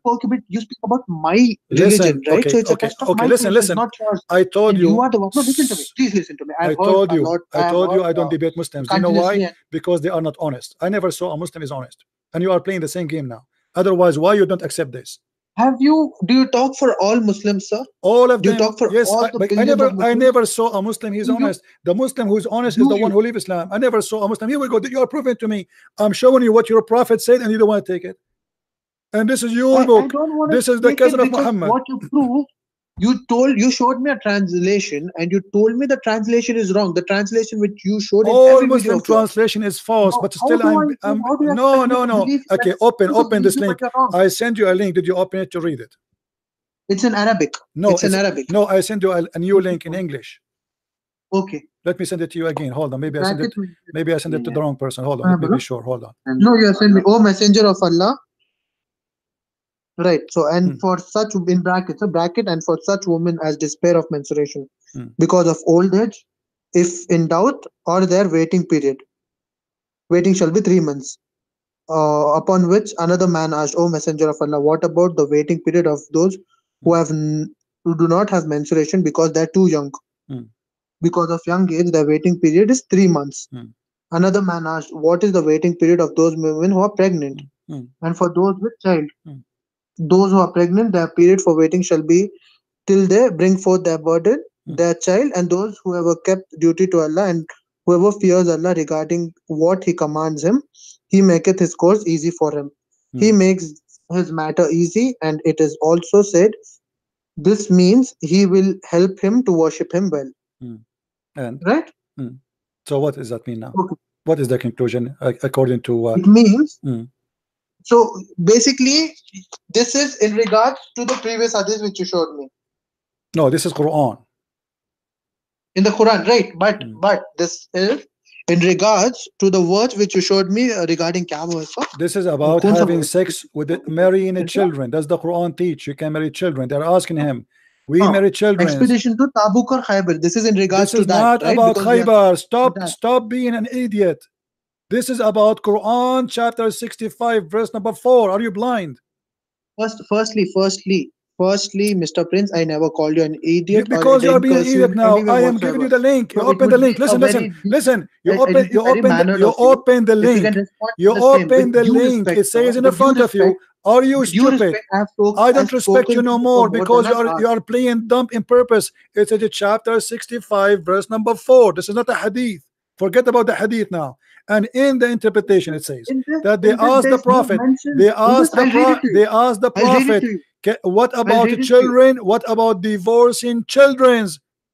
You speak about my religion, listen. right? Okay, So it's a okay, test of okay. my Listen, patience, listen. not yours. I told And you you. are the one. No, listen to me. Please listen to me. I I've heard told a you. lot. I I have told you heard I don't debate Muslims. Do you know why? continuously. And Because they are not honest. I never saw a Muslim is honest, and you are playing the same game now. Otherwise, why you don't accept this? do you talk for all Muslims, sir? All of Do you them, talk for yes. all the But billions of I Muslims? never saw a Muslim. He's Do you? honest. The Muslim who is honest is Do the one you? who leave Islam. I never saw a Muslim. Here we go. You are proving to me. I'm showing you what your prophet said, and you don't want to take it. And this is your I book. don't want to This is the take cousin it of because Muhammad. what you prove, you showed me a translation and you told me the translation is wrong. The translation which you showed in All every video Muslim of yours. translation is false, but still I'm How do you no, expect me no, to no. believe you Okay, want to open believe this you, but link. you're wrong? I send you a link. Did you open it to read it? It's in Arabic. No, It's in it's Arabic. no. I send you a new link in English. Okay. Let me send it to you again. Hold on. Bracket. Maybe I send it to the wrong person. Hold on. Let me Bolo. be sure. Hold on. No, you have sent me. Oh, Messenger of Allah. Right. So, and Hmm. for such in brackets, a bracket, and for such women as despair of menstruation Hmm. because of old age, if in doubt, or their waiting period. Waiting shall be 3 months. Upon which another man asked, O Messenger of Allah, what about the waiting period of those who who do not have menstruation because they're too young? Hmm. Because of young age, the waiting period is 3 months. Hmm. Another man asked, what is the waiting period of those women who are pregnant? Hmm. And for those with child, Hmm. those who are pregnant, their period for waiting shall be till they bring forth their burden, their child, and those who have kept duty to Allah, and whoever fears Allah regarding what He commands him, He maketh his course easy for him. He makes his matter easy, and it is also said, this means He will help him to worship Him well. And Right? so, what does that mean now? Okay. What is the conclusion according to It means Hmm. so basically, this is in regards to the previous hadith which you showed me No, this is Quran. in the Quran, right? But this is in regards to the words which you showed me regarding kya This is about having sex with marrying children. Does the Quran teach you can marry children? They're asking him. We marry children. Expedition to Tabuk or Khaybar. This is in regards This to is that, not right? about Because we have Khaybar. Stop being an idiot. This is about Quran chapter 65 verse number 4. Are you blind? Firstly, Mr. Prince, I never called you an idiot or I Because you are didn't being an curse you idiot in now. any way I am giving you whatsoever. the link. You So it open the would be link. a Listen, very listen. You it would be very mannered of you open the if you can link. respond You to the same with open the due link. respect, It sir. says in the With due front of you. respect, Are you with due stupid? respect, I don't I've respect you spoken to no you for more more because than an hour. you are playing dumb in purpose. It's a chapter 65 verse number 4. This is not a hadith. Forget about the hadith now. And in the interpretation, it says that they in this asked the there's no Prophet, mention. they asked the I'll read it to you. they asked the I'll read it Prophet, to you. what I'll about read it to you. children? What about divorcing children?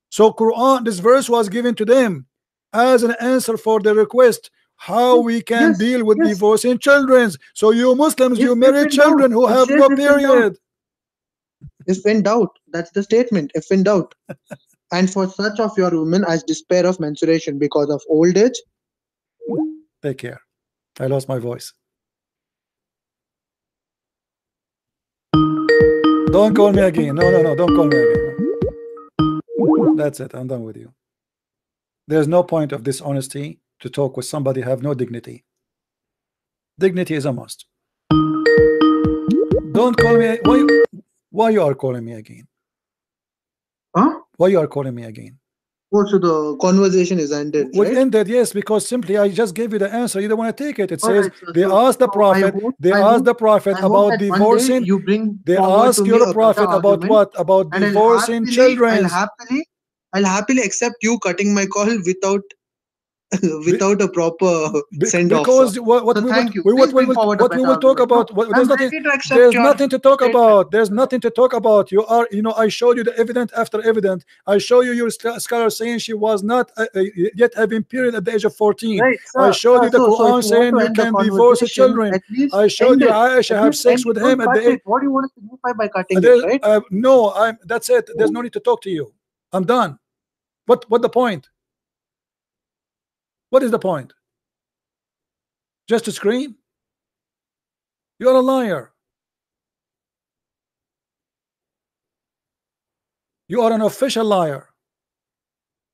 So Quran, this verse was given to them as an answer for the request how we can Yes, deal with yes. divorcing children. So you Muslims, you marry If in children doubt, who it have says no if in doubt. period. If in doubt, that's the statement. If in doubt. And for such of your women as despair of menstruation because of old age. Take care. I lost my voice. Don't call me again. No, no, no, don't call me again. That's it. I'm done with you. There's no point of dishonesty to talk with somebody who have no dignity. Dignity is a must. Don't call me. Why you are calling me again? Huh? Why you are calling me again? Oh, so the conversation is ended, What right? ended? Yes, because simply I just gave you the answer. You don't want to take it. It All says right, sir. they asked the So Prophet. They asked the Prophet I hope about that one day divorcing. you bring They forward ask to me your a better Prophet about argument, what? About and divorcing children. I'll happily accept you cutting my call without without a proper send off, sir. Because what So we will thank you. Please bring forward a what we better will talk argument. No, about, I'm ready to accept there's your nothing to talk statement. about. There's nothing to talk about. You are, I showed you the evidence after evidence. I show you your scholar saying she was not yet having period at the age of 14. Right, I sir. showed you the So if Quran you want saying to you end the can divorce the conversation, children. at least I showed end you it. Aisha At have least end sex it. with Don't him at cut the age. it. What do you want to signify by cutting it, right? No, that's it. There's no need to talk to you. I'm done. What the point? What is the point? Just to scream? You're a liar. You are an official liar.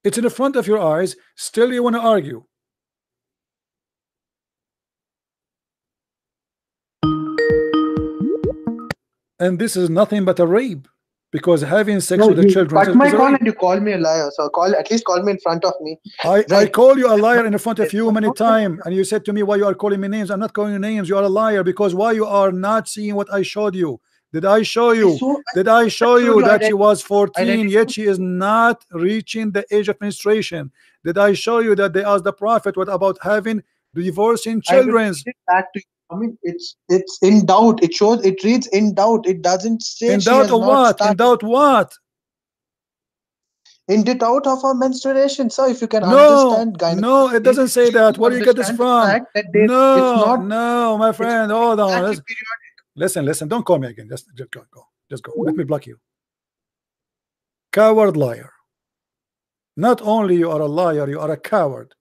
It's in the front of your eyes. Still you want to argue. And this is nothing but a rape, because having sex No, with the you children cut my is a call rape. and you call me a liar. So at least call me in front of me. I Right. call you a liar in front of you many No, times, and you said to me, why you are calling me names? I'm not calling you names. You are a liar, because why you are not seeing what I showed you? Did I show you? Did I show you that she was 14 yet she is not reaching the age of menstruation? Did I show you that they asked the Prophet what about having divorcing I will children? read it back to you. I mean, it's in doubt. It reads in doubt. It doesn't say In she doubt has of not what? In started. doubt what? In doubt of her menstruation. So if you can No, understand no, it gynecology, doesn't say you that. should Where do you get this understand the from? fact that it's No, not no, my it's friend, not hold on. exactly periodic. Listen, don't call me again. Just go. Just go. Let me block you. Coward liar. Not only you are a liar, you are a coward.